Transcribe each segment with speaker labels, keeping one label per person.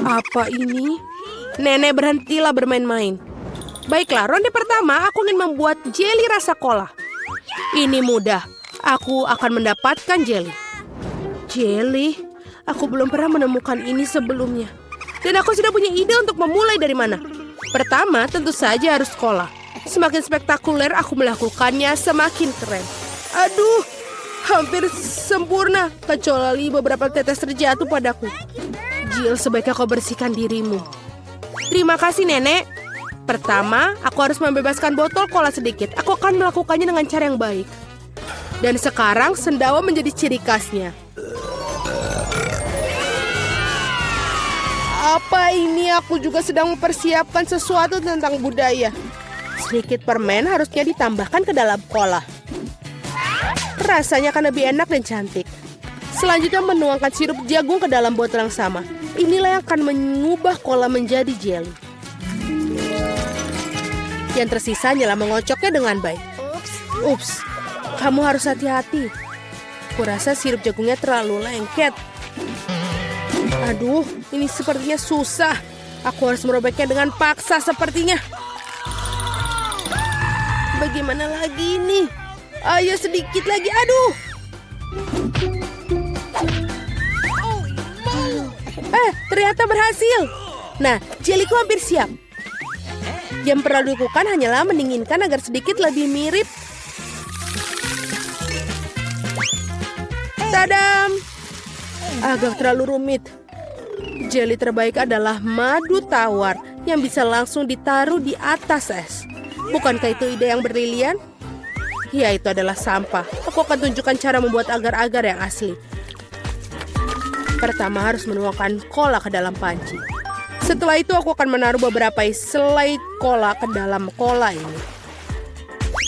Speaker 1: Apa ini? Nenek, berhentilah bermain-main. Baiklah, ronde pertama aku ingin membuat jelly rasa cola. Ini mudah. Aku akan mendapatkan jelly. Jelly? Aku belum pernah menemukan ini sebelumnya. Dan aku sudah punya ide untuk memulai dari mana. Pertama, tentu saja harus cola. Semakin spektakuler aku melakukannya, semakin keren. Aduh, hampir sempurna. Kecuali beberapa tetes terjatuh padaku. Jill, sebaiknya kau bersihkan dirimu. Terima kasih, Nenek. Pertama, aku harus membebaskan botol cola sedikit. Aku akan melakukannya dengan cara yang baik. Dan sekarang, sendawa menjadi ciri khasnya. Apa ini? Aku juga sedang mempersiapkan sesuatu tentang budaya. Sedikit permen harusnya ditambahkan ke dalam cola. Rasanya akan lebih enak dan cantik. Selanjutnya menuangkan sirup jagung ke dalam botol yang sama. Inilah yang akan mengubah cola menjadi jelly. Yang tersisa hanyalah mengocoknya dengan baik. Ups, kamu harus hati-hati. Kurasa sirup jagungnya terlalu lengket. Aduh, ini sepertinya susah. Aku harus merobeknya dengan paksa sepertinya. Bagaimana lagi ini? Ayo sedikit lagi, aduh. Ternyata berhasil. Nah, jeliku hampir siap. Yang perlu dilakukan hanyalah mendinginkan agar sedikit lebih mirip. Tadam! Agak terlalu rumit. Jeli terbaik adalah madu tawar yang bisa langsung ditaruh di atas es. Bukankah itu ide yang brilian? Ya, itu adalah sampah. Aku akan tunjukkan cara membuat agar-agar yang asli. Pertama harus menuangkan cola ke dalam panci. Setelah itu aku akan menaruh beberapa selai cola ke dalam cola ini.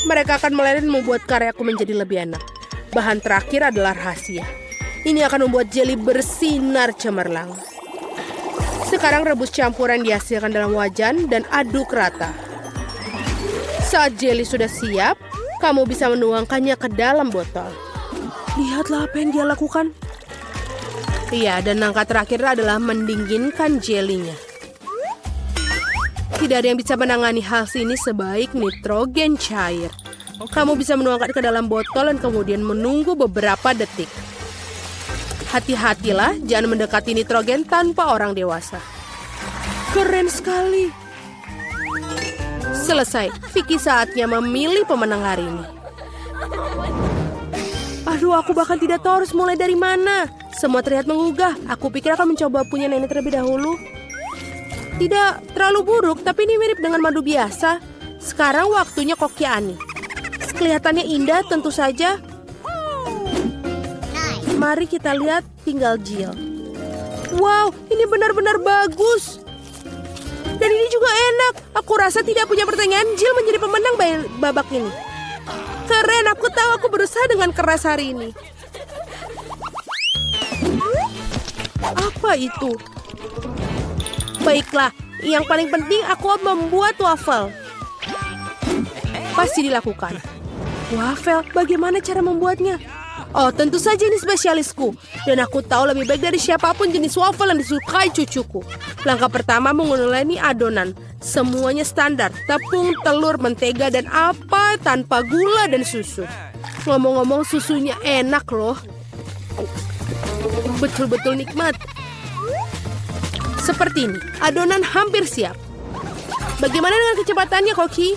Speaker 1: Mereka akan meleleh membuat karyaku menjadi lebih enak. Bahan terakhir adalah rahasia. Ini akan membuat jelly bersinar cemerlang. Sekarang rebus campuran dihasilkan dalam wajan dan aduk rata. Saat jelly sudah siap, kamu bisa menuangkannya ke dalam botol. Lihatlah apa yang dia lakukan. Iya, dan langkah terakhir adalah mendinginkan jelinya. Tidak ada yang bisa menangani hal ini sebaik nitrogen cair. Kamu bisa menuangkan ke dalam botol dan kemudian menunggu beberapa detik. Hati-hatilah, jangan mendekati nitrogen tanpa orang dewasa. Keren sekali. Selesai. Vicky saatnya memilih pemenang hari ini. Aduh, aku bahkan tidak tahu harus mulai dari mana. Semua terlihat menggugah. Aku pikir akan mencoba punya nenek terlebih dahulu. Tidak terlalu buruk, tapi ini mirip dengan madu biasa. Sekarang waktunya koki Ani. Kelihatannya indah tentu saja. Mari kita lihat tinggal Jill. Wow, ini benar-benar bagus. Dan ini juga enak. Aku rasa tidak punya pertanyaan, Jill menjadi pemenang babak ini. Keren, aku tahu aku berusaha dengan keras hari ini. Apa itu? Baiklah, yang paling penting aku membuat waffle. Pasti dilakukan. Waffle, bagaimana cara membuatnya? Oh, tentu saja ini spesialisku. Dan aku tahu lebih baik dari siapapun jenis waffle yang disukai cucuku. Langkah pertama menguleni adonan. Semuanya standar. Tepung, telur, mentega, dan apa tanpa gula dan susu. Ngomong-ngomong, susunya enak loh. Betul-betul nikmat. Seperti ini, adonan hampir siap. Bagaimana dengan kecepatannya, Koki?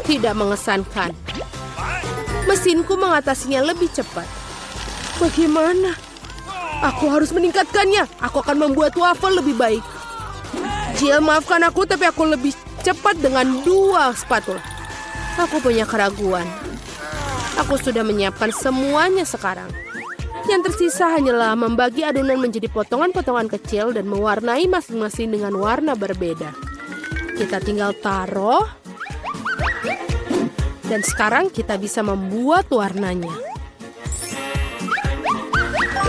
Speaker 1: Tidak mengesankan. Mesinku mengatasinya lebih cepat. Bagaimana? Aku harus meningkatkannya. Aku akan membuat waffle lebih baik. Jill, maafkan aku, tapi aku lebih cepat dengan 2 spatula. Aku punya keraguan. Aku sudah menyiapkan semuanya sekarang. Yang tersisa hanyalah membagi adonan menjadi potongan-potongan kecil dan mewarnai masing-masing dengan warna berbeda. Kita tinggal taruh. Dan sekarang kita bisa membuat warnanya.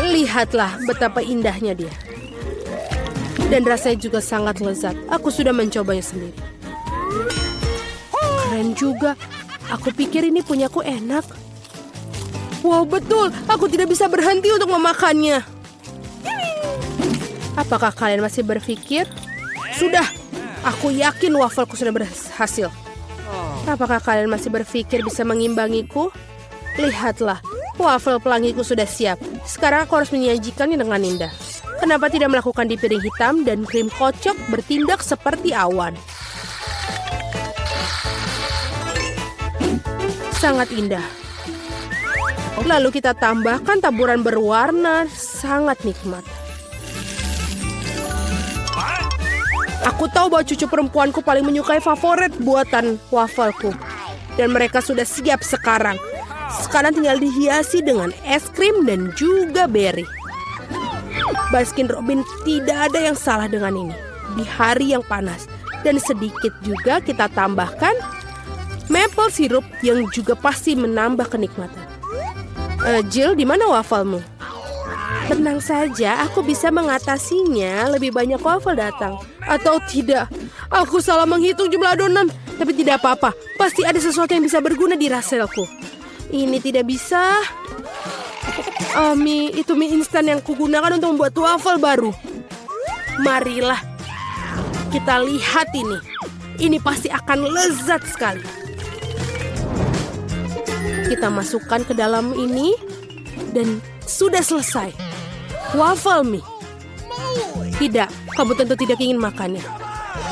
Speaker 1: Lihatlah betapa indahnya dia. Dan rasanya juga sangat lezat. Aku sudah mencobanya sendiri. Keren juga. Aku pikir ini punyaku enak. Wow, betul. Aku tidak bisa berhenti untuk memakannya. Apakah kalian masih berpikir? Sudah, aku yakin wafelku sudah berhasil. Apakah kalian masih berpikir bisa mengimbangiku? Lihatlah, wafel pelangiku sudah siap. Sekarang aku harus menyajikannya dengan indah. Kenapa tidak melakukan di piring hitam dan krim kocok bertindak seperti awan? Sangat indah. Lalu kita tambahkan taburan berwarna, sangat nikmat. Aku tahu bahwa cucu perempuanku paling menyukai favorit buatan wafelku. Dan mereka sudah siap sekarang. Sekarang tinggal dihiasi dengan es krim dan juga beri. Baskin Robin, tidak ada yang salah dengan ini. Di hari yang panas. Dan sedikit juga kita tambahkan maple syrup yang juga pasti menambah kenikmatan. Jill, di mana wafelmu? Tenang saja, aku bisa mengatasinya. Lebih banyak wafel datang. Atau tidak, aku salah menghitung jumlah adonan. Tapi tidak apa-apa, pasti ada sesuatu yang bisa berguna di raselku. Ini tidak bisa. Itu mie instan yang kugunakan untuk membuat wafel baru. Marilah, kita lihat ini. Ini pasti akan lezat sekali. Kita masukkan ke dalam ini. Dan sudah selesai. Waffle mie. Tidak, kamu tentu tidak ingin makannya.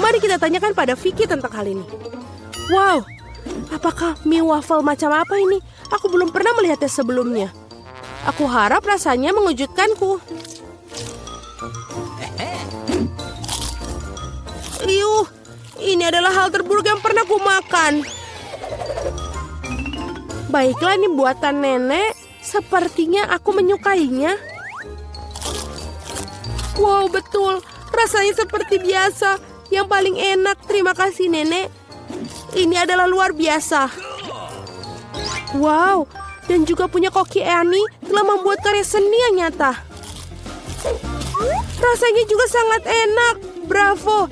Speaker 1: Mari kita tanyakan pada Vicky tentang hal ini. Wow, apakah mie waffle macam apa ini? Aku belum pernah melihatnya sebelumnya. Aku harap rasanya mengejutkanku. Ini adalah hal terburuk yang pernah ku makan. Baiklah, ini buatan nenek. Sepertinya aku menyukainya. Wow, betul. Rasanya seperti biasa. Yang paling enak. Terima kasih, Nenek. Ini adalah luar biasa. Wow, dan juga punya Koki Annie telah membuat karya seni yang nyata. Rasanya juga sangat enak. Bravo.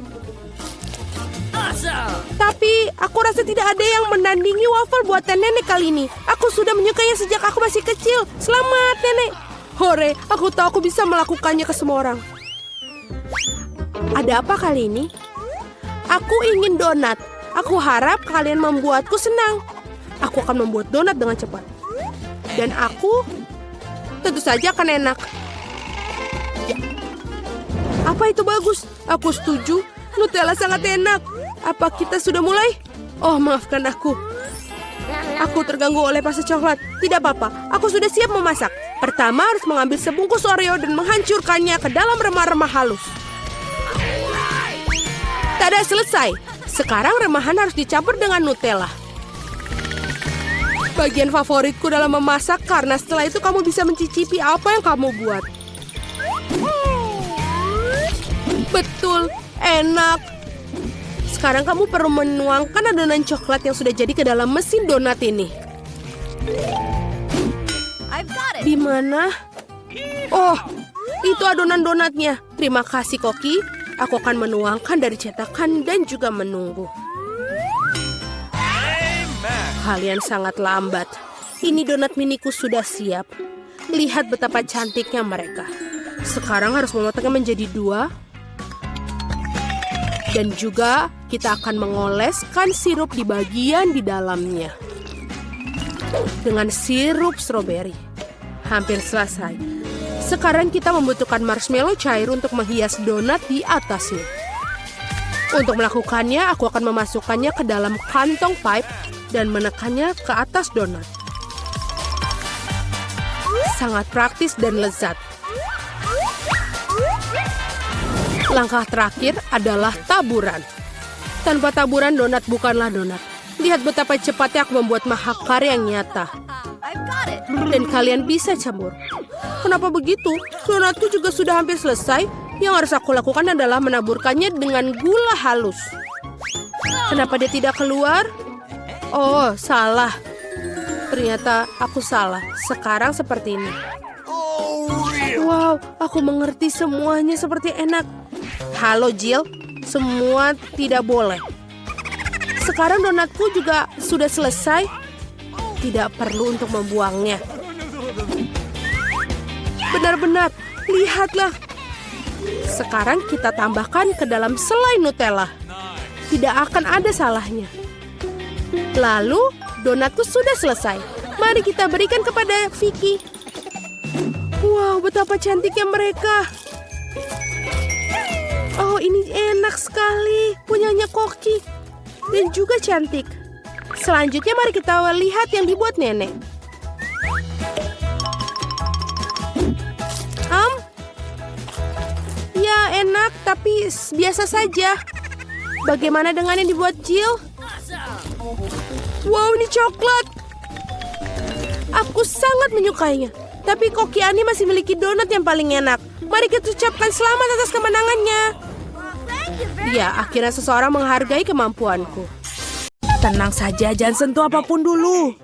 Speaker 1: Tapi aku rasa tidak ada yang menandingi waffle buatan nenek kali ini. Aku sudah menyukainya sejak aku masih kecil. Selamat, Nenek. Hore, aku tahu aku bisa melakukannya ke semua orang. Ada apa kali ini? Aku ingin donat. Aku harap kalian membuatku senang. Aku akan membuat donat dengan cepat. Dan aku tentu saja akan enak. Apa itu bagus? Aku setuju. Nutella sangat enak. Apa kita sudah mulai? Oh, maafkan aku. Aku terganggu oleh pasta coklat. Tidak apa-apa, aku sudah siap memasak. Pertama harus mengambil sebungkus Oreo dan menghancurkannya ke dalam remah-remah halus. Tada, selesai. Sekarang remahan harus dicampur dengan Nutella. Bagian favoritku dalam memasak karena setelah itu kamu bisa mencicipi apa yang kamu buat. Betul, enak. Sekarang kamu perlu menuangkan adonan coklat yang sudah jadi ke dalam mesin donat ini. Di mana? Oh, itu adonan donatnya. Terima kasih, Koki. Aku akan menuangkan dari cetakan dan juga menunggu. Kalian sangat lambat. Ini donat miniku sudah siap. Lihat betapa cantiknya mereka. Sekarang harus memotongnya menjadi 2. Dan juga kita akan mengoleskan sirup di bagian di dalamnya. Dengan sirup stroberi. Hampir selesai. Sekarang kita membutuhkan marshmallow cair untuk menghias donat di atasnya. Untuk melakukannya, aku akan memasukkannya ke dalam kantong pipe dan menekannya ke atas donat. Sangat praktis dan lezat. Langkah terakhir adalah taburan. Tanpa taburan, donat bukanlah donat. Lihat betapa cepatnya aku membuat mahakarya yang nyata. Dan kalian bisa campur. Kenapa begitu? Donatku juga sudah hampir selesai. Yang harus aku lakukan adalah menaburkannya dengan gula halus. Kenapa dia tidak keluar? Oh, salah. Ternyata aku salah. Sekarang seperti ini. Wow, aku mengerti semuanya seperti enak. Halo Jill, semua tidak boleh. Sekarang donatku juga sudah selesai. Tidak perlu untuk membuangnya. Benar-benar, lihatlah. Sekarang kita tambahkan ke dalam selai Nutella. Tidak akan ada salahnya. Lalu, donatku sudah selesai. Mari kita berikan kepada Vicky. Wow, betapa cantiknya mereka. Oh, ini enak sekali. Punyanya Koki. Dan juga cantik. Selanjutnya mari kita lihat yang dibuat nenek. Ya, enak, tapi biasa saja. Bagaimana dengan yang dibuat Jill? Wow, ini coklat. Aku sangat menyukainya. Tapi Koki Ani masih memiliki donat yang paling enak. Mari kita ucapkan selamat atas kemenangannya. Ya, akhirnya seseorang menghargai kemampuanku. Tenang saja, jangan sentuh apapun dulu.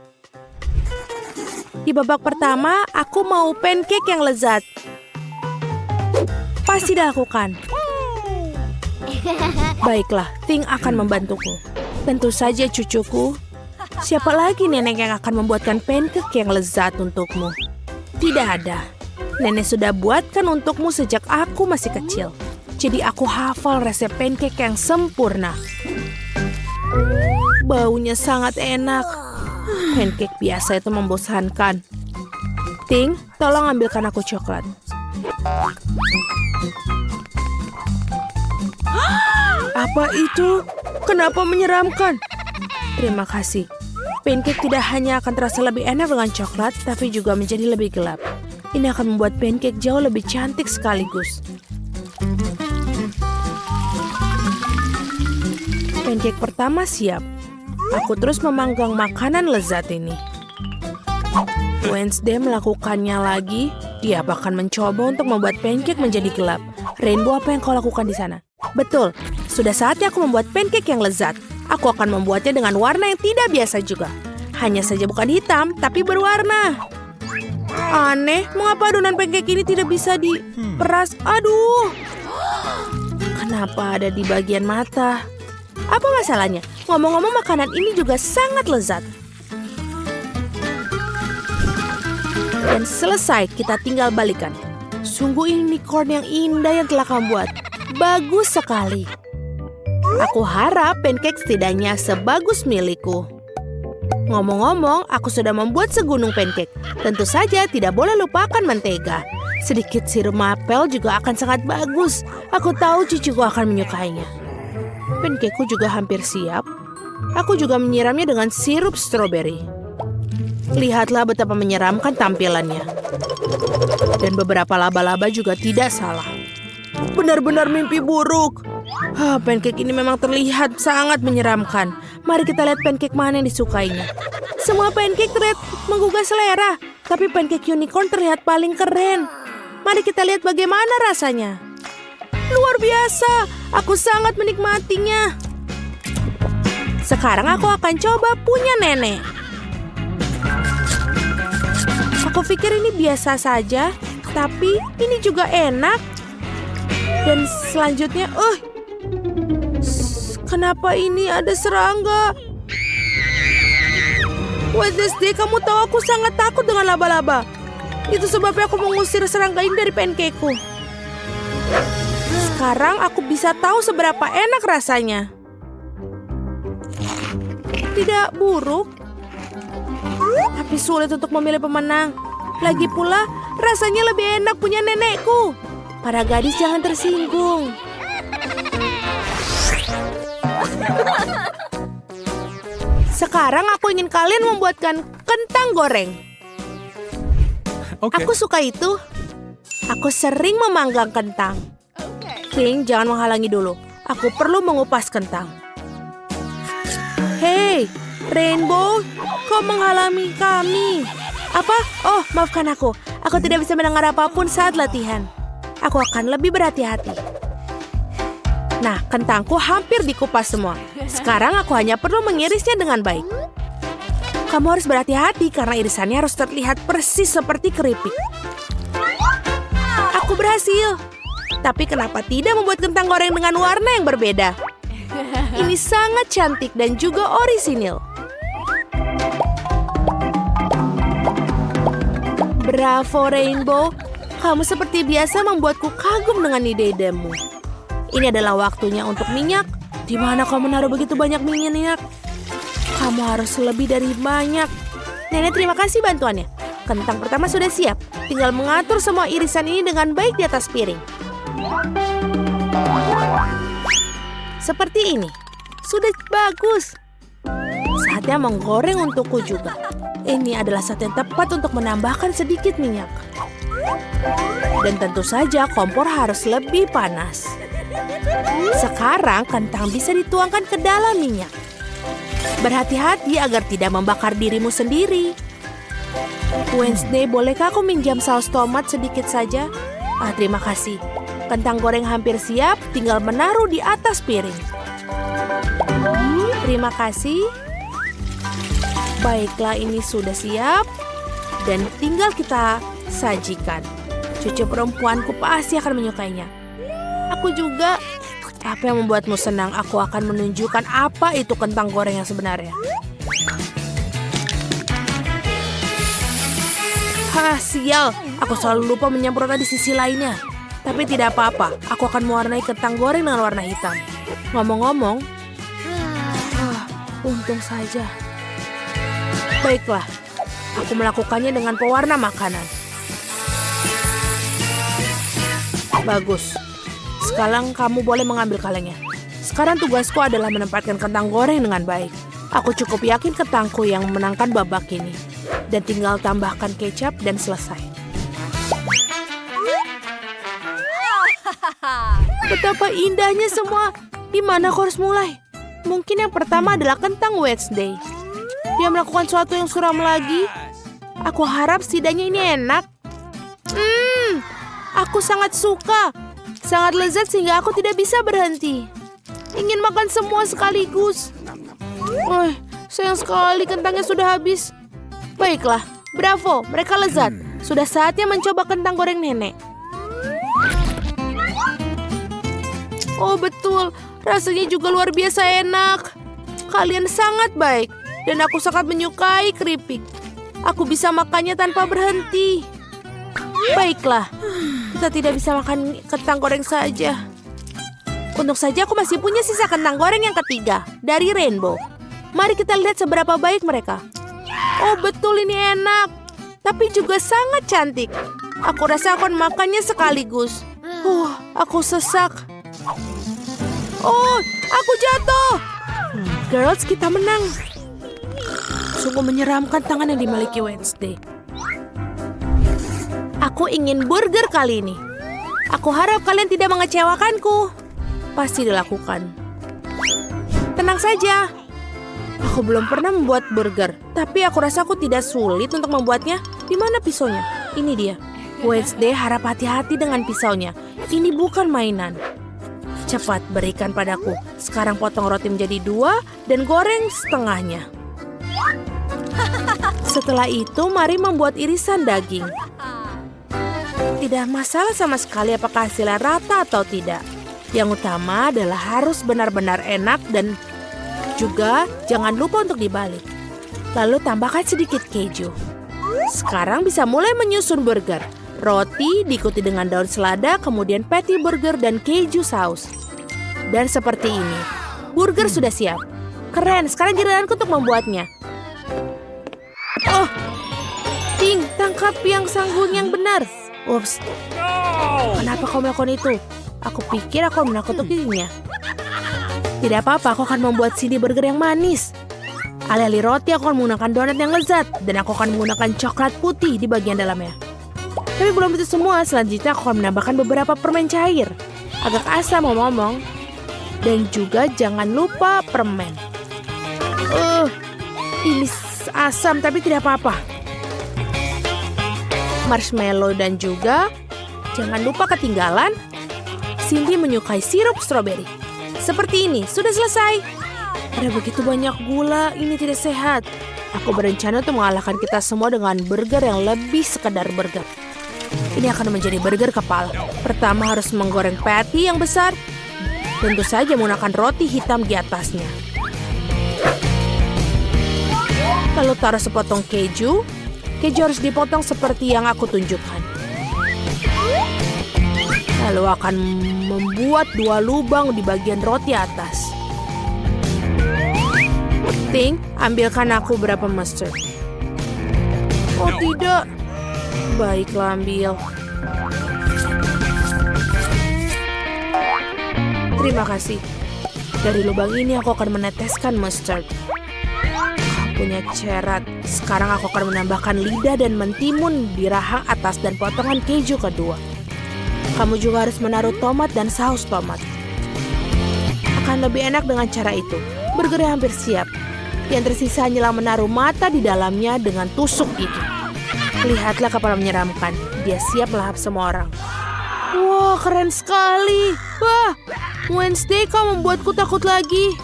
Speaker 1: Di babak pertama, aku mau pancake yang lezat. Pasti dilakukan. Baiklah, Ting akan membantuku. Tentu saja cucuku. Siapa lagi nenek yang akan membuatkan pancake yang lezat untukmu? Tidak ada. Nenek sudah buatkan untukmu sejak aku masih kecil. Jadi aku hafal resep pancake yang sempurna. Baunya sangat enak. Pancake biasa itu membosankan. Ting, tolong ambilkan aku coklat. Apa itu? Kenapa menyeramkan? Terima kasih. Pancake tidak hanya akan terasa lebih enak dengan coklat, tapi juga menjadi lebih gelap. Ini akan membuat pancake jauh lebih cantik sekaligus. Pancake pertama siap. Aku terus memanggang makanan lezat ini. Wednesday melakukannya lagi. Dia bahkan mencoba untuk membuat pancake menjadi gelap. Rainbow, apa yang kau lakukan di sana? Betul, sudah saatnya aku membuat pancake yang lezat. Aku akan membuatnya dengan warna yang tidak biasa juga. Hanya saja bukan hitam, tapi berwarna. Aneh, mengapa adonan pancake ini tidak bisa diperas? Aduh, kenapa ada di bagian mata? Apa masalahnya? Ngomong-ngomong, makanan ini juga sangat lezat. Dan selesai, kita tinggal balikan. Sungguh ini unicorn yang indah yang telah kamu buat. Bagus sekali. Aku harap pancake setidaknya sebagus milikku. Ngomong-ngomong, aku sudah membuat segunung pancake. Tentu saja tidak boleh lupakan mentega. Sedikit sirup maple juga akan sangat bagus. Aku tahu cucuku akan menyukainya. Pancakeku juga hampir siap. Aku juga menyiramnya dengan sirup stroberi. Lihatlah betapa menyeramkan tampilannya. Dan beberapa laba-laba juga tidak salah. Benar-benar mimpi buruk. Pancake ini memang terlihat sangat menyeramkan. Mari kita lihat pancake mana yang disukainya. Semua pancake terlihat menggugah selera. Tapi pancake unicorn terlihat paling keren. Mari kita lihat bagaimana rasanya. Luar biasa. Aku sangat menikmatinya. Sekarang aku akan coba punya nenek. Aku pikir ini biasa saja, tapi ini juga enak. Dan selanjutnya, kenapa ini ada serangga? Wednesday, kamu tahu aku sangat takut dengan laba-laba. Itu sebabnya aku mengusir serangga ini dari pancakeku. Sekarang aku bisa tahu seberapa enak rasanya. Tidak buruk, tapi sulit untuk memilih pemenang. Lagi pula, rasanya lebih enak punya nenekku. Para gadis jangan tersinggung. Sekarang aku ingin kalian membuatkan kentang goreng.
Speaker 2: Okay.
Speaker 1: Aku suka itu. Aku sering memanggang kentang. King, jangan menghalangi dulu. Aku perlu mengupas kentang. Hei, Rainbow, kau menghalangi kami. Apa? Oh, maafkan aku. Aku tidak bisa mendengar apapun saat latihan. Aku akan lebih berhati-hati. Nah, kentangku hampir dikupas semua. Sekarang aku hanya perlu mengirisnya dengan baik. Kamu harus berhati-hati karena irisannya harus terlihat persis seperti keripik. Aku berhasil. Tapi kenapa tidak membuat kentang goreng dengan warna yang berbeda? Ini sangat cantik dan juga orisinil. Bravo, Rainbow. Kamu seperti biasa membuatku kagum dengan ide-idemu. Ini adalah waktunya untuk minyak. Di mana kau menaruh begitu banyak minyak? Kamu harus lebih dari banyak. Nenek, terima kasih bantuannya. Kentang pertama sudah siap. Tinggal mengatur semua irisan ini dengan baik di atas piring. Seperti ini. Sudah bagus. Saatnya menggoreng untukku juga. Ini adalah saat yang tepat untuk menambahkan sedikit minyak. Dan tentu saja kompor harus lebih panas. Sekarang kentang bisa dituangkan ke dalam minyak. Berhati-hati agar tidak membakar dirimu sendiri. Wednesday, bolehkah aku minjam saus tomat sedikit saja? Terima kasih. Kentang goreng hampir siap, tinggal menaruh di atas piring. Terima kasih. Baiklah, ini sudah siap. Dan tinggal kita sajikan. Cucu perempuanku pasti akan menyukainya. Aku juga. Apa yang membuatmu senang? Aku akan menunjukkan apa itu kentang goreng yang sebenarnya. Sial. Aku selalu lupa menyemprotnya di sisi lainnya. Tapi tidak apa-apa. Aku akan mewarnai kentang goreng dengan warna hitam. Ngomong-ngomong. Untung saja. Baiklah. Aku melakukannya dengan pewarna makanan. Bagus. Sekarang kamu boleh mengambil kalengnya. Sekarang tugasku adalah menempatkan kentang goreng dengan baik. Aku cukup yakin kentangku yang memenangkan babak ini. Dan tinggal tambahkan kecap dan selesai. Betapa indahnya semua. Di mana aku harus mulai? Mungkin yang pertama adalah kentang Wednesday. Dia melakukan sesuatu yang suram lagi. Aku harap setidaknya ini enak. Aku sangat suka. Sangat lezat sehingga aku tidak bisa berhenti. Ingin makan semua sekaligus. Sayang sekali kentangnya sudah habis. Baiklah, bravo, mereka lezat. Sudah saatnya mencoba kentang goreng nenek. Oh betul, rasanya juga luar biasa enak. Kalian sangat baik. Dan aku sangat menyukai keripik. Aku bisa makannya tanpa berhenti. Baiklah, kita tidak bisa makan kentang goreng saja. Untung saja aku masih punya sisa kentang goreng yang ketiga, dari Rainbow. Mari kita lihat seberapa baik mereka. Oh betul, ini enak. Tapi juga sangat cantik. Aku rasa akan makannya sekaligus. Aku sesak. Oh, aku jatuh. Girls, kita menang. Sungguh menyeramkan tangan yang dimiliki Wednesday. Aku ingin burger kali ini. Aku harap kalian tidak mengecewakanku. Pasti dilakukan. Tenang saja. Aku belum pernah membuat burger. Tapi aku rasa aku tidak sulit untuk membuatnya. Di mana pisaunya? Ini dia. Wednesday, harap hati-hati dengan pisaunya. Ini bukan mainan. Cepat, berikan padaku. Sekarang potong roti menjadi 2 dan goreng setengahnya. Setelah itu, mari membuat irisan daging. Tidak masalah sama sekali apakah hasilnya rata atau tidak. Yang utama adalah harus benar-benar enak dan juga jangan lupa untuk dibalik. Lalu tambahkan sedikit keju. Sekarang bisa mulai menyusun burger. Roti diikuti dengan daun selada, kemudian patty burger dan keju saus. Dan seperti ini, burger sudah siap. Keren, sekarang giliranku untuk membuatnya. Oh, Ting, tangkap yang sanggul yang benar. Ups, kenapa kau melakukan itu? Aku pikir aku menakut-nakutinya. Tidak apa-apa, aku akan membuat CD burger yang manis. Alih-alih roti, aku akan menggunakan donat yang lezat. Dan aku akan menggunakan coklat putih di bagian dalamnya. Tapi belum itu semua, selanjutnya aku akan menambahkan beberapa permen cair. Agak asam ngomong-ngomong. Dan juga jangan lupa permen. Ini asam tapi tidak apa-apa. Marshmallow dan juga jangan lupa ketinggalan. Cindy menyukai sirup stroberi. Seperti ini, sudah selesai. Ada begitu banyak gula, ini tidak sehat. Aku berencana untuk mengalahkan kita semua dengan burger yang lebih sekedar burger. Ini akan menjadi burger kepala. Pertama harus menggoreng patty yang besar. Tentu saja menggunakan roti hitam di atasnya. Lalu taruh sepotong keju. Keju harus dipotong seperti yang aku tunjukkan. Lalu akan membuat 2 lubang di bagian roti atas. Ting, ambilkan aku berapa mustard. Oh tidak. Baiklah, ambil. Terima kasih. Dari lubang ini aku akan meneteskan mustard. Punya cerat. Sekarang aku akan menambahkan lidah dan mentimun di rahang atas dan potongan keju kedua. Kamu juga harus menaruh tomat dan saus tomat. Akan lebih enak dengan cara itu. Burgernya hampir siap. Yang tersisa hanyalah menaruh mata di dalamnya dengan tusuk gigi. Lihatlah kepala menyeramkan. Dia siap melahap semua orang. Wah, keren sekali. Wah, Wednesday, kau membuatku takut lagi.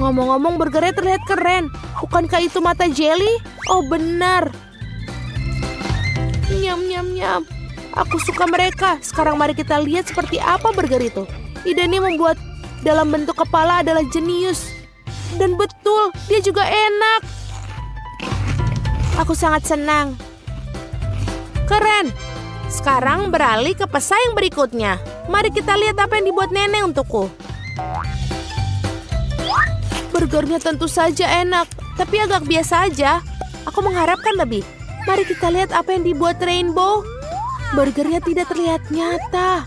Speaker 1: Ngomong-ngomong, burgernya terlihat keren. Bukankah itu mata jelly? Oh, benar. Nyam, nyam, nyam. Aku suka mereka. Sekarang mari kita lihat seperti apa burger itu. Ide ini membuat dalam bentuk kepala adalah jenius. Dan betul, dia juga enak. Aku sangat senang. Keren. Sekarang beralih ke pesaing berikutnya. Mari kita lihat apa yang dibuat nenek untukku. Burgernya tentu saja enak, tapi agak biasa aja. Aku mengharapkan lebih. Mari kita lihat apa yang dibuat Rainbow. Burgernya tidak terlihat nyata.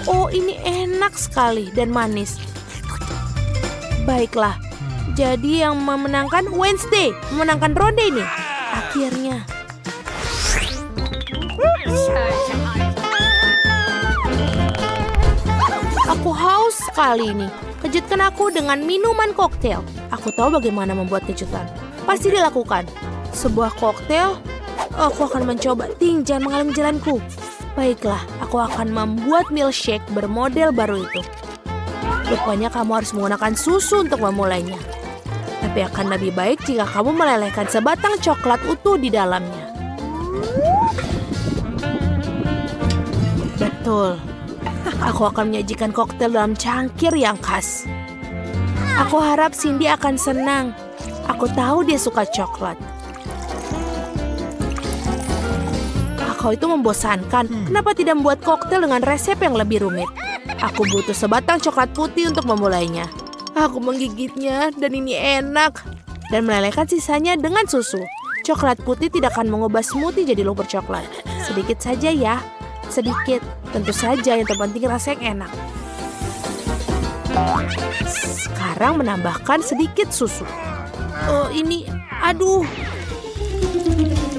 Speaker 1: Oh, ini enak sekali dan manis. Baiklah, jadi yang memenangkan Wednesday, memenangkan ronde ini. Akhirnya. Aku haus sekali ini. Kejutkan aku dengan minuman koktail. Aku tahu bagaimana membuat kejutan. Pasti dilakukan. Sebuah koktail. Aku akan mencoba. Ting, jangan menghalangi jalanku. Baiklah, aku akan membuat milkshake bermodel baru itu. Rupanya kamu harus menggunakan susu untuk memulainya. Tapi akan lebih baik jika kamu melelehkan sebatang coklat utuh di dalamnya. Betul. Aku akan menyajikan koktail dalam cangkir yang khas. Aku harap Cindy akan senang. Aku tahu dia suka coklat. Kau itu membosankan. Kenapa tidak membuat koktail dengan resep yang lebih rumit? Aku butuh sebatang coklat putih untuk memulainya. Aku menggigitnya dan ini enak. Dan melelehkan sisanya dengan susu. Coklat putih tidak akan mengubah smoothie jadi lumpur coklat. Sedikit saja ya. Sedikit. Tentu saja yang terpenting rasa yang enak. Sekarang menambahkan sedikit susu. Oh ini, aduh.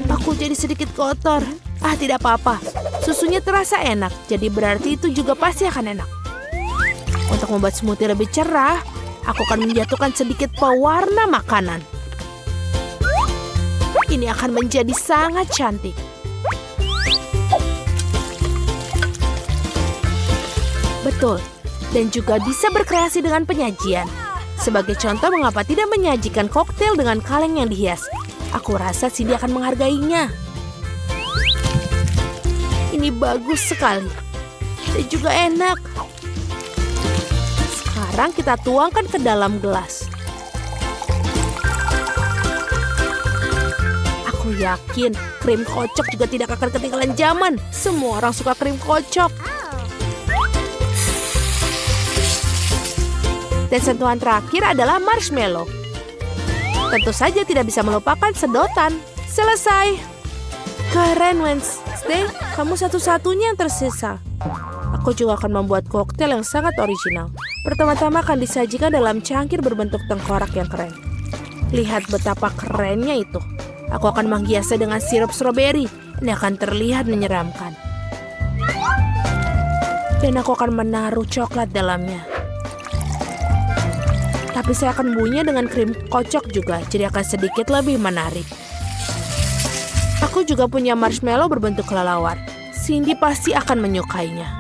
Speaker 1: Aku jadi sedikit kotor. Ah, tidak apa-apa. Susunya terasa enak, jadi berarti itu juga pasti akan enak. Untuk membuat smoothie lebih cerah, aku akan menjatuhkan sedikit pewarna makanan. Ini akan menjadi sangat cantik. Betul, dan juga bisa berkreasi dengan penyajian. Sebagai contoh, mengapa tidak menyajikan koktail dengan kaleng yang dihias? Aku rasa Cindy akan menghargainya. Ini bagus sekali. Dan juga enak. Sekarang kita tuangkan ke dalam gelas. Aku yakin krim kocok juga tidak akan ketinggalan zaman. Semua orang suka krim kocok. Dan sentuhan terakhir adalah marshmallow. Tentu saja tidak bisa melupakan sedotan. Selesai. Keren, Wednesday. Kamu satu-satunya yang tersisa. Aku juga akan membuat koktail yang sangat original. Pertama-tama akan disajikan dalam cangkir berbentuk tengkorak yang keren. Lihat betapa kerennya itu. Aku akan menghiasnya dengan sirup stroberi. Ini akan terlihat menyeramkan. Dan aku akan menaruh coklat dalamnya. Tapi saya akan bunyinya dengan krim kocok juga, jadi akan sedikit lebih menarik. Aku juga punya marshmallow berbentuk kelelawar. Cindy pasti akan menyukainya.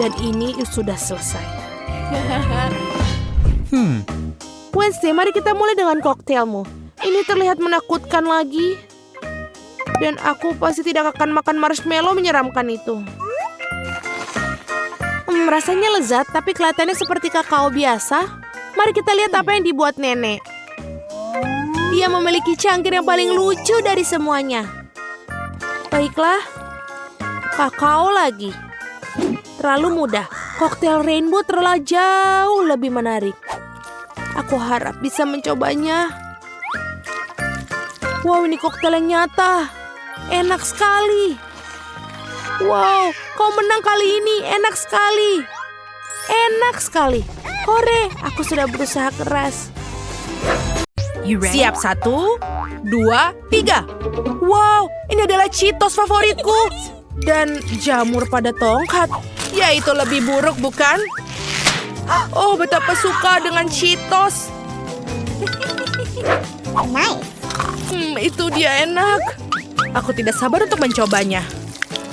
Speaker 1: Dan ini sudah selesai. Wednesday, mari kita mulai dengan koktailmu. Ini terlihat menakutkan lagi. Dan aku pasti tidak akan makan marshmallow menyeramkan itu. Rasanya lezat, tapi kelihatannya seperti kakao biasa. Mari kita lihat apa yang dibuat nenek. Dia memiliki cangkir yang paling lucu dari semuanya. Baiklah. Kakao lagi. Terlalu mudah. Koktail rainbow terlalu jauh lebih menarik. Aku harap bisa mencobanya. Wow, ini koktail yang nyata. Enak sekali. Wow, kau menang kali ini. Enak sekali. Enak sekali. Hore, aku sudah berusaha keras. Siap 1, 2, 3. Wow, ini adalah Cheetos favoritku. Dan jamur pada tongkat. Ya, itu lebih buruk, bukan? Oh, betapa suka dengan Cheetos. Itu dia enak. Aku tidak sabar untuk mencobanya.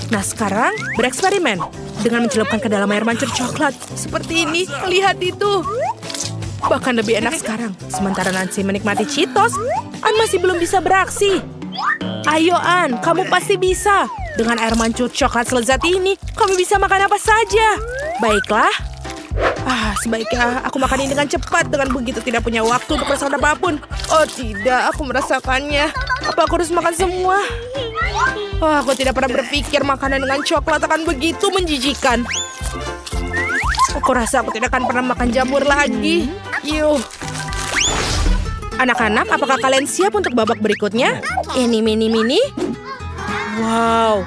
Speaker 1: Nah, sekarang bereksperimen. Dengan mencelupkan ke dalam air mancur coklat. Seperti ini, lihat itu. Bahkan lebih enak sekarang. Sementara Nancy menikmati Cheetos, Anne masih belum bisa beraksi. Ayo Anne, kamu pasti bisa. Dengan air mancur coklat selezat ini, kamu bisa makan apa saja. Baiklah. Sebaiknya aku makan ini dengan cepat. Dengan begitu tidak punya waktu untuk merasakan apapun. Oh tidak, aku merasakannya. Apa aku harus makan semua? Aku tidak pernah berpikir makanan dengan coklat akan begitu menjijikan. Aku rasa aku tidak akan pernah makan jamur lagi. Yuh. Anak-anak, apakah kalian siap untuk babak berikutnya? Ini mini. Wow.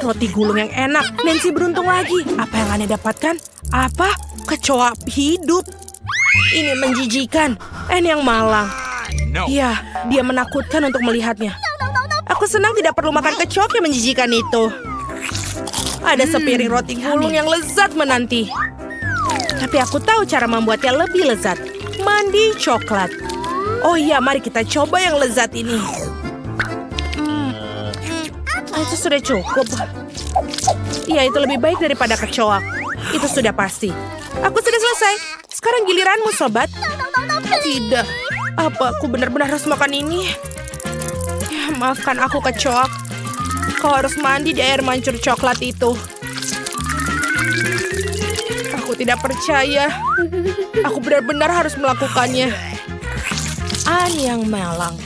Speaker 1: Roti gulung yang enak. Nancy beruntung lagi. Apa yang Anne dapatkan? Apa? Kecoa hidup. Ini menjijikan. Anne yang malang. Ya, dia menakutkan untuk melihatnya. Aku senang tidak perlu makan kecoa yang menjijikan itu. Ada sepiring roti gulung yang lezat menanti. Tapi aku tahu cara membuatnya lebih lezat. Mandi coklat. Oh iya, mari kita coba yang lezat ini. Itu sudah cukup. Iya, itu lebih baik daripada kecoa. Itu sudah pasti. Aku sudah selesai. Sekarang giliranmu, sobat. Tidak. Apa aku benar-benar harus makan ini? Ya, maafkan aku, kecoa. Kau harus mandi di air mancur coklat itu. Aku tidak percaya. Aku benar-benar harus melakukannya. Anne yang malang.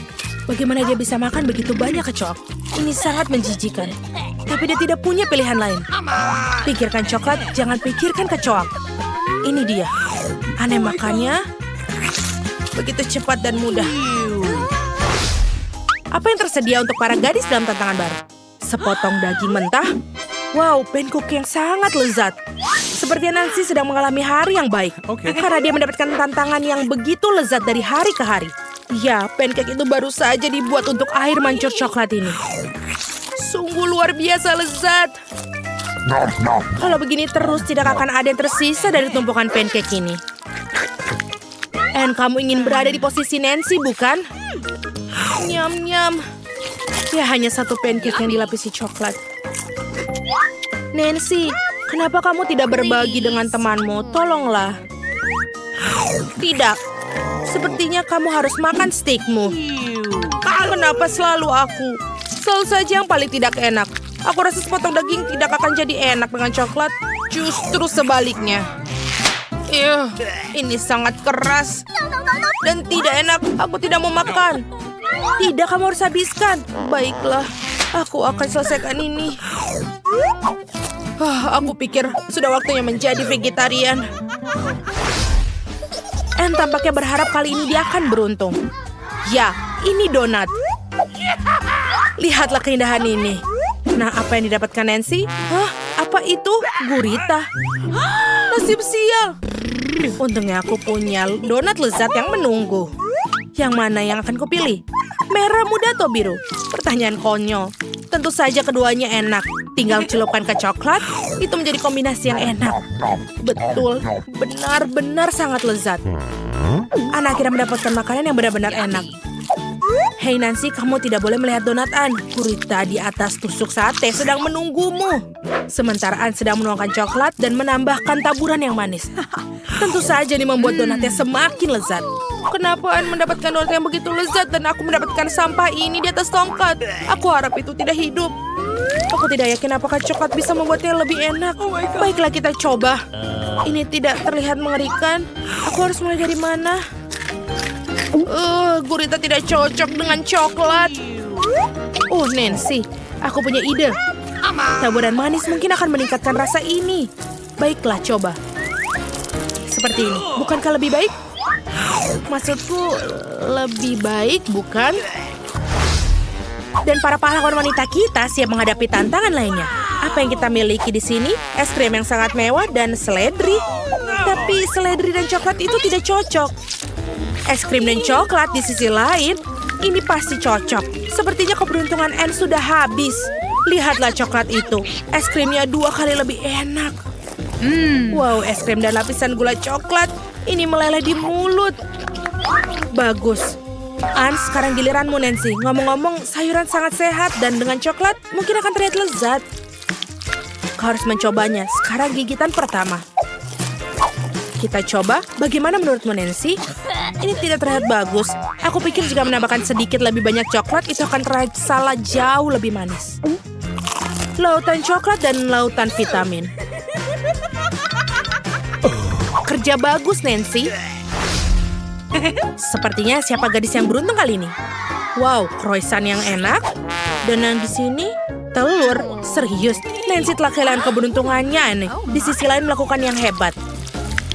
Speaker 1: Bagaimana dia bisa makan begitu banyak kecoa? Ini sangat menjijikan. Tapi dia tidak punya pilihan lain. Pikirkan coklat, jangan pikirkan kecoa. Ini dia. Anne makannya begitu cepat dan mudah. Apa yang tersedia untuk para gadis dalam tantangan baru? Sepotong daging mentah. Wow, pancake yang sangat lezat. Sepertinya Nancy sedang mengalami hari yang baik. Karena dia mendapatkan tantangan yang begitu lezat dari hari ke hari. Ya, pancake itu baru saja dibuat untuk air mancur coklat ini. Sungguh luar biasa lezat. Kalau begini terus, tidak akan ada yang tersisa dari tumpukan pancake ini. Anne, kamu ingin berada di posisi Nancy, bukan? Nyam-nyam. Ya, hanya satu pancake yang dilapisi coklat. Nancy, kenapa kamu tidak berbagi dengan temanmu? Tolonglah. Tidak. Sepertinya kamu harus makan steakmu. Kenapa selalu aku? Selalu saja yang paling tidak enak. Aku rasa sepotong daging tidak akan jadi enak dengan coklat. Justru sebaliknya. Ini sangat keras. Dan tidak enak. Aku tidak mau makan. Tidak, kamu harus habiskan. Baiklah, aku akan selesaikan ini. Aku pikir sudah waktunya menjadi vegetarian. Anne tampaknya berharap kali ini dia akan beruntung. Ya, ini donat. Lihatlah keindahan ini. Nah, apa yang didapatkan Nancy? Apa itu? Gurita. Nasib sial. Untungnya aku punya donat lezat yang menunggu. Yang mana yang akan kupilih? Merah, muda, atau biru? Pertanyaan konyol. Tentu saja keduanya enak. Tinggal celupkan ke coklat, itu menjadi kombinasi yang enak. Betul, benar-benar sangat lezat. Anne akhirnya mendapatkan makanan yang benar-benar enak. Hei Nancy, kamu tidak boleh melihat donat Anne. Gurita di atas tusuk sate sedang menunggumu. Sementara Anne sedang menuangkan coklat dan menambahkan taburan yang manis. Tentu saja ini membuat donatnya semakin lezat. Kenapa Anne mendapatkan donat yang begitu lezat dan aku mendapatkan sampah ini di atas tongkat? Aku harap itu tidak hidup. Aku tidak yakin apakah coklat bisa membuatnya lebih enak. Baiklah, kita coba. Ini tidak terlihat mengerikan. Aku harus mulai dari mana? Gurita tidak cocok dengan coklat. Oh, Nancy, aku punya ide. Taburan manis mungkin akan meningkatkan rasa ini. Baiklah, coba. Seperti ini. Bukankah lebih baik? Maksudku, lebih baik, bukan? Dan para pahlawan wanita kita siap menghadapi tantangan lainnya. Apa yang kita miliki di sini? Es krim yang sangat mewah dan seledri. Tapi seledri dan coklat itu tidak cocok. Es krim dan coklat di sisi lain, ini pasti cocok. Sepertinya keberuntungan Anne sudah habis. Lihatlah coklat itu. Es krimnya 2 kali lebih enak. Wow, es krim dan lapisan gula coklat. Ini meleleh di mulut. Bagus. Anne, sekarang giliranmu, Nancy. Ngomong-ngomong, sayuran sangat sehat dan dengan coklat mungkin akan terlihat lezat. Kau harus mencobanya. Sekarang gigitan pertama. Kita coba. Bagaimana menurutmu, Nancy? Ini tidak terlihat bagus. Aku pikir jika menambahkan sedikit lebih banyak coklat, itu akan terasa jauh lebih manis. Lautan coklat dan lautan vitamin. Kerja bagus, Nancy. Sepertinya siapa gadis yang beruntung kali ini? Wow, croissant yang enak. Dan yang di sini, telur. Serius, Nancy telah kehilangan keberuntungannya nih. Di sisi lain melakukan yang hebat.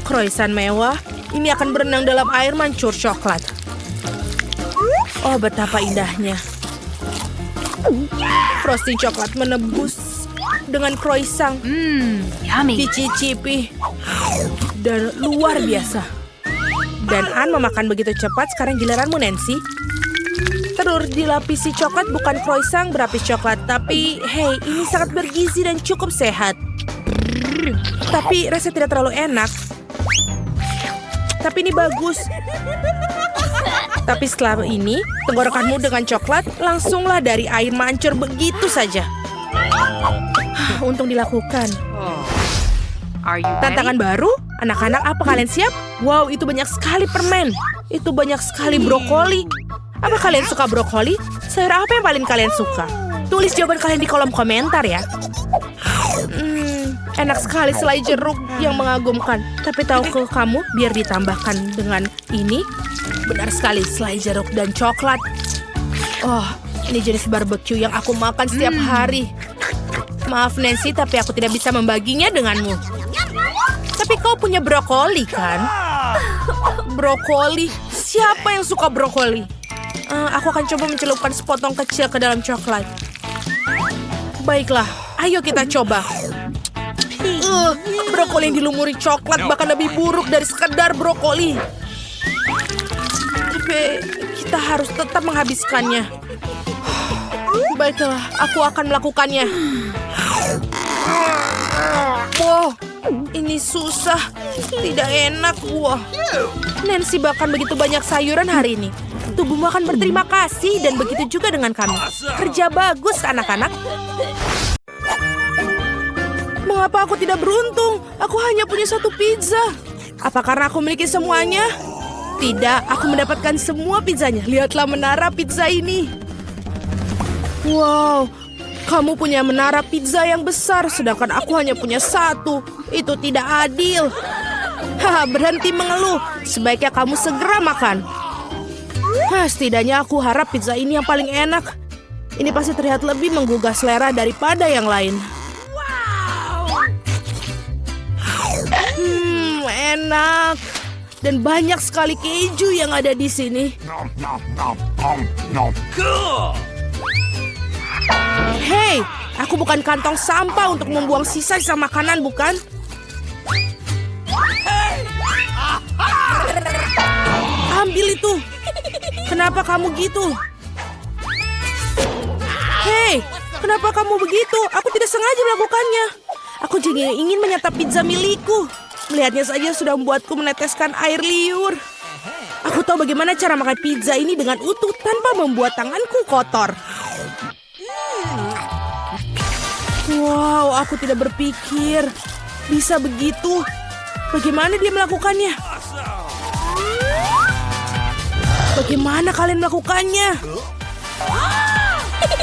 Speaker 1: Croissant mewah, ini akan berenang dalam air mancur coklat. Oh, betapa indahnya. Frosting coklat menebus dengan croissant.
Speaker 2: Yummy.
Speaker 1: Dicicipi. Dan luar biasa. Dan Anne memakan begitu cepat, sekarang giliranmu, Nancy. Telur dilapisi coklat bukan croissant berlapis coklat. Tapi, hey, ini sangat bergizi dan cukup sehat. Tapi rasa tidak terlalu enak. Tapi ini bagus. Tapi setelah ini, tenggorokanmu dengan coklat langsunglah dari air mancur begitu saja. Untung dilakukan.
Speaker 2: Are you ready?
Speaker 1: Tantangan baru? Anak-anak, apa kalian siap? Wow, itu banyak sekali permen. Itu banyak sekali brokoli. Apa kalian suka brokoli? Sayur apa yang paling kalian suka? Tulis jawaban kalian di kolom komentar ya. Enak sekali selai jeruk yang mengagumkan. Tapi tahukah kamu, biar ditambahkan dengan ini? Benar sekali, selai jeruk dan coklat. Oh, ini jenis barbecue yang aku makan setiap hari. Maaf, Nancy, tapi aku tidak bisa membaginya denganmu. Tapi kau punya brokoli, kan? Brokoli? Siapa yang suka brokoli? Aku akan coba mencelupkan sepotong kecil ke dalam coklat. Baiklah, ayo kita coba. Brokoli yang dilumuri coklat bahkan lebih buruk dari sekedar brokoli. Tapi kita harus tetap menghabiskannya. Baiklah, aku akan melakukannya. Wow, ini susah. Tidak enak. Wah, Nancy makan begitu banyak sayuran hari ini. Tubuhmu akan berterima kasih dan begitu juga dengan kami. Kerja bagus, anak-anak. Mengapa aku tidak beruntung? Aku hanya punya 1 pizza. Apa karena aku memiliki semuanya? Tidak, aku mendapatkan semua pizzanya. Lihatlah menara pizza ini. Wow, kamu punya menara pizza yang besar, sedangkan aku hanya punya 1. Itu tidak adil. Haha, berhenti mengeluh. Sebaiknya kamu segera makan. Setidaknya aku harap pizza ini yang paling enak. Ini pasti terlihat lebih menggugah selera daripada yang lain. Enak. Dan banyak sekali keju yang ada di sini. Hei, aku bukan kantong sampah untuk membuang sisa-sisa makanan, bukan? Ambil itu. Kenapa kamu gitu? Hei, kenapa kamu begitu? Aku tidak sengaja melakukannya. Aku juga ingin menyantap pizza milikku. Melihatnya saja sudah membuatku meneteskan air liur. Aku tahu bagaimana cara makan pizza ini dengan utuh tanpa membuat tanganku kotor. Wow, aku tidak berpikir bisa begitu. Bagaimana dia melakukannya? Bagaimana kalian melakukannya?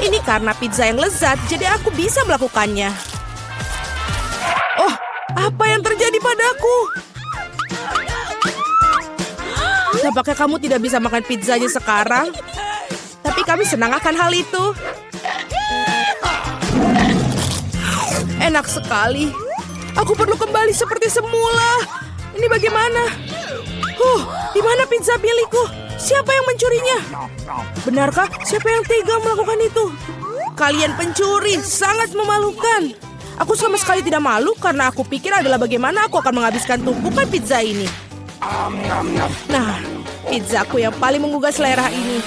Speaker 1: Ini karena pizza yang lezat, jadi aku bisa melakukannya. Oh, apa yang terjadi padaku? Tampaknya kamu tidak bisa makan pizzanya sekarang. Tapi kami senang akan hal itu. Enak sekali. Aku perlu kembali seperti semula. Ini bagaimana? Di mana pizza milikku? Siapa yang mencurinya? Benarkah? Siapa yang tega melakukan itu? Kalian pencuri, sangat memalukan. Aku sama sekali tidak malu karena aku pikir adalah bagaimana aku akan menghabiskan tumpukan pizza ini. Nah, pizzaku yang paling menggugah selera ini.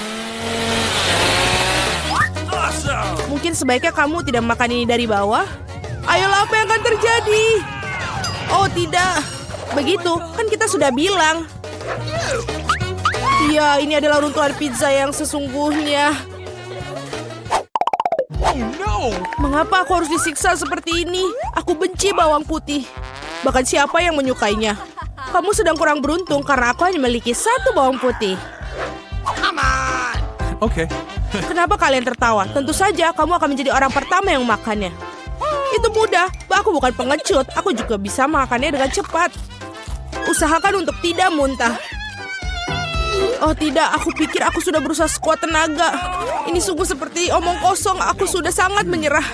Speaker 1: Mungkin sebaiknya kamu tidak makan ini dari bawah. Ayolah, apa yang akan terjadi? Oh tidak, begitu kan kita sudah bilang. Iya, ini adalah runtuhan pizza yang sesungguhnya. Mengapa aku harus disiksa seperti ini? Aku benci bawang putih. Bahkan siapa yang menyukainya? Kamu sedang kurang beruntung karena aku hanya memiliki satu bawang putih.
Speaker 3: Oke.
Speaker 1: Kenapa kalian tertawa? Tentu saja kamu akan menjadi orang pertama yang memakannya. Itu mudah, aku bukan pengecut. Aku juga bisa makannya dengan cepat. Usahakan untuk tidak muntah. Oh tidak, aku pikir aku sudah berusaha sekuat tenaga. Ini sungguh seperti omong kosong, aku sudah sangat menyerah.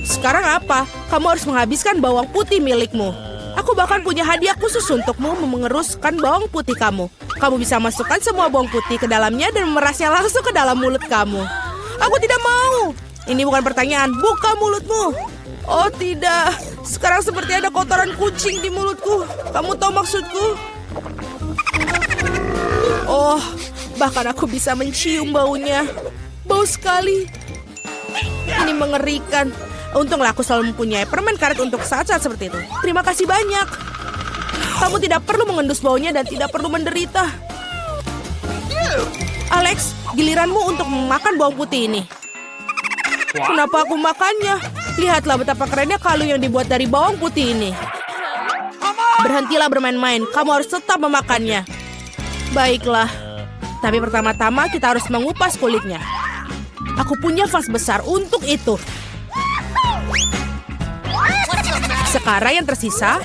Speaker 1: Sekarang apa? Kamu harus menghabiskan bawang putih milikmu. Aku bahkan punya hadiah khusus untukmu mengeruskan bawang putih kamu. Kamu bisa masukkan semua bawang putih ke dalamnya dan memerasnya langsung ke dalam mulut kamu. Aku tidak mau. Ini bukan pertanyaan, buka mulutmu. Oh tidak, sekarang seperti ada kotoran kucing di mulutku. Kamu tahu maksudku? Oh, bahkan aku bisa mencium baunya. Bau sekali. Ini mengerikan. Untunglah aku selalu mempunyai permen karet untuk saat-saat seperti itu. Terima kasih banyak. Kamu tidak perlu mengendus baunya dan tidak perlu menderita. Alex, giliranmu untuk memakan bawang putih ini. Kenapa aku makannya? Lihatlah betapa kerennya kaldu yang dibuat dari bawang putih ini. Berhentilah bermain-main, kamu harus tetap memakannya. Baiklah, tapi pertama-tama kita harus mengupas kulitnya. Aku punya vas besar untuk itu. Sekarang yang tersisa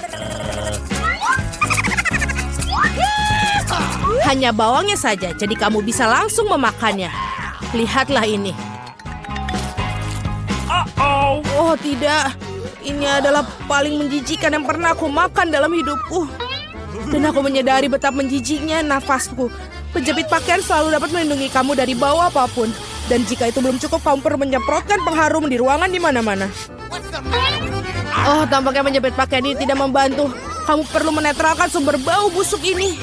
Speaker 1: hanya bawangnya saja, jadi kamu bisa langsung memakannya. Lihatlah ini. Oh tidak, ini adalah paling menjijikan yang pernah aku makan dalam hidupku. Dan aku menyadari betapa menjijiknya nafasku. Penjepit pakaian selalu dapat melindungi kamu dari bau apapun. Dan jika itu belum cukup, kamu perlu menyemprotkan pengharum di ruangan di mana-mana. Oh, tampaknya menjepit pakaian ini tidak membantu. Kamu perlu menetralkan sumber bau busuk ini.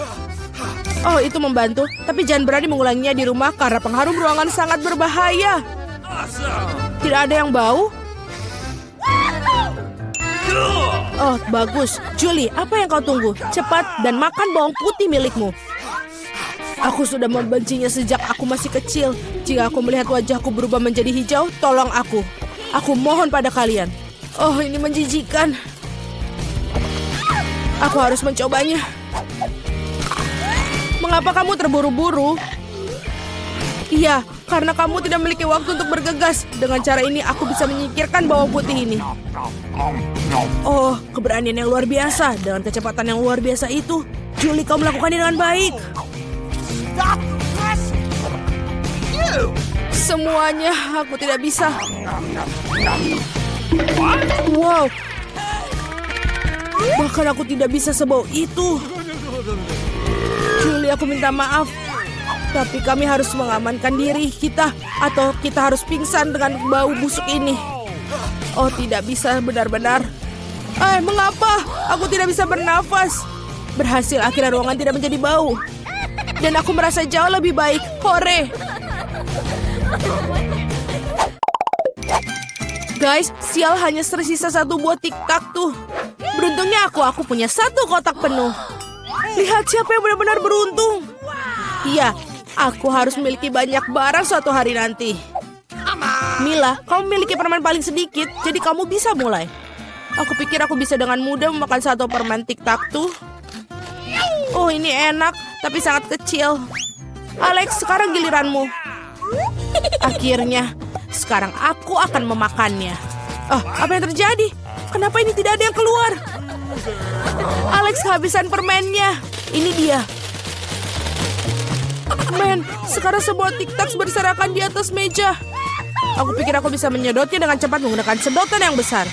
Speaker 1: Oh, itu membantu. Tapi jangan berani mengulanginya di rumah karena pengharum ruangan sangat berbahaya. Tidak ada yang bau? Oh, bagus. Julie, apa yang kau tunggu? Cepat dan makan bawang putih milikmu. Aku sudah membencinya sejak aku masih kecil. Jika aku melihat wajahku berubah menjadi hijau, tolong aku. Aku mohon pada kalian. Oh, ini menjijikan. Aku harus mencobanya. Mengapa kamu terburu-buru? Iya, karena kamu tidak memiliki waktu untuk bergegas. Dengan cara ini aku bisa menyingkirkan bawang putih ini. Oh, keberanian yang luar biasa. Dengan kecepatan yang luar biasa itu, Julie, kau melakukannya dengan baik. Semuanya, aku tidak bisa. Wow. Bahkan aku tidak bisa sebau itu. Julie, aku minta maaf. Tapi kami harus mengamankan diri kita. Atau kita harus pingsan dengan bau busuk ini. Oh, tidak bisa benar-benar. Mengapa? Aku tidak bisa bernafas. Berhasil, akhirnya ruangan tidak menjadi bau. Dan aku merasa jauh lebih baik. Hore! Guys, sial, hanya tersisa satu buah tiktak tuh. Beruntungnya aku punya satu kotak penuh. Lihat siapa yang benar-benar beruntung. Iya, aku harus memiliki banyak barang suatu hari nanti. Mila, kamu memiliki permen paling sedikit, jadi kamu bisa mulai. Aku pikir aku bisa dengan mudah memakan satu permen tiktak tuh. Oh, ini enak, tapi sangat kecil. Alex, sekarang giliranmu. Akhirnya, sekarang aku akan memakannya. Oh, apa yang terjadi? Kenapa ini tidak ada yang keluar? Alex kehabisan permennya. Ini dia. Men, sekarang semua tic-tacs berserakan di atas meja. Aku pikir aku bisa menyedotnya dengan cepat menggunakan sedotan yang besar.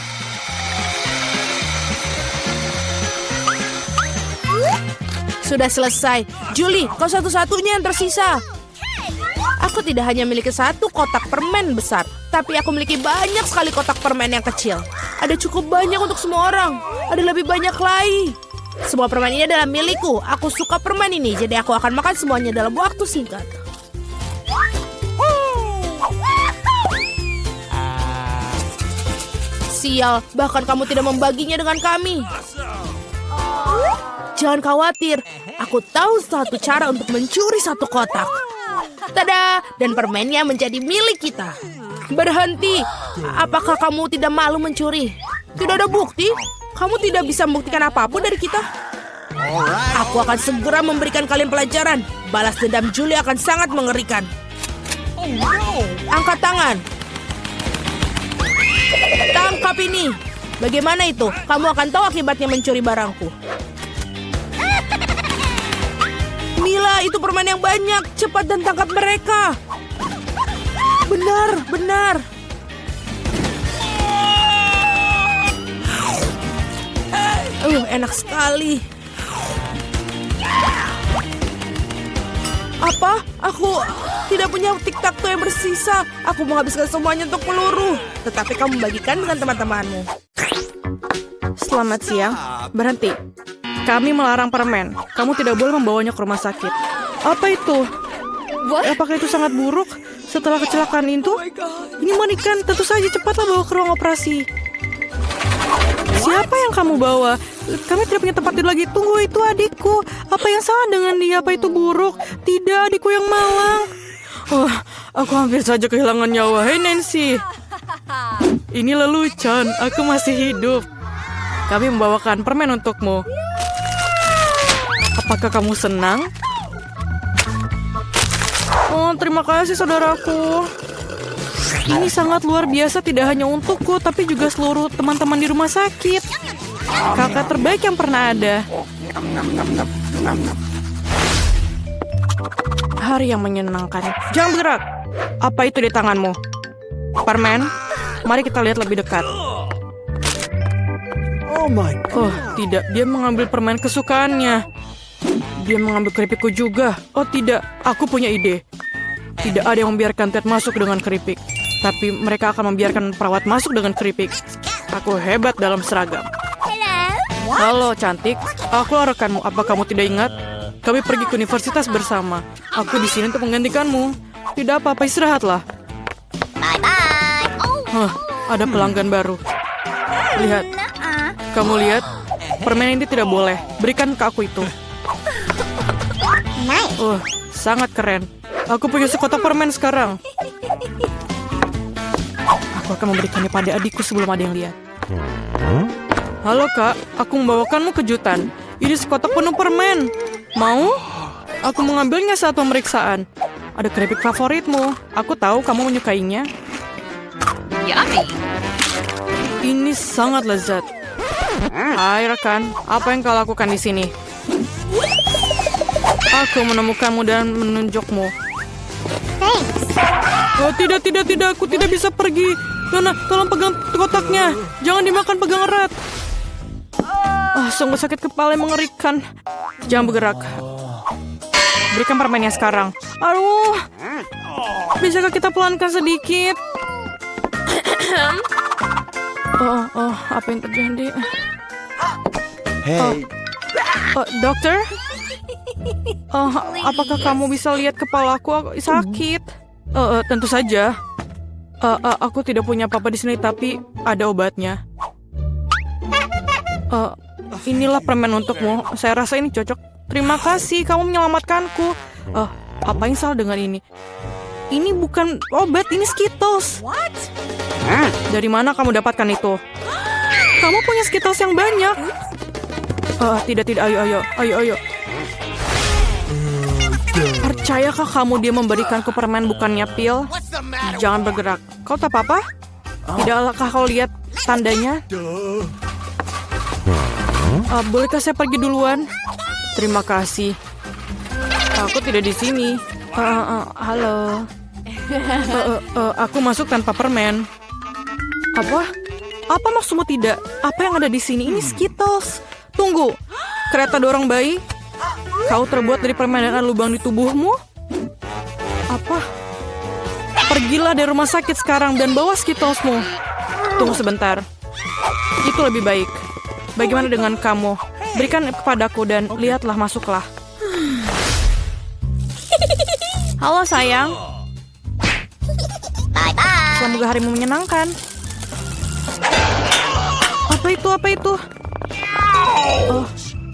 Speaker 1: Sudah selesai. Julie, kau satu-satunya yang tersisa. Aku tidak hanya memiliki satu kotak permen besar, tapi aku memiliki banyak sekali kotak permen yang kecil. Ada cukup banyak untuk semua orang. Ada lebih banyak lagi. Semua permen ini adalah milikku. Aku suka permen ini, jadi aku akan makan semuanya dalam waktu singkat. Sial, bahkan kamu tidak membaginya dengan kami. Jangan khawatir, aku tahu satu cara untuk mencuri satu kotak. Tada! Dan permennya menjadi milik kita. Berhenti! Apakah kamu tidak malu mencuri? Tidak ada bukti. Kamu tidak bisa membuktikan apapun dari kita. Aku akan segera memberikan kalian pelajaran. Balas dendam Julie akan sangat mengerikan. Angkat tangan. Tangkap ini. Bagaimana itu? Kamu akan tahu akibatnya mencuri barangku. Mila, itu permen yang banyak. Cepat dan tangkap mereka. Benar, benar. Enak sekali. Apa? Aku tidak punya tic-tac-toe yang bersisa. Aku menghabiskan semuanya untuk peluru. Tetapi kamu bagikan dengan teman-temanmu. Selamat siang. Berhenti. Kami melarang permen. Kamu tidak boleh membawanya ke rumah sakit. Apa itu? Apakah itu sangat buruk? Setelah kecelakaan itu? Ini mengerikan. Tentu saja cepatlah bawa ke ruang operasi. Siapa yang kamu bawa? Kami tidak punya tempat tidur lagi. Tunggu, itu adikku. Apa yang salah dengan dia? Apa itu buruk? Tidak, adikku yang malang. Aku hampir saja kehilangan nyawa. Hei Nancy. Ini lelucon. Aku masih hidup. Kami membawakan permen untukmu. Apakah kamu senang? Oh, terima kasih saudaraku. Ini sangat luar biasa, tidak hanya untukku, tapi juga seluruh teman-teman di rumah sakit. Kakak terbaik yang pernah ada. Hari yang menyenangkan. Jangan bergerak. Apa itu di tanganmu? Permen? Mari kita lihat lebih dekat. Oh, tidak. Dia mengambil permen kesukaannya. Dia mengambil keripikku juga. Oh, tidak. Aku punya ide. Tidak ada yang membiarkan Ted masuk dengan keripik. Tapi mereka akan membiarkan perawat masuk dengan keripik. Aku hebat dalam seragam. Halo, cantik. Aku rekanmu. Apa kamu tidak ingat? Kami pergi ke universitas bersama. Aku di sini untuk menggantikanmu. Tidak apa-apa, istirahatlah. Bye-bye. Ada pelanggan baru. Lihat. Kamu lihat? Permen ini tidak boleh. Berikan ke aku itu. Sangat keren. Aku punya sekotak permen sekarang. Aku akan memberikannya pada adikku sebelum ada yang lihat. Halo kak, aku membawakanmu kejutan. Ini sekotak penuh permen. Mau? Aku mengambilnya saat pemeriksaan. Ada keripik favoritmu. Aku tahu kamu menyukainya.
Speaker 2: Yummy.
Speaker 1: Ini sangat lezat. Hai rekan, apa yang kau lakukan di sini? Aku menemukanmu dan menunjukmu. Oh tidak, aku tidak bisa pergi. Nona, tolong pegang kotaknya. Jangan dimakan, pegang erat. Sungguh sakit kepala yang mengerikan. Jangan bergerak. Berikan permennya sekarang. Aduh, bisakah kita pelankan sedikit? Apa yang terjadi?
Speaker 3: Hey.
Speaker 1: Dokter? Apakah kamu bisa lihat kepalaku? Aku sakit. Tentu saja. Aku tidak punya apa-apa di sini, tapi ada obatnya. Inilah permen untukmu. Saya rasa ini cocok. Terima kasih, kamu menyelamatkanku. Apa yang salah dengan ini? Ini bukan obat, ini Skittles. Dari mana kamu dapatkan itu? Kamu punya Skittles yang banyak. Tidak, ayo. Percayakah kamu dia memberikanku permen bukannya pil? Jangan bergerak. Kau tak apa-apa? Tidakkah kau lihat tandanya? Bolehkah saya pergi duluan? Terima kasih. Aku tidak di sini.
Speaker 3: Halo. Aku masuk tanpa permen. Apa? Apa maksudmu tidak? Apa yang ada di sini? Ini Skittles. Tunggu. Kereta dorong bayi? Kau terbuat dari permen dan ada lubang di tubuhmu? Apa? Pergilah dari rumah sakit sekarang dan bawa Skittlesmu. Tunggu sebentar. Itu lebih baik. Bagaimana dengan kamu? Berikan kepadaku dan lihatlah, masuklah. Halo sayang. Semoga harimu menyenangkan. Apa itu? Apa itu? Oh,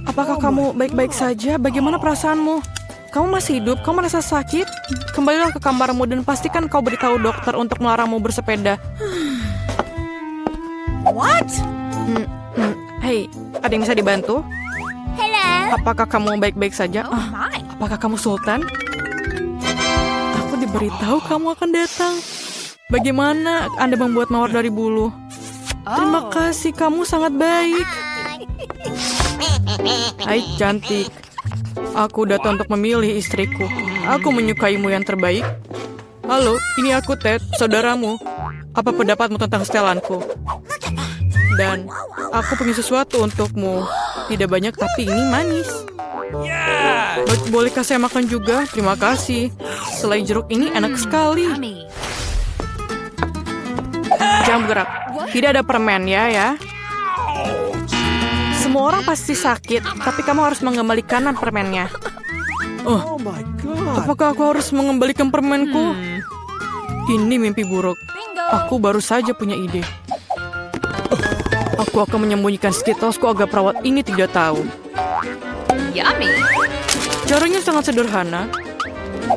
Speaker 3: apakah kamu baik-baik saja? Bagaimana perasaanmu? Kamu masih hidup? Kamu merasa sakit? Kembalilah ke kamarmu dan pastikan kau beritahu dokter untuk melarangmu bersepeda.
Speaker 2: What?
Speaker 3: Hei, ada yang bisa dibantu?
Speaker 2: Hello.
Speaker 3: Apakah kamu baik-baik saja?
Speaker 2: Oh my.
Speaker 3: Apakah kamu Sultan? Aku diberitahu kamu akan datang. Bagaimana Anda membuat mawar dari bulu? Terima kasih, kamu sangat baik. Hai cantik. Aku datang untuk memilih istriku. Aku menyukaimu yang terbaik. Halo, ini aku Ted, saudaramu. Apa pendapatmu tentang setelanku? Dan aku punya sesuatu untukmu. Tidak banyak tapi ini manis. Bolehkah saya makan juga? Terima kasih. Selai jeruk ini enak sekali.
Speaker 2: Yummy.
Speaker 3: Jangan bergerak. Tidak ada permen ya. Semua orang pasti sakit, tapi kamu harus mengembalikan permennya. Oh my God. Apakah aku harus mengembalikan permenku? Ini mimpi buruk. Aku baru saja punya ide. Aku akan menyembunyikan Skittlesku agar perawat ini tidak tahu.
Speaker 2: Yummy.
Speaker 3: Caranya sangat sederhana.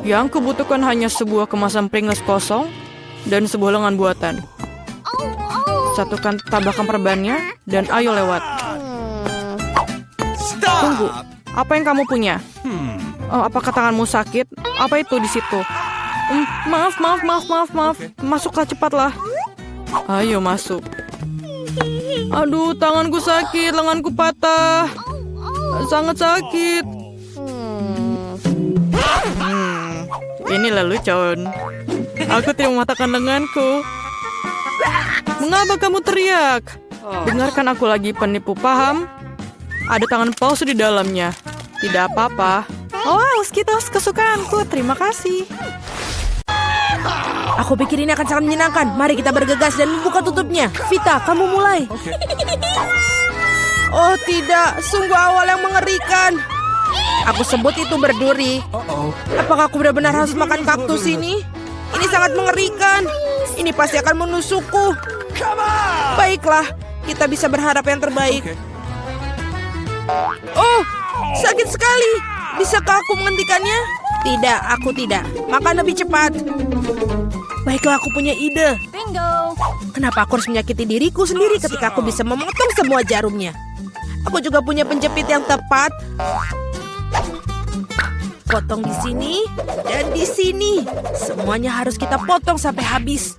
Speaker 3: Yang kubutuhkan hanya sebuah kemasan Pringles kosong dan sebuah lengan buatan. Satukan tabakan perbannya dan ayo lewat. Tunggu, apa yang kamu punya? Oh, apakah tanganmu sakit? Apa itu di situ? Maaf. Masuklah cepatlah. Ayo masuk. Aduh, tanganku sakit, lenganku patah. Sangat sakit. Ini lelucon. Aku tidak mematahkan lenganku. Mengapa kamu teriak? Dengarkan aku lagi, penipu, paham? Ada tangan palsu di dalamnya. Tidak apa-apa. Oh, Skittles kesukaanku. Terima kasih.
Speaker 1: Aku pikir ini akan sangat menyenangkan. Mari kita bergegas dan membuka tutupnya. Vita, kamu mulai. Oh tidak, sungguh awal yang mengerikan. Aku sebut itu berduri. Apakah aku benar-benar harus makan kaktus ini? Ini sangat mengerikan. Ini pasti akan menusukku. Baiklah, kita bisa berharap yang terbaik. Oh, sakit sekali. Bisakah aku menghentikannya? Tidak, aku tidak. Makan lebih cepat. Baiklah, aku punya ide.
Speaker 2: Bingo.
Speaker 1: Kenapa aku harus menyakiti diriku sendiri ketika aku bisa memotong semua jarumnya? Aku juga punya penjepit yang tepat. Potong di sini dan di sini. Semuanya harus kita potong sampai habis.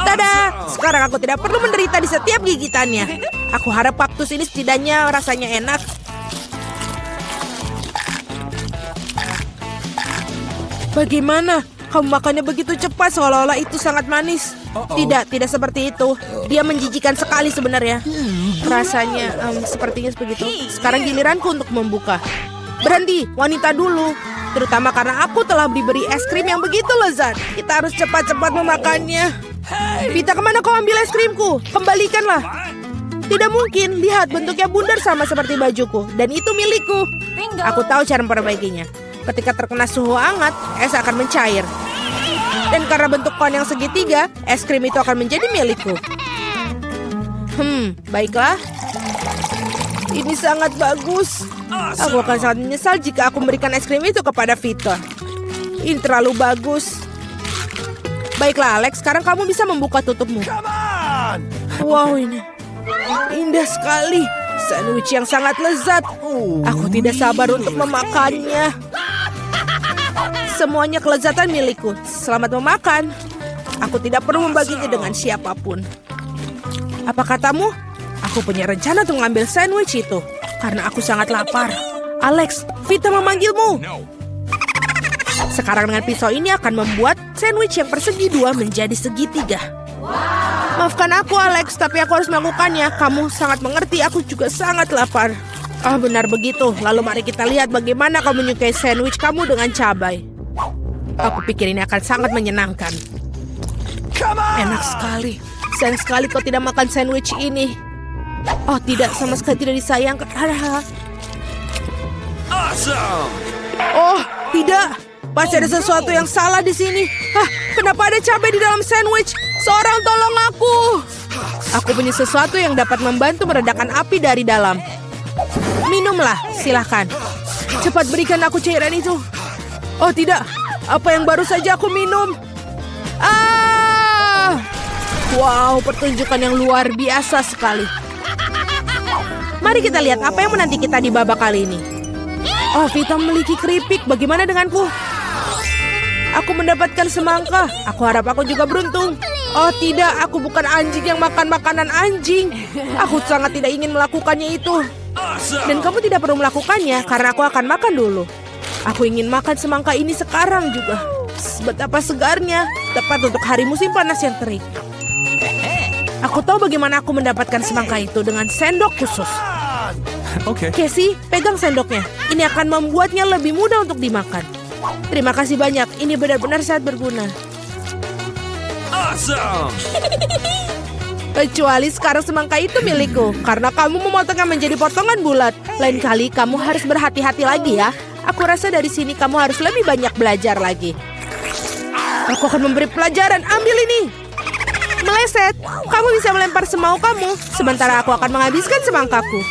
Speaker 1: Tada! Sekarang aku tidak perlu menderita di setiap gigitannya. Aku harap kaktus ini setidaknya rasanya enak. Bagaimana? Kamu makannya begitu cepat seolah-olah itu sangat manis. Tidak seperti itu. Dia menjijikan sekali sebenarnya. Rasanya sepertinya begitu. Sekarang giliranku untuk membuka. Berhenti, wanita dulu. Terutama karena aku telah diberi es krim yang begitu lezat. Kita harus cepat-cepat memakannya. Vita, kemana kau ambil es krimku? Kembalikanlah. Tidak mungkin, lihat bentuknya bundar sama seperti bajuku. Dan itu milikku. Aku tahu cara memperbaikinya. Ketika terkena suhu hangat, es akan mencair. Dan karena bentuk kon yang segitiga, es krim itu akan menjadi milikku. Baiklah. Ini sangat bagus. Aku akan sangat menyesal jika aku memberikan es krim itu kepada Vita. Ini terlalu bagus. Baiklah Alex, sekarang kamu bisa membuka tutupmu. Wow, ini indah sekali. Sandwich yang sangat lezat. Aku tidak sabar untuk memakannya. Semuanya kelezatan milikku. Selamat memakan. Aku tidak perlu membaginya dengan siapapun. Apa katamu? Aku punya rencana untuk mengambil sandwich itu. Karena aku sangat lapar. Alex, Vita memanggilmu. Sekarang dengan pisau ini akan membuat sandwich yang persegi 2 menjadi segitiga. Maafkan aku, Alex, tapi aku harus melakukannya. Kamu sangat mengerti, aku juga sangat lapar. Ah, benar begitu. Lalu mari kita lihat bagaimana kau menyukai sandwich kamu dengan cabai. Aku pikir ini akan sangat menyenangkan. Enak sekali. Sayang sekali kau tidak makan sandwich ini. Oh tidak, sama sekali tidak disayangkan. Oh tidak, pasti ada sesuatu yang salah di sini. Hah, kenapa ada cabai di dalam sandwich? Seorang tolong aku. Aku punya sesuatu yang dapat membantu meredakan api dari dalam. Minumlah, silahkan. Cepat berikan aku cairan itu. Oh tidak, apa yang baru saja aku minum? Wow, pertunjukan yang luar biasa sekali. Mari kita lihat apa yang menanti kita di babak kali ini. Oh, Vita memiliki keripik. Bagaimana denganku? Aku mendapatkan semangka. Aku harap aku juga beruntung. Oh tidak, aku bukan anjing yang makan makanan anjing. Aku sangat tidak ingin melakukannya itu. Dan kamu tidak perlu melakukannya karena aku akan makan dulu. Aku ingin makan semangka ini sekarang juga. Betapa segarnya. Tepat untuk hari musim panas yang terik. Aku tahu bagaimana aku mendapatkan semangka itu dengan sendok khusus.
Speaker 4: Oke.
Speaker 1: Casey, pegang sendoknya. Ini akan membuatnya lebih mudah untuk dimakan. Terima kasih banyak. Ini benar-benar sangat berguna.
Speaker 4: Awesome.
Speaker 1: Kecuali sekarang semangka itu milikku. Karena kamu memotongnya menjadi potongan bulat. Lain kali kamu harus berhati-hati lagi ya. Aku rasa dari sini kamu harus lebih banyak belajar lagi. Aku akan memberi pelajaran. Ambil ini. Meleset, kamu bisa melempar semau kamu. Sementara aku akan menghabiskan semangkaku.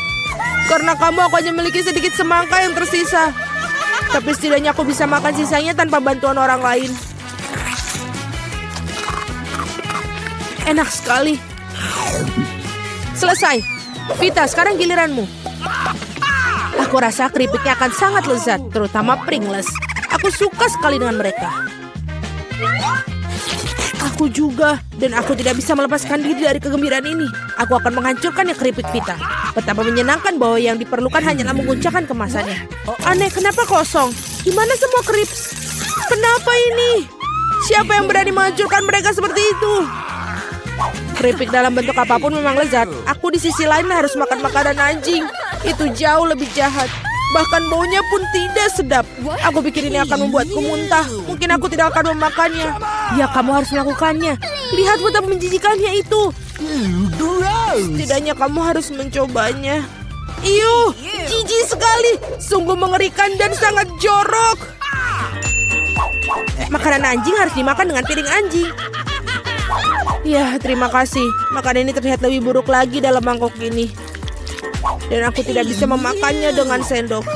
Speaker 1: Karena kamu aku hanya memiliki sedikit semangka yang tersisa. Tapi setidaknya aku bisa makan sisanya tanpa bantuan orang lain. Enak sekali. Selesai. Vita, sekarang giliranmu. Aku rasa keripiknya akan sangat lezat, terutama Pringles. Aku suka sekali dengan mereka. Aku juga, dan aku tidak bisa melepaskan diri dari kegembiraan ini. Aku akan menghancurkannya keripik Vita. Betapa menyenangkan bahwa yang diperlukan hanyalah menguncangkan kemasannya. Aneh, kenapa kosong? Gimana semua krips? Kenapa ini? Siapa yang berani menghancurkan mereka seperti itu? Keripik dalam bentuk apapun memang lezat. Aku di sisi lain harus makan makanan anjing. Itu jauh lebih jahat. Bahkan baunya pun tidak sedap. Aku pikir ini akan membuatku muntah. Mungkin aku tidak akan memakannya. Ya, kamu harus melakukannya. Lihat betapa menjijikannya itu. Setidaknya kamu harus mencobanya. Iuh, jijik sekali. Sungguh mengerikan dan sangat jorok. Makanan anjing harus dimakan dengan piring anjing. Ya, terima kasih. Makanan ini terlihat lebih buruk lagi dalam mangkok ini. Dan aku tidak bisa memakannya dengan sendok.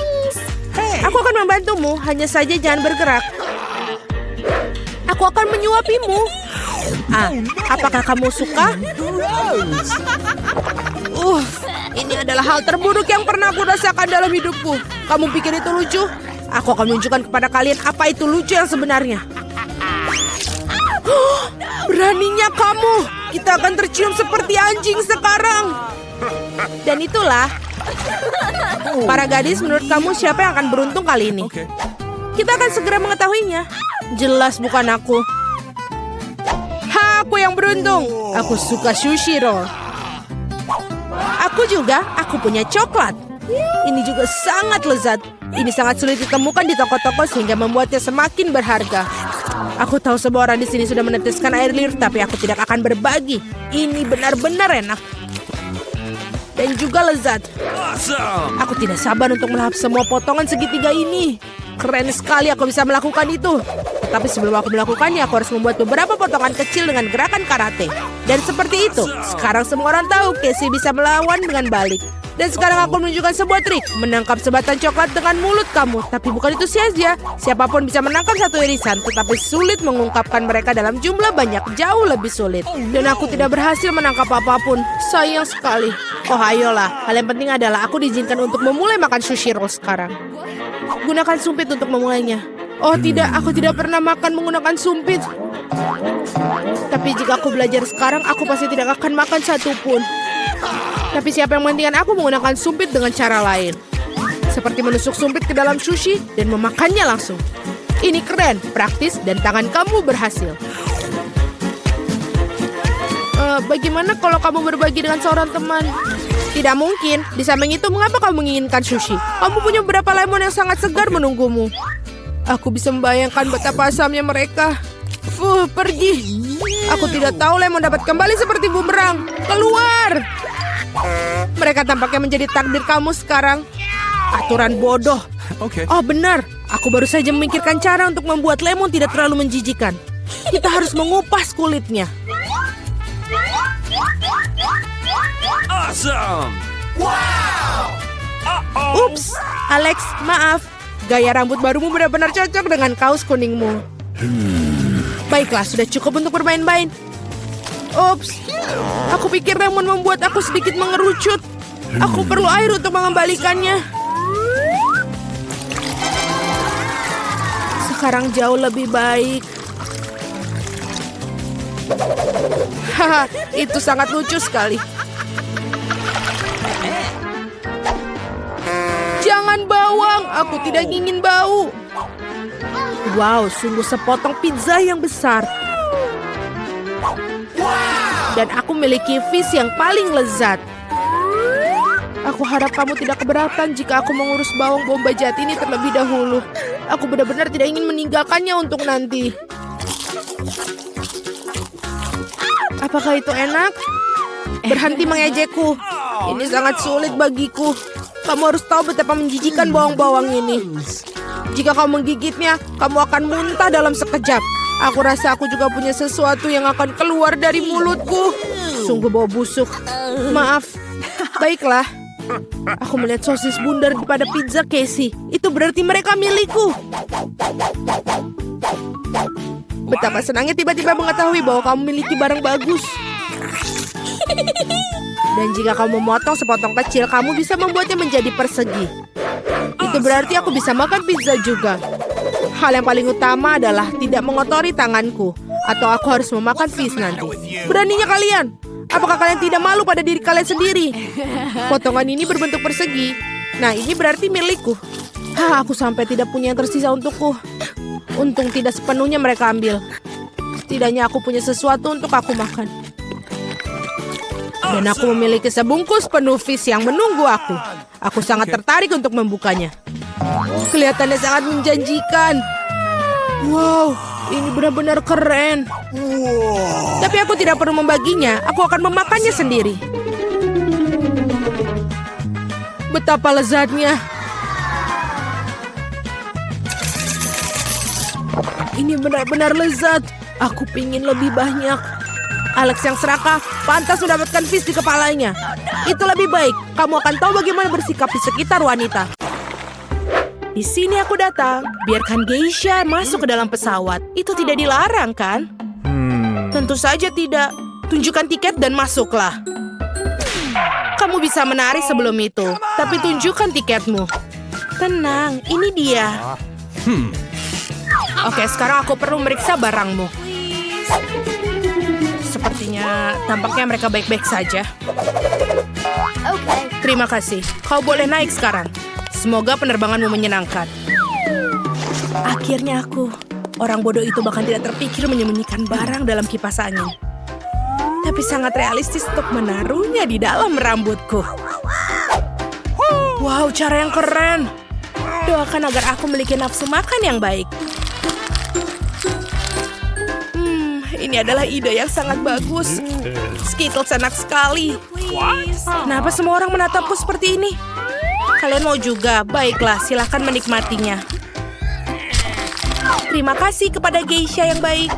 Speaker 1: Aku akan membantumu, hanya saja jangan bergerak. Aku akan menyuapimu. Apakah kamu suka? Ini adalah hal terburuk yang pernah aku rasakan dalam hidupku. Kamu pikir itu lucu? Aku akan menunjukkan kepada kalian apa itu lucu yang sebenarnya. Beraninya kamu. Kita akan tercium seperti anjing sekarang. Dan itulah. Para gadis, menurut kamu siapa yang akan beruntung kali ini? Kita akan segera mengetahuinya. Jelas bukan aku. Aku yang beruntung. Aku suka sushi roll. Aku juga, aku punya coklat. Ini juga sangat lezat. Ini sangat sulit ditemukan di toko-toko sehingga membuatnya semakin berharga. Aku tahu semua orang di sini sudah meneteskan air liur, tapi aku tidak akan berbagi. Ini benar-benar enak. Dan juga lezat. Aku tidak sabar untuk melahap semua potongan segitiga ini. Keren sekali aku bisa melakukan itu. Tapi sebelum aku melakukannya, aku harus membuat beberapa potongan kecil dengan gerakan karate. Dan seperti itu, sekarang semua orang tahu Casey bisa melawan dengan balik. Dan sekarang aku menunjukkan sebuah trik. Menangkap sebatang coklat dengan mulut kamu. Tapi bukan itu saja. Siapapun bisa menangkap satu irisan. Tetapi sulit mengungkapkan mereka dalam jumlah banyak. Jauh lebih sulit. Dan aku tidak berhasil menangkap apapun. Sayang sekali. Oh ayolah. Hal yang penting adalah aku diizinkan untuk memulai makan sushi roll sekarang. Gunakan sumpit untuk memulainya. Oh tidak, aku tidak pernah makan menggunakan sumpit. Tapi jika aku belajar sekarang, aku pasti tidak akan makan satupun. Tapi siapa yang menghentikan aku menggunakan sumpit dengan cara lain. Seperti menusuk sumpit ke dalam sushi dan memakannya langsung. Ini keren, praktis, dan tangan kamu berhasil. Bagaimana kalau kamu berbagi dengan seorang teman? Tidak mungkin. Di samping itu, mengapa kamu menginginkan sushi? Kamu punya beberapa lemon yang sangat segar menunggumu. Aku bisa membayangkan betapa asamnya mereka. Pergi. Aku tidak tahu lemon dapat kembali seperti bumerang. Keluar. Mereka tampaknya menjadi takdir kamu sekarang. Aturan bodoh. Oh benar, aku baru saja memikirkan cara untuk membuat lemon tidak terlalu menjijikan. Kita harus mengupas kulitnya.
Speaker 4: Awesome! Wow!
Speaker 1: Ups, Alex, maaf. Gaya rambut barumu benar-benar cocok dengan kaos kuningmu. Baiklah, sudah cukup untuk bermain-main. Ups, aku pikir lemon membuat aku sedikit mengerucut. Aku perlu air untuk mengembalikannya. Sekarang jauh lebih baik. Haha, itu sangat lucu sekali. Jangan bawang, aku tidak ingin bau. Wow, sungguh sepotong pizza yang besar. Dan aku memiliki fish yang paling lezat. Aku harap kamu tidak keberatan jika aku mengurus bawang bombay jahat ini terlebih dahulu. Aku benar-benar tidak ingin meninggalkannya untuk nanti. Apakah itu enak? Berhenti mengejekku. Ini sangat sulit bagiku. Kamu harus tahu betapa menjijikan bawang-bawang ini. Jika kamu menggigitnya, kamu akan muntah dalam sekejap. Aku rasa aku juga punya sesuatu yang akan keluar dari mulutku. Sungguh bau busuk. Maaf. Baiklah. Aku melihat sosis bundar pada pizza Casey. Itu berarti mereka milikku. Betapa senangnya tiba-tiba mengetahui bahwa kamu memiliki barang bagus. Dan jika kamu memotong sepotong kecil, kamu bisa membuatnya menjadi persegi. Itu berarti aku bisa makan pizza juga. Hal yang paling utama adalah tidak mengotori tanganku. Atau aku harus memakan fish nanti. Beraninya kalian. Apakah kalian tidak malu pada diri kalian sendiri? Potongan ini berbentuk persegi. Nah, ini berarti milikku. Aku sampai tidak punya yang tersisa untukku. Untung tidak sepenuhnya mereka ambil. Setidaknya aku punya sesuatu untuk aku makan. Dan aku memiliki sebungkus penuh fish yang menunggu aku. Aku sangat tertarik untuk membukanya. Kelihatannya sangat menjanjikan. Wow, ini benar-benar keren. Tapi aku tidak perlu membaginya. Aku akan memakannya sendiri. Betapa lezatnya. Ini benar-benar lezat. Aku pingin lebih banyak. Alex yang serakah pantas mendapatkan fish di kepalanya. Itu lebih baik. Kamu akan tahu bagaimana bersikap di sekitar wanita. Di sini aku datang. Biarkan geisha masuk ke dalam pesawat. Itu tidak dilarang, kan? Tentu saja tidak. Tunjukkan tiket dan masuklah. Kamu bisa menari sebelum itu. Tapi tunjukkan tiketmu. Tenang, ini dia. Oke, sekarang aku perlu meriksa barangmu. Sepertinya tampaknya mereka baik-baik saja. Terima kasih. Kau boleh naik sekarang. Semoga penerbanganmu menyenangkan. Akhirnya aku. Orang bodoh itu bahkan tidak terpikir menyembunyikan barang dalam kipas angin. Tapi sangat realistis untuk menaruhnya di dalam rambutku. Wow, cara yang keren. Doakan agar aku memiliki nafsu makan yang baik. Ini adalah ide yang sangat bagus. Skittles enak sekali. Kenapa semua orang menatapku seperti ini? Kalian mau juga? Baiklah, silahkan menikmatinya. Terima kasih kepada geisha yang baik.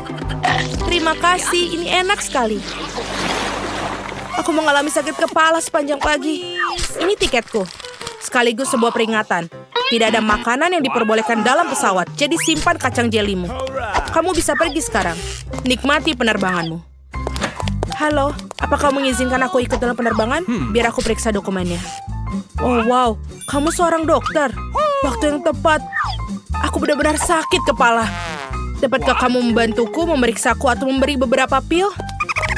Speaker 1: Terima kasih, ini enak sekali. Aku mengalami sakit kepala sepanjang pagi. Ini tiketku. Sekaligus sebuah peringatan. Tidak ada makanan yang diperbolehkan dalam pesawat, jadi simpan kacang jelimu. Kamu bisa pergi sekarang. Nikmati penerbanganmu. Halo, apa kamu mengizinkan aku ikut dalam penerbangan? Biar aku periksa dokumennya. Oh wow, kamu seorang dokter. Waktu yang tepat. Aku benar-benar sakit kepala. Dapatkah kamu membantuku memeriksaku atau memberi beberapa pil?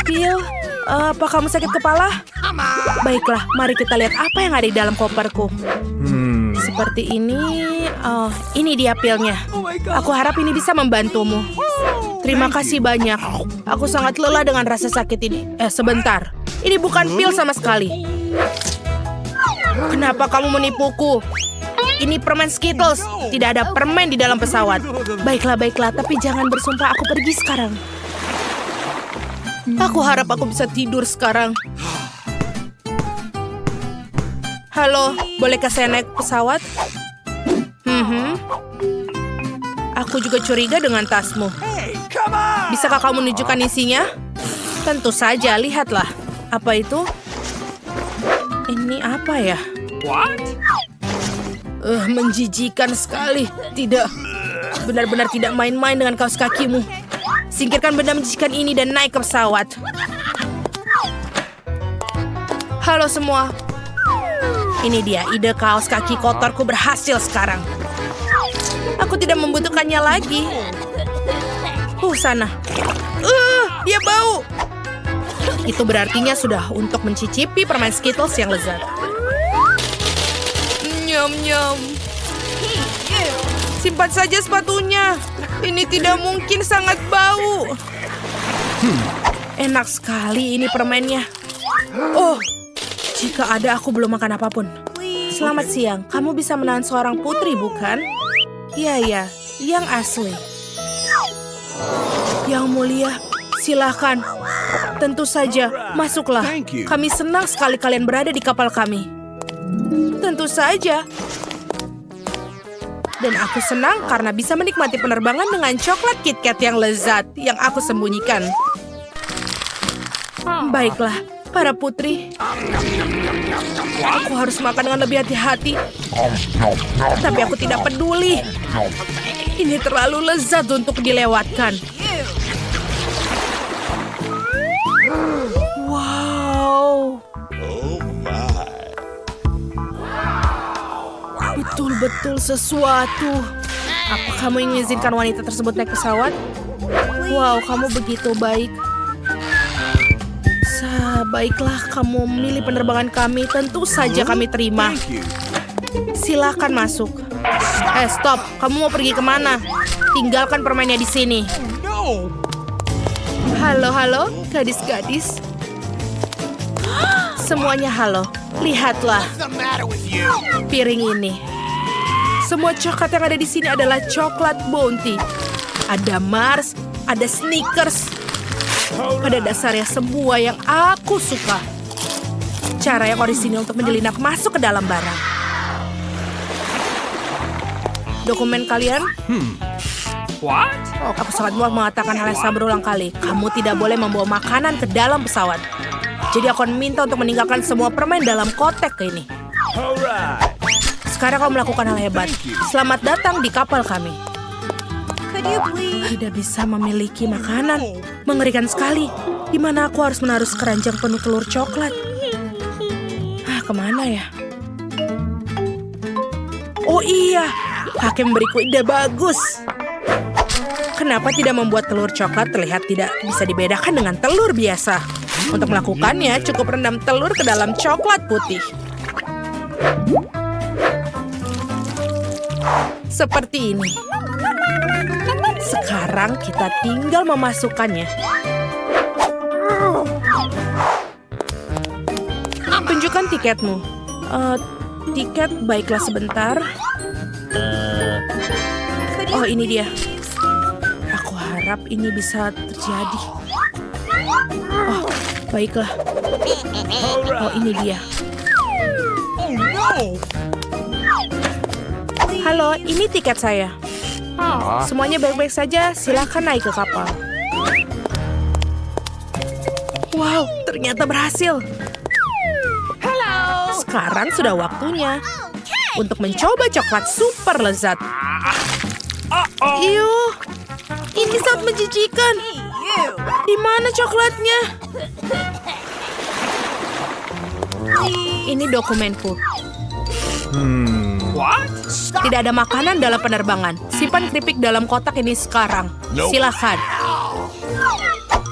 Speaker 1: Pil? Apa kamu sakit kepala? Baiklah, mari kita lihat apa yang ada di dalam koperku. seperti ini. Oh, ini dia pilnya. Aku harap ini bisa membantumu. Terima kasih banyak. Aku sangat lelah dengan rasa sakit ini. Sebentar. Ini bukan pil sama sekali. Kenapa kamu menipuku? Ini permen Skittles. Tidak ada permen di dalam pesawat. Baiklah. Tapi jangan bersumpah aku pergi sekarang. Aku harap aku bisa tidur sekarang. Halo, bolehkah saya naik pesawat? Aku juga curiga dengan tasmu. Bisakah kamu menunjukkan isinya? Tentu saja, lihatlah. Apa itu? Ini apa ya? Menjijikan sekali. Tidak. Benar-benar tidak main-main dengan kaos kakimu. Singkirkan benda menjijikan ini dan naik ke pesawat. Halo semua. Ini dia, ide kaos kaki kotorku berhasil sekarang. Aku tidak membutuhkannya lagi. Sana. Dia bau. Itu berartinya sudah untuk mencicipi permen Skittles yang lezat. Nyam. Simpan saja sepatunya. Ini tidak mungkin sangat bau. Enak sekali ini permennya. Oh, jika ada aku belum makan apapun. Selamat siang, kamu bisa menahan seorang putri bukan? Iya, yang asli. Yang mulia, silakan. Tentu saja, masuklah. Kami senang sekali kalian berada di kapal kami. Tentu saja. Dan aku senang karena bisa menikmati penerbangan dengan coklat KitKat yang lezat yang aku sembunyikan. Baiklah, para putri. Aku harus makan dengan lebih hati-hati. Tapi aku tidak peduli. Ini terlalu lezat untuk dilewatkan. Wow. Betul-betul sesuatu. Apa kamu ingin izinkan wanita tersebut naik pesawat? Wow, kamu begitu baik. Baiklah, kamu memilih penerbangan kami. Tentu saja kami terima. Silakan masuk. Stop. Kamu mau pergi kemana? Tinggalkan permennya di sini. Halo, gadis-gadis. Semuanya halo. Lihatlah. Piring ini. Semua coklat yang ada di sini adalah coklat Bounty. Ada Mars, ada Snickers. Pada dasarnya semua yang aku suka. Cara yang orisinil untuk menyelinap masuk ke dalam barang. Dokumen kalian?
Speaker 4: What?
Speaker 1: Aku sangat muak mengatakan hal yang sama berulang kali. Kamu tidak boleh membawa makanan ke dalam pesawat. Jadi aku akan minta untuk meninggalkan semua permen dalam kotak ini.
Speaker 4: Alright.
Speaker 1: Sekarang kamu melakukan hal hebat. Selamat datang di kapal kami. Tidak bisa memiliki makanan. Mengerikan sekali. Di mana aku harus menaruh keranjang penuh telur coklat? Kemana ya? Oh iya, Hakim memberiku ide bagus. Kenapa tidak membuat telur coklat terlihat tidak bisa dibedakan dengan telur biasa? Untuk melakukannya, cukup rendam telur ke dalam coklat putih. Seperti ini. Sekarang kita tinggal memasukkannya. Tunjukkan tiketmu. Tiket, baiklah sebentar. Oh, ini dia. Aku harap ini bisa terjadi. Oh, baiklah. Oh, ini dia. Halo, ini tiket saya. Semuanya baik-baik saja, silakan naik ke kapal. Wow, ternyata berhasil. Sekarang sudah waktunya untuk mencoba coklat super lezat. Yuh, ini sangat menjijikan. Di mana coklatnya? Ini dokumenku.
Speaker 4: What?
Speaker 1: Tidak ada makanan dalam penerbangan. Simpan keripik dalam kotak ini sekarang. Silakan.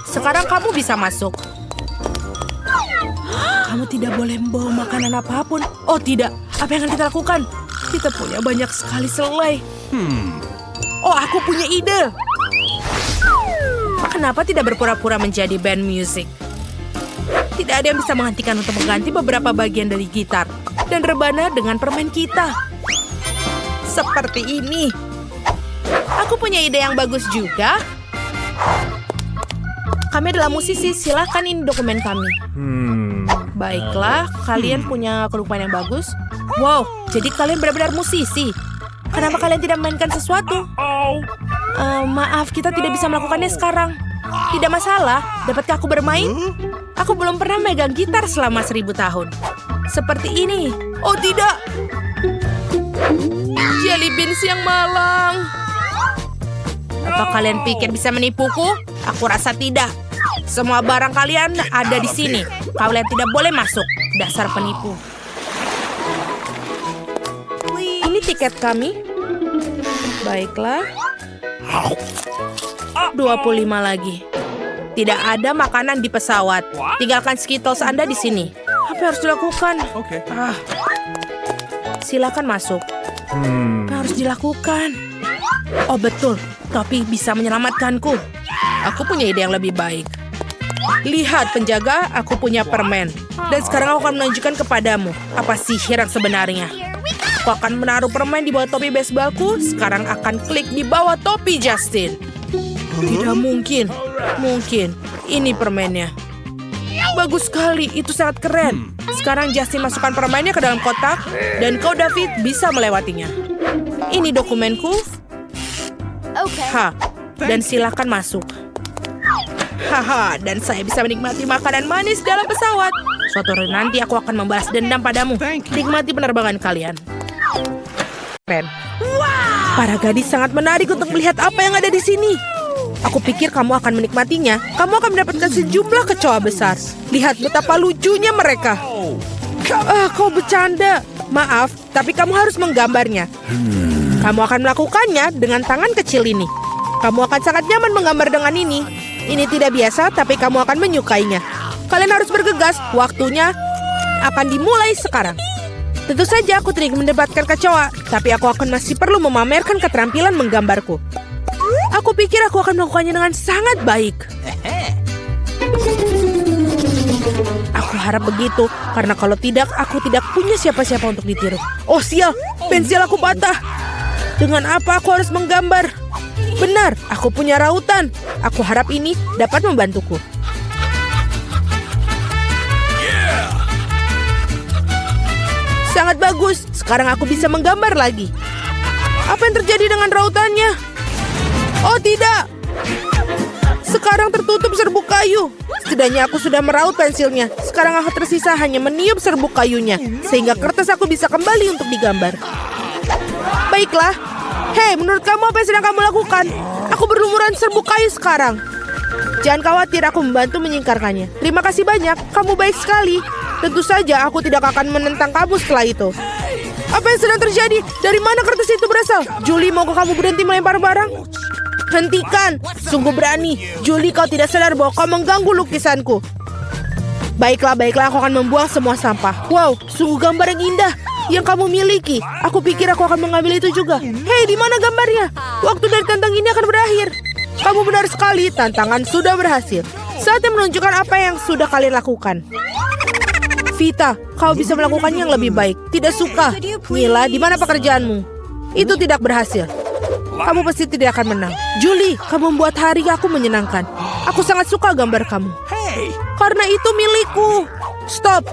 Speaker 1: Sekarang kamu bisa masuk. Kamu tidak boleh membawa makanan apapun. Oh tidak, apa yang akan kita lakukan? Kita punya banyak sekali selai. Oh, aku punya ide. Kenapa tidak berpura-pura menjadi band musik? Tidak ada yang bisa menghentikan untuk mengganti beberapa bagian dari gitar dan rebana dengan permen kita. Seperti ini. Aku punya ide yang bagus juga. Kami adalah musisi, silahkan ini dokumen kami. Baiklah, kalian punya kedokteran yang bagus. Wow, jadi kalian benar-benar musisi. Kenapa kalian tidak memainkan sesuatu? Maaf, kita tidak bisa melakukannya sekarang. Tidak masalah, dapatkah aku bermain? Aku belum pernah megang gitar selama 1000 tahun. Seperti ini. Oh tidak. Jelly beans yang malang. Apa kalian pikir bisa menipuku? Aku rasa tidak. Semua barang kalian ada di sini. Kalian tidak boleh masuk. Dasar penipu. Ini tiket kami. Baiklah. 25 lagi. Tidak ada makanan di pesawat. Tinggalkan Skittles Anda di sini. Apa yang harus dilakukan?
Speaker 4: Okay.
Speaker 1: Silakan masuk. Apa yang harus dilakukan? Oh betul, topi bisa menyelamatkanku. Aku punya ide yang lebih baik. Lihat penjaga, aku punya permen. Dan sekarang aku akan menunjukkan kepadamu apa sihir yang sebenarnya. Aku akan menaruh permen di bawah topi baseballku. Sekarang akan klik di bawah topi Justin. Tidak mungkin. Mungkin. Ini permennya. Bagus sekali, itu sangat keren. Sekarang Justin masukkan permennya ke dalam kotak. Dan kau David bisa melewatinya. Ini dokumenku. Dan silakan masuk. Haha, dan saya bisa menikmati makanan manis dalam pesawat. Suatu hari nanti aku akan membalas dendam padamu. Nikmati penerbangan kalian. Keren. Para gadis sangat menarik untuk melihat apa yang ada di sini. Aku pikir kamu akan menikmatinya. Kamu akan mendapatkan sejumlah kecoa besar. Lihat betapa lucunya mereka. Kau bercanda. Maaf, tapi kamu harus menggambarnya. Kamu akan melakukannya dengan tangan kecil ini. Kamu akan sangat nyaman menggambar dengan ini. Ini tidak biasa, tapi kamu akan menyukainya. Kalian harus bergegas. Waktunya akan dimulai sekarang. Tentu saja aku tidak mendapatkan kecoa, tapi aku akan masih perlu memamerkan keterampilan menggambarku. Aku pikir aku akan melakukannya dengan sangat baik. Aku harap begitu, karena kalau tidak, aku tidak punya siapa-siapa untuk ditiru. Oh sial, pensil aku patah. Dengan apa aku harus menggambar? Benar, aku punya rautan. Aku harap ini dapat membantuku. Sangat bagus, sekarang aku bisa menggambar lagi. Apa yang terjadi dengan rautannya? Oh tidak. Sekarang tertutup serbuk kayu. Setidaknya aku sudah meraut pensilnya. Sekarang aku tersisa hanya meniup serbuk kayunya. Sehingga kertas aku bisa kembali untuk digambar. Baiklah. Hei, menurut kamu apa yang sedang kamu lakukan? Aku berlumuran serbuk kayu sekarang. Jangan khawatir, aku membantu menyingkarkannya. Terima kasih banyak, kamu baik sekali. Tentu saja aku tidak akan menentang kamu setelah itu. Apa yang sedang terjadi? Dari mana kertas itu berasal? Julie, maukah kamu berhenti melempar barang? Hentikan! Sungguh berani. Julie, kau tidak sadar bahwa kau mengganggu lukisanku. Baiklah, aku akan membuang semua sampah. Wow, sungguh gambar yang indah yang kamu miliki. Aku pikir aku akan mengambil itu juga. Hei, di mana gambarnya? Waktu dari tantang ini akan berakhir. Kamu benar sekali, tantangan sudah berhasil. Saatnya menunjukkan apa yang sudah kalian lakukan. Vita, kau bisa melakukannya yang lebih baik. Tidak suka. Mila, di mana pekerjaanmu? Itu tidak berhasil. Kamu pasti tidak akan menang. Julie, kamu membuat hari aku menyenangkan. Aku sangat suka gambar kamu. Karena itu milikku. Stop.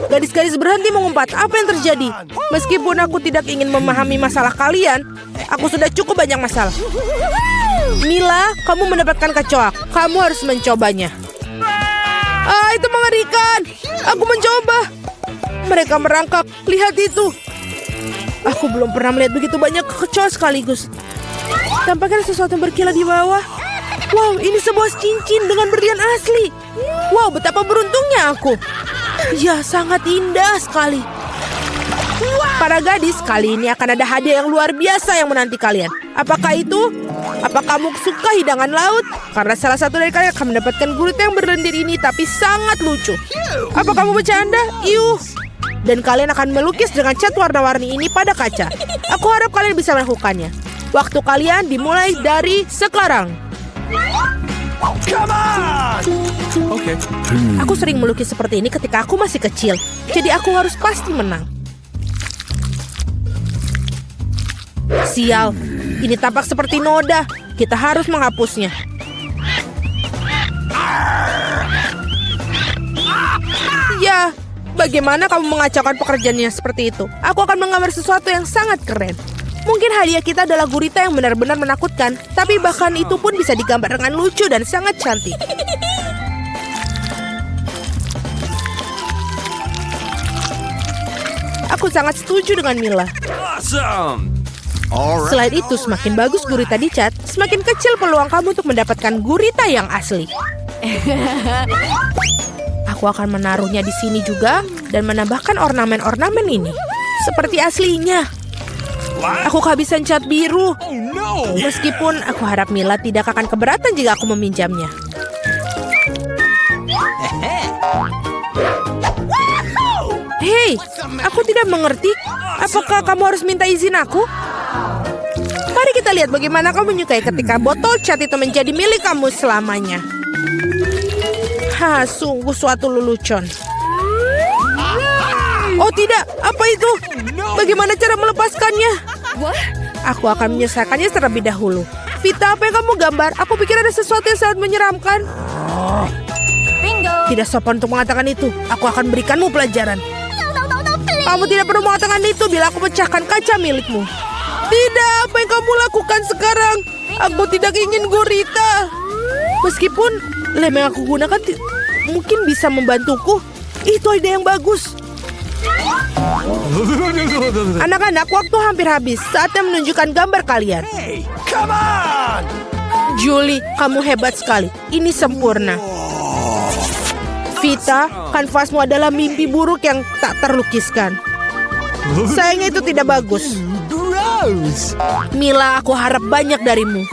Speaker 1: Gadis-gadis berhenti mengumpat. Apa yang terjadi? Meskipun aku tidak ingin memahami masalah kalian, aku sudah cukup banyak masalah. Mila, kamu mendapatkan kecoa. Kamu harus mencobanya. Itu mengerikan. Aku mencoba. Mereka merangkak. Lihat itu. Aku belum pernah melihat begitu banyak kecoa sekaligus. Tampaknya sesuatu yang berkilau di bawah. Wow, ini sebuah cincin dengan berlian asli. Wow, betapa beruntungnya aku. Ya, sangat indah sekali. Para gadis, kali ini akan ada hadiah yang luar biasa yang menanti kalian. Apakah itu? Apa kamu suka hidangan laut? Karena salah satu dari kalian akan mendapatkan gurita yang berlendir ini, tapi sangat lucu. Apa kamu bercanda? Iuh. dan kalian akan melukis dengan cat warna-warni ini pada kaca. Aku harap kalian bisa melakukannya. Waktu kalian dimulai dari sekarang.
Speaker 4: Come on! Okay.
Speaker 1: Aku sering melukis seperti ini ketika aku masih kecil, jadi aku harus pasti menang. Sial, ini tampak seperti noda. Kita harus menghapusnya. Ya, bagaimana kamu mengacaukan pekerjaannya seperti itu? Aku akan menggambar sesuatu yang sangat keren. Mungkin hadiah kita adalah gurita yang benar-benar menakutkan, tapi bahkan itu pun bisa digambar dengan lucu dan sangat cantik. Aku sangat setuju dengan Mila.
Speaker 4: Awesome!
Speaker 1: Selain itu, semakin bagus gurita dicat, semakin kecil peluang kamu untuk mendapatkan gurita yang asli. Aku akan menaruhnya di sini juga dan menambahkan ornamen-ornamen ini. Seperti aslinya. Aku kehabisan cat biru. Meskipun aku harap Mila tidak akan keberatan jika aku meminjamnya. Hei, aku tidak mengerti. Apakah kamu harus minta izin aku? Mari kita lihat bagaimana kamu menyukai ketika botol cat itu menjadi milik kamu selamanya. Sungguh suatu lelucon. Oh tidak, apa itu? Bagaimana cara melepaskannya? Aku akan menyelesaikannya terlebih dahulu. Vita, apa yang kamu gambar? Aku pikir ada sesuatu yang sangat menyeramkan.
Speaker 2: Bingo.
Speaker 1: Tidak sopan untuk mengatakan itu. Aku akan berikanmu pelajaran. Kamu tidak perlu mengatakan itu bila aku pecahkan kaca milikmu. Tidak, apa yang kamu lakukan sekarang? Aku tidak ingin gurita. Meskipun lem yang aku gunakan mungkin bisa membantuku. Itu ide yang bagus. Anak-anak, waktu hampir habis. Saatnya menunjukkan gambar kalian.
Speaker 4: Hey, come on!
Speaker 1: Julie, kamu hebat sekali. Ini sempurna. Vita, kanvasmu adalah mimpi buruk yang tak terlukiskan. Sayangnya itu tidak bagus.
Speaker 4: Gross!
Speaker 1: Mila, aku harap banyak darimu.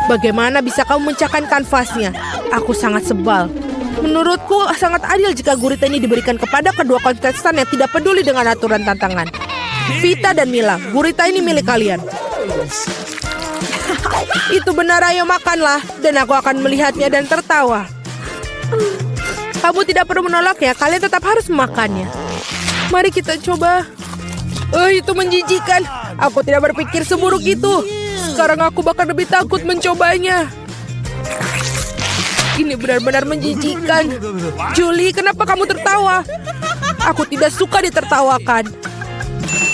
Speaker 1: Bagaimana bisa kamu memecahkan kanvasnya? Aku sangat sebal. Menurutku sangat adil jika gurita ini diberikan kepada kedua kontestan yang tidak peduli dengan aturan tantangan. Vita dan Mila, gurita ini milik kalian. Itu benar, ayo makanlah. Dan aku akan melihatnya dan tertawa. Kamu tidak perlu menolaknya, kalian tetap harus memakannya. Mari kita coba. Itu menjijikan. Aku tidak berpikir seburuk itu. Sekarang aku bahkan lebih takut mencobanya. Ini benar-benar menjijikan. Julie, kenapa kamu tertawa? Aku tidak suka ditertawakan.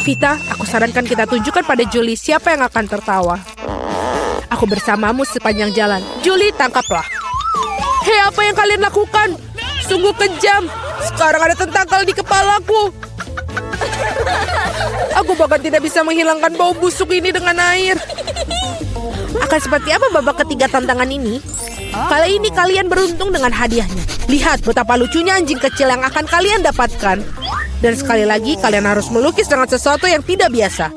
Speaker 1: Vita, aku sarankan kita tunjukkan pada Julie siapa yang akan tertawa. Aku bersamamu sepanjang jalan. Julie, tangkaplah. Hei, apa yang kalian lakukan? Sungguh kejam. Sekarang ada tentakel di kepalaku. Aku bahkan tidak bisa menghilangkan bau busuk ini dengan air. Akan seperti apa babak ketiga tantangan ini? Kali ini kalian beruntung dengan hadiahnya. Lihat betapa lucunya anjing kecil yang akan kalian dapatkan. Dan sekali lagi kalian harus melukis dengan sesuatu yang tidak biasa.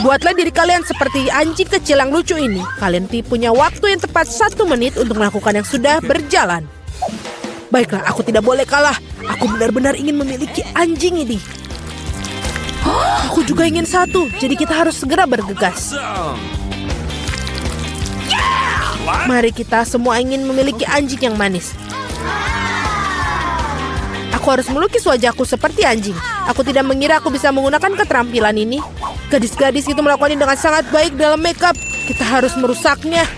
Speaker 1: Buatlah diri kalian seperti anjing kecil yang lucu ini. Kalian punya waktu yang tepat 1 menit untuk melakukan yang sudah berjalan. Baiklah, aku tidak boleh kalah. Aku benar-benar ingin memiliki anjing ini. Aku juga ingin satu, jadi kita harus segera bergegas. Mari kita semua ingin memiliki anjing yang manis. Aku harus melukis wajahku seperti anjing. Aku tidak mengira aku bisa menggunakan keterampilan ini. Gadis-gadis itu melakukannya dengan sangat baik dalam makeup. Kita harus merusaknya.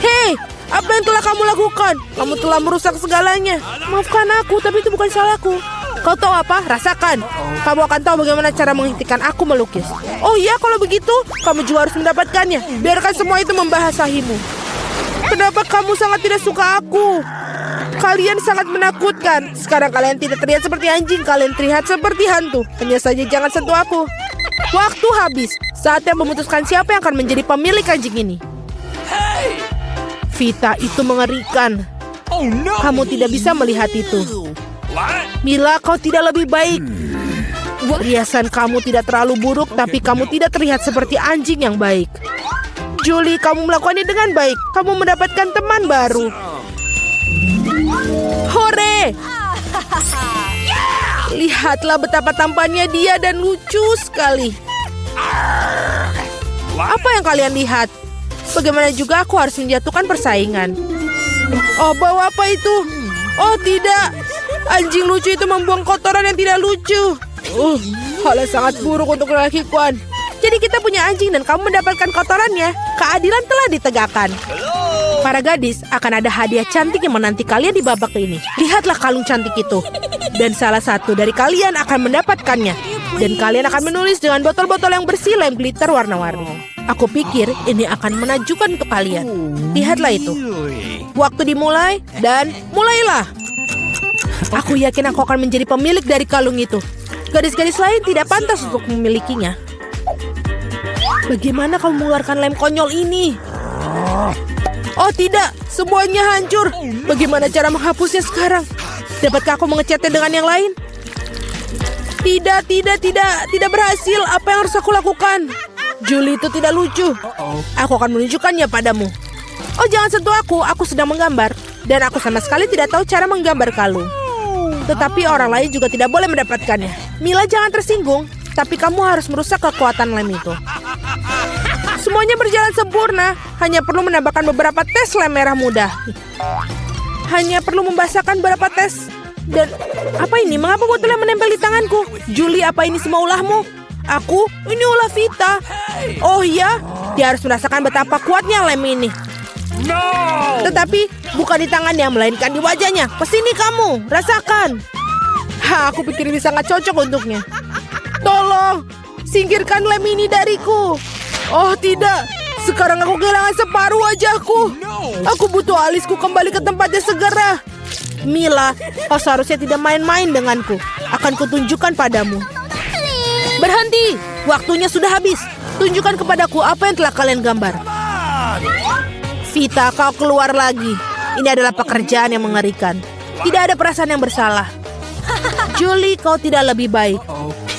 Speaker 1: Hei, apa yang telah kamu lakukan? Kamu telah merusak segalanya. Maafkan aku, tapi itu bukan salahku. Kau tahu apa? Rasakan. Kamu akan tahu bagaimana cara menghentikan aku melukis. Oh iya, kalau begitu, kamu juga harus mendapatkannya. Biarkan semua itu membahasahimu. Kenapa kamu sangat tidak suka aku? Kalian sangat menakutkan. Sekarang kalian tidak terlihat seperti anjing. Kalian terlihat seperti hantu. Hanya saja jangan sentuh aku. Waktu habis. Saatnya memutuskan siapa yang akan menjadi pemilik anjing ini. Vita, itu mengerikan.
Speaker 4: Oh no!
Speaker 1: Kamu tidak bisa melihat itu.
Speaker 4: What?
Speaker 1: Mila, kau tidak lebih baik. Riasan kamu tidak terlalu buruk, tapi kamu tidak terlihat seperti anjing yang baik. Julie, kamu melakukannya dengan baik. Kamu mendapatkan teman baru. Hore! Lihatlah betapa tampannya dia dan lucu sekali. Apa yang kalian lihat? Bagaimana juga aku harus menjatuhkan persaingan. Oh, bawa apa itu? Oh, tidak. Anjing lucu itu membuang kotoran yang tidak lucu. Hal yang sangat buruk untuk lelaki Kuan. Jadi kita punya anjing dan kamu mendapatkan kotorannya. Keadilan telah ditegakkan. Para gadis, akan ada hadiah cantik yang menanti kalian di babak ini. Lihatlah kalung cantik itu. Dan salah satu dari kalian akan mendapatkannya. Dan kalian akan menulis dengan botol-botol yang bersih lem glitter warna-warni. Aku pikir ini akan menakjubkan untuk kalian. Lihatlah itu. Waktu dimulai dan mulailah. Aku yakin aku akan menjadi pemilik dari kalung itu. Gadis-gadis lain tidak pantas untuk memilikinya. Bagaimana kamu mengeluarkan lem konyol ini? Oh tidak, semuanya hancur. Bagaimana cara menghapusnya sekarang? Dapatkah aku mengecatnya dengan yang lain? Tidak berhasil. Apa yang harus aku lakukan? Julie itu tidak lucu. Aku akan menunjukkannya padamu. Oh jangan sentuh aku sedang menggambar. Dan aku sama sekali tidak tahu cara menggambar kalung. Tetapi orang lain juga tidak boleh mendapatkannya. Mila jangan tersinggung. Tapi kamu harus merusak kekuatan lem itu. Semuanya berjalan sempurna. Hanya perlu menambahkan beberapa tes lem merah muda. Hanya perlu membasahkan beberapa tes. Dan apa ini? Mengapa botolnya menempel di tanganku? Julie, apa ini semua ulahmu? Aku? Ini ulah Vita. Oh iya? Dia harus merasakan betapa kuatnya lem ini.
Speaker 4: No!
Speaker 1: Tetapi bukan di tangannya, melainkan di wajahnya. Kesini kamu, rasakan. Aku pikir ini sangat cocok untuknya. Tolong, singkirkan lem ini dariku. Oh tidak, sekarang aku kehilangan separuh wajahku. Aku butuh alisku kembali ke tempatnya segera. Mila, kau seharusnya tidak main-main denganku. Akan kutunjukkan padamu. Berhenti, waktunya sudah habis. Tunjukkan kepadaku apa yang telah kalian gambar. Vita, kau keluar lagi. Ini adalah pekerjaan yang mengerikan. Tidak ada perasaan yang bersalah. Julie, kau tidak lebih baik.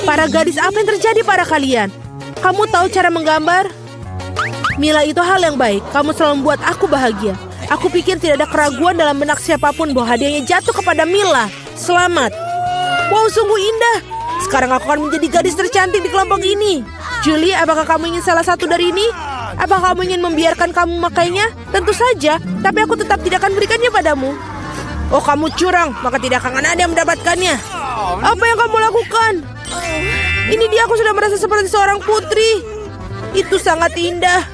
Speaker 1: Para gadis, apa yang terjadi pada kalian? Kamu tahu cara menggambar? Mila, itu hal yang baik. Kamu selalu membuat aku bahagia. Aku pikir tidak ada keraguan dalam benak siapapun bahwa hadiahnya jatuh kepada Mila. Selamat. Wow, sungguh indah. Sekarang aku akan menjadi gadis tercantik di kelompok ini. Julie, apakah kamu ingin salah satu dari ini? Apakah kamu ingin membiarkan kamu memakainya? Tentu saja, tapi aku tetap tidak akan berikannya padamu. Oh, kamu curang, maka tidak akan ada yang mendapatkannya. Apa yang kamu lakukan? Ini dia, aku sudah merasa seperti seorang putri. Itu sangat indah.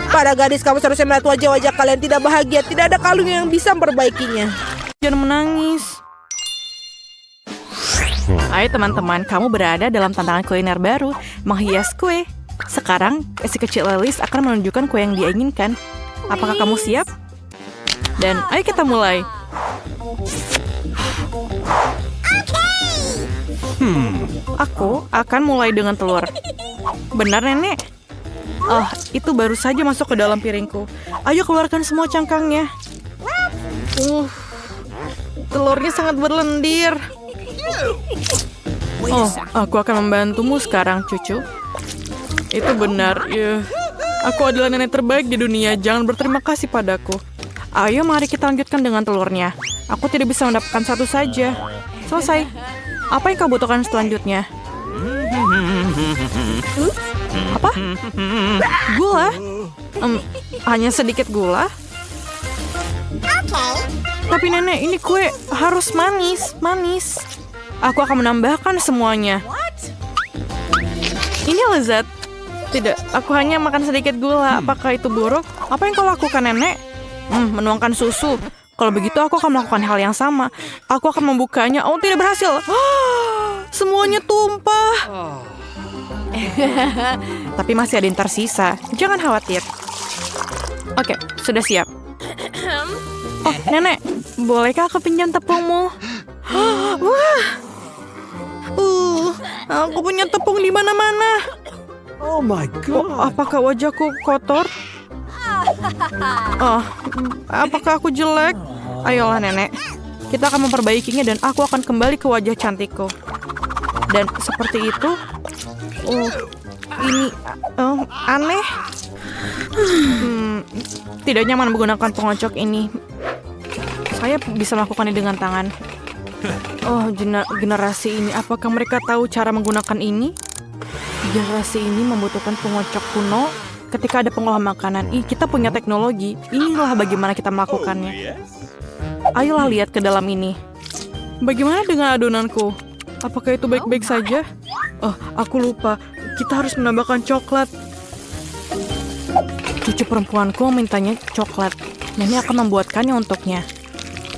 Speaker 1: Para gadis, kamu seharusnya melihat wajah-wajah kalian tidak bahagia. Tidak ada kalung yang bisa memperbaikinya.
Speaker 3: Jangan menangis. Ayo teman-teman, kamu berada dalam tantangan kuliner baru, menghias kue. Sekarang, si kecil Lilis akan menunjukkan kue yang dia inginkan. Apakah kamu siap? Dan ayo kita mulai. Aku akan mulai dengan telur. Benar, Nenek? Oh, itu baru saja masuk ke dalam piringku. Ayo keluarkan semua cangkangnya. Telurnya sangat berlendir. Oh, aku akan membantumu sekarang, cucu. Itu benar. Aku adalah nenek terbaik di dunia. Jangan berterima kasih padaku. Ayo, mari kita lanjutkan dengan telurnya. Aku tidak bisa mendapatkan satu saja. Selesai. Apa yang kau butuhkan selanjutnya? Apa? Gula? Hanya sedikit gula? Tapi nenek, ini kue harus manis. Aku akan menambahkan semuanya. Ini lezat. Tidak, aku hanya makan sedikit gula. Apakah itu buruk? Apa yang kau lakukan, nenek? Menuangkan susu. Kalau begitu aku akan melakukan hal yang sama. Aku akan membukanya. Oh, tidak berhasil. Semuanya tumpah. Tapi masih ada yang tersisa. Jangan khawatir. Oke, sudah siap. Oh, nenek, bolehkah aku pinjam tepungmu? Wah. Aku punya tepung di mana-mana.
Speaker 4: Oh my God.
Speaker 3: Apakah wajahku kotor? Oh, apakah aku jelek? Ayolah nenek, kita akan memperbaikinya dan aku akan kembali ke wajah cantikku. Dan seperti itu. Ini aneh. Tidak nyaman menggunakan pengocok ini. Saya bisa melakukannya dengan tangan. Oh, generasi ini, apakah mereka tahu cara menggunakan ini? Generasi ini membutuhkan pengocok kuno ketika ada pengolahan makanan. Kita punya teknologi. Inilah bagaimana kita melakukannya. Ayolah lihat ke dalam ini. Bagaimana dengan adonanku? Apakah itu baik-baik saja? Oh, aku lupa. Kita harus menambahkan coklat. Cucu perempuanku memintanya coklat. Nenek akan membuatkannya untuknya.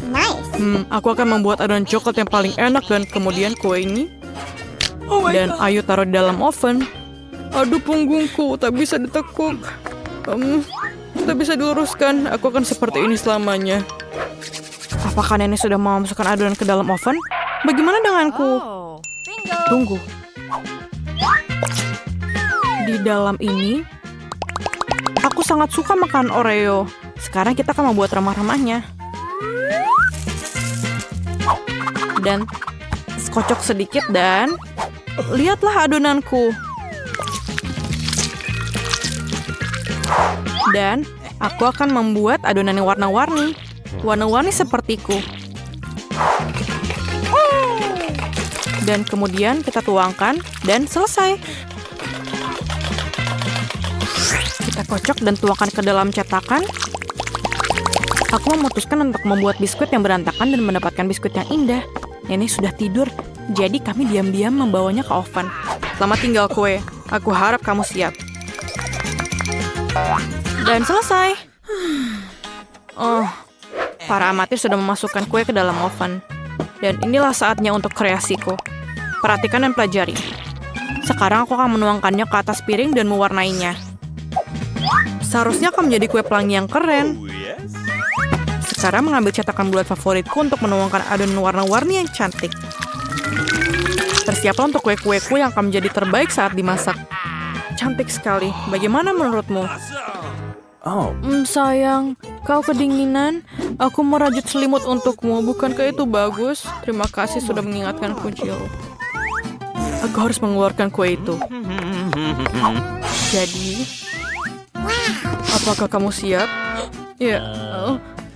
Speaker 2: Nice.
Speaker 3: Aku akan membuat adonan coklat yang paling enak dan kemudian kue ini. Dan ayo taruh di dalam oven. Aduh, punggungku tak bisa ditekuk. Tak bisa diluruskan. Aku akan seperti ini selamanya. Apakah nenek sudah mau masukkan adonan ke dalam oven? Bagaimana denganku?
Speaker 2: Bingo.
Speaker 3: Tunggu. Di dalam ini, aku sangat suka makan Oreo. Sekarang kita akan membuat remah-remahnya. Dan kocok sedikit dan lihatlah adonanku. Dan aku akan membuat adonan yang warna-warni. Warna-warni sepertiku. Dan kemudian kita tuangkan dan selesai. Kita kocok dan tuangkan ke dalam cetakan. Aku memutuskan untuk membuat biskuit yang berantakan dan mendapatkan biskuit yang indah. Nenek sudah tidur, jadi kami diam-diam membawanya ke oven. Selamat tinggal kue. Aku harap kamu siap. Dan selesai. Oh, para amatir sudah memasukkan kue ke dalam oven. Dan inilah saatnya untuk kreasiku. Perhatikan dan pelajari. Sekarang aku akan menuangkannya ke atas piring dan mewarnainya. Seharusnya akan menjadi kue pelangi yang keren. Sekarang mengambil cetakan bulat favoritku untuk menuangkan adonan warna-warni yang cantik. Bersiaplah untuk kue-kueku yang akan menjadi terbaik saat dimasak. Cantik sekali. Bagaimana menurutmu?
Speaker 4: Oh.
Speaker 3: Sayang, kau kedinginan. Aku merajut selimut untukmu. Bukankah itu bagus? Terima kasih sudah mengingatkanku, Jill. Aku harus mengeluarkan kue itu. Jadi, apakah kamu siap? Ya,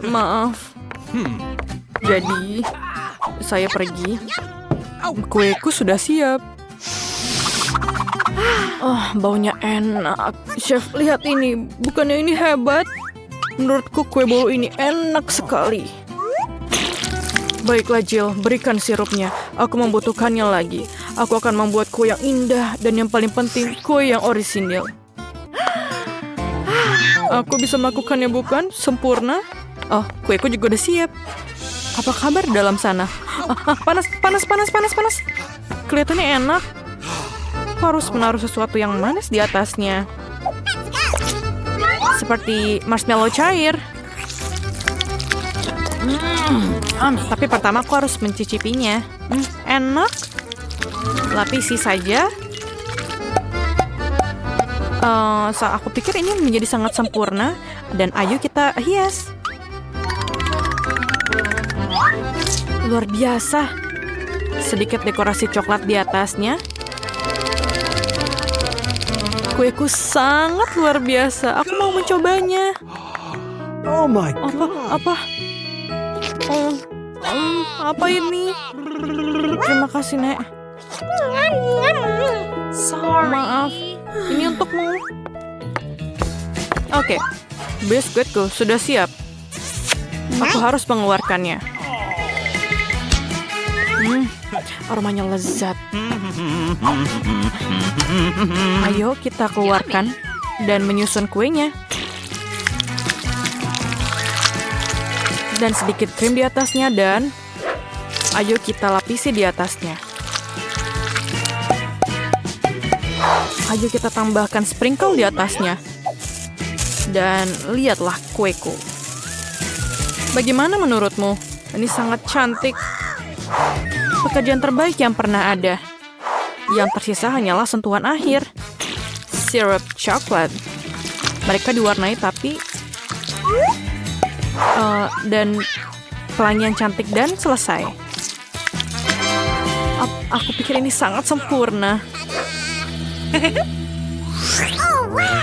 Speaker 3: maaf. Jadi, saya pergi. Kueku sudah siap. Oh, baunya enak. Chef, lihat ini. Bukannya ini hebat? Menurutku kue bolu ini enak sekali. Baiklah, Jill. Berikan sirupnya. Aku membutuhkannya lagi. Aku akan membuat kue yang indah. Dan yang paling penting, kue yang orisinil. Aku bisa melakukannya, bukan? Sempurna. Oh, kueku juga udah siap. Apa kabar dalam sana? Panas. Kelihatannya enak. Aku harus menaruh sesuatu yang manis di atasnya. Seperti marshmallow cair. Tapi pertama aku harus mencicipinya. Enak. Lapisi saja. Aku pikir ini menjadi sangat sempurna. Dan ayo kita hias. Luar biasa. Sedikit dekorasi coklat di atasnya. Kueku sangat luar biasa. Aku mau mencobanya.
Speaker 4: Oh my God.
Speaker 3: Apa? Apa ini? Terima kasih, Nek. Maaf. Ini untukmu. Oke. Biskuitku sudah siap. Aku harus mengeluarkannya. Aromanya lezat. Ayo kita keluarkan dan menyusun kuenya. Dan sedikit krim di atasnya dan ayo kita lapisi di atasnya. Ayo kita tambahkan sprinkle di atasnya. Dan lihatlah kueku. Bagaimana menurutmu? Ini sangat cantik. Pekerjaan terbaik yang pernah ada. Yang tersisa hanyalah sentuhan akhir. Sirup coklat. Mereka diwarnai tapi dan pelangi yang cantik dan selesai. Aku pikir ini sangat sempurna.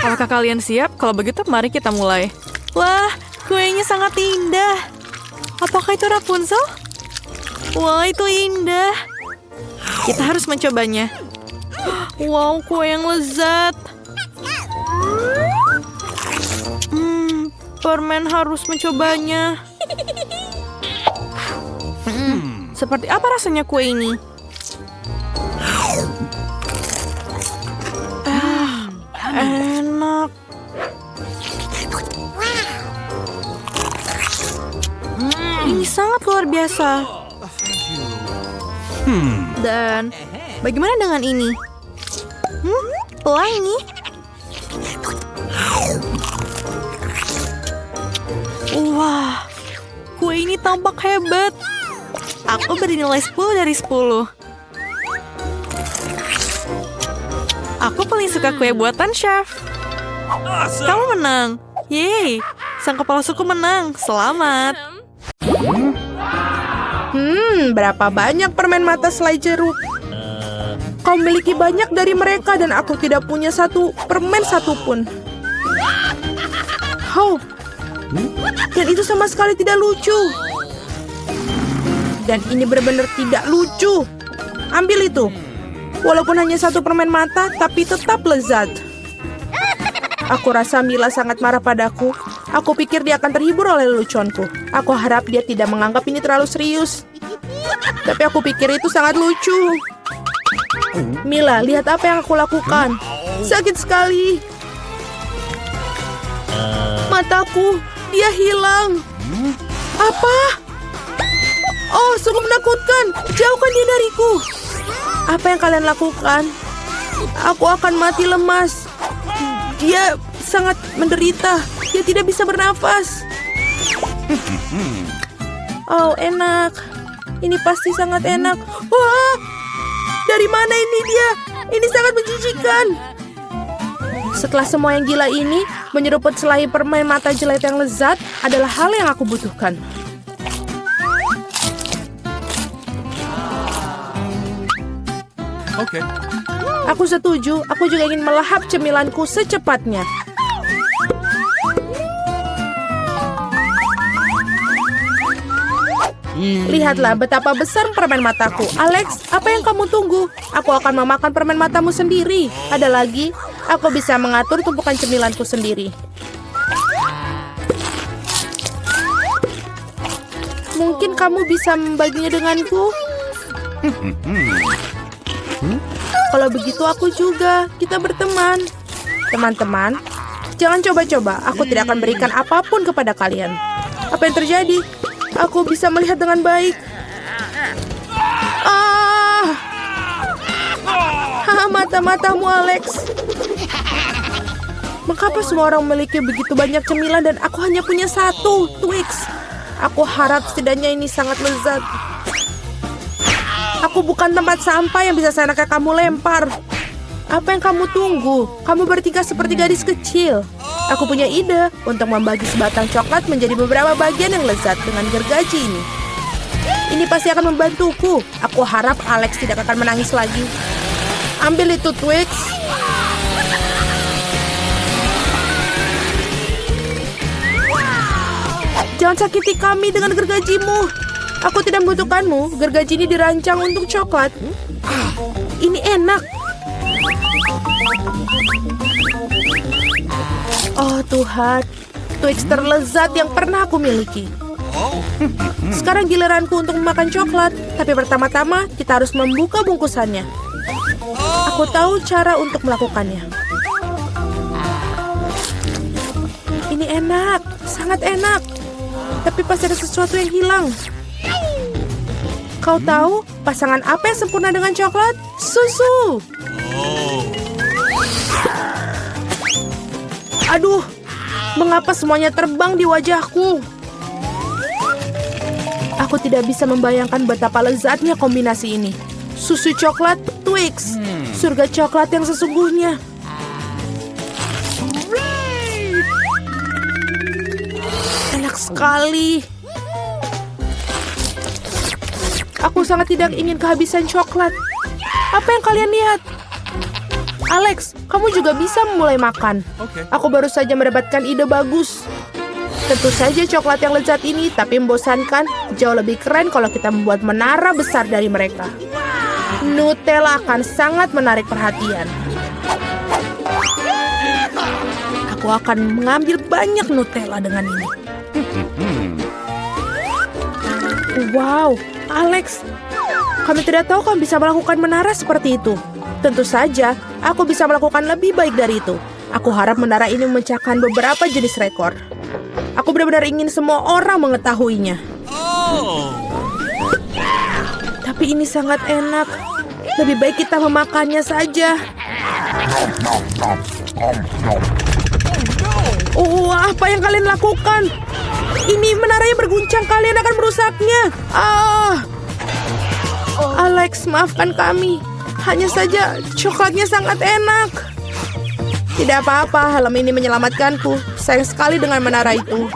Speaker 3: Apakah kalian siap? Kalau begitu mari kita mulai. Wah, kuenya sangat indah. Apakah itu Rapunzel? Wah, itu indah. Kita harus mencobanya. Wow, kue yang lezat. Permen harus mencobanya. Seperti apa rasanya kue ini? Enak. Ini sangat luar biasa. Dan bagaimana dengan ini? Pelangi. Wah, kue ini tampak hebat. Aku beri nilai 10 dari 10. Aku paling suka kue buatan chef. Kamu menang. Yeay, sang kepala suku menang. Selamat.
Speaker 1: Berapa banyak permen mata selai jeruk? Kau memiliki banyak dari mereka dan aku tidak punya satu permen satupun. Dan itu sama sekali tidak lucu. Dan ini benar-benar tidak lucu. Ambil itu. Walaupun hanya satu permen mata, tapi tetap lezat. Aku rasa Mila sangat marah padaku. Aku pikir dia akan terhibur oleh leluconku. Aku harap dia tidak menganggap ini terlalu serius. Tapi aku pikir itu sangat lucu. Mila, lihat apa yang aku lakukan. Sakit sekali. Mataku, dia hilang. Apa? Oh, sungguh menakutkan. Jauhkan dia dariku. Apa yang kalian lakukan? Aku akan mati lemas. Dia sangat menderita. Dia tidak bisa bernafas. Oh, enak. Ini pasti sangat enak. Wah, dari mana ini dia? Ini sangat menjijikan. Setelah semua yang gila ini, menyeruput selai permen mata jelek yang lezat adalah hal yang aku butuhkan.
Speaker 4: Okay.
Speaker 1: Aku setuju. Aku juga ingin melahap cemilanku secepatnya. Lihatlah betapa besar permen mataku. Alex, apa yang kamu tunggu? Aku akan memakan permen matamu sendiri. Ada lagi, aku bisa mengatur tumpukan cemilanku sendiri. Mungkin kamu bisa membaginya denganku? Kalau begitu aku juga. Kita berteman. Teman-teman, jangan coba-coba. Aku tidak akan berikan apapun kepada kalian. Apa yang terjadi? Aku bisa melihat dengan baik. Mata-matamu, Alex. Mengapa semua orang memiliki begitu banyak cemilan dan aku hanya punya satu, Twix? Aku harap setidaknya ini sangat lezat. Aku bukan tempat sampah yang bisa seenaknya kamu lempar. Apa yang kamu tunggu? Kamu bertingkah seperti gadis kecil. Aku punya ide untuk membagi sebatang coklat menjadi beberapa bagian yang lezat dengan gergaji ini. Ini pasti akan membantuku. Aku harap Alex tidak akan menangis lagi. Ambil itu, Twix. Jangan sakiti kami dengan gergajimu. Aku tidak membutuhkanmu. Gergaji ini dirancang untuk coklat. Ini enak. Oh Tuhan, Twix terlezat yang pernah aku miliki. Sekarang giliranku untuk memakan coklat. Tapi pertama-tama kita harus membuka bungkusannya. Aku tahu cara untuk melakukannya. Ini enak, sangat enak. Tapi pasti ada sesuatu yang hilang. Kau tahu pasangan apa yang sempurna dengan coklat? Susu. Aduh, mengapa semuanya terbang di wajahku? Aku tidak bisa membayangkan betapa lezatnya kombinasi ini. Susu coklat, Twix. Surga coklat yang sesungguhnya. Enak sekali. Aku sangat tidak ingin kehabisan coklat. Apa yang kalian lihat? Alex, kamu juga bisa memulai makan.
Speaker 4: Okay.
Speaker 1: Aku baru saja mendapatkan ide bagus. Tentu saja coklat yang lezat ini, tapi membosankan. Jauh lebih keren kalau kita membuat menara besar dari mereka. Nutella akan sangat menarik perhatian. Aku akan mengambil banyak Nutella dengan ini. Wow, Alex, kami tidak tahu kamu bisa melakukan menara seperti itu. Tentu saja, aku bisa melakukan lebih baik dari itu. Aku harap menara ini memecahkan beberapa jenis rekor. Aku benar-benar ingin semua orang mengetahuinya. Tapi ini sangat enak. Lebih baik kita memakannya saja. Oh, apa yang kalian lakukan? Ini menaranya berguncang, kalian akan merusaknya. Alex, maafkan kami. Hanya saja coklatnya sangat enak. Tidak apa-apa, helm ini menyelamatkanku. Sayang sekali dengan menara itu.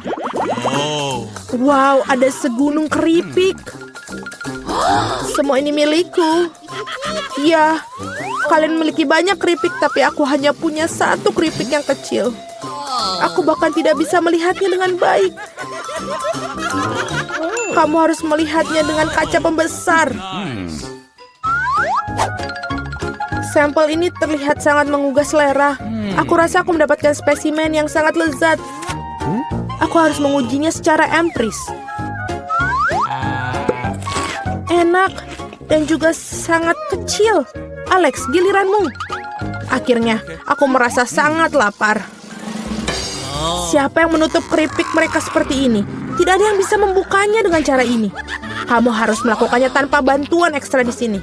Speaker 1: Wow, ada segunung keripik. Semua ini milikku. Ya, kalian memiliki banyak keripik, tapi aku hanya punya satu keripik yang kecil. Aku bahkan tidak bisa melihatnya dengan baik. Kamu harus melihatnya dengan kaca pembesar. Sampel ini terlihat sangat menggugah selera. Aku rasa aku mendapatkan spesimen yang sangat lezat. Aku harus mengujinya secara empiris. Enak dan juga sangat kecil. Alex, giliranmu. Akhirnya, aku merasa sangat lapar. Siapa yang menutup keripik mereka seperti ini? Tidak ada yang bisa membukanya dengan cara ini. Kamu harus melakukannya tanpa bantuan ekstra di sini.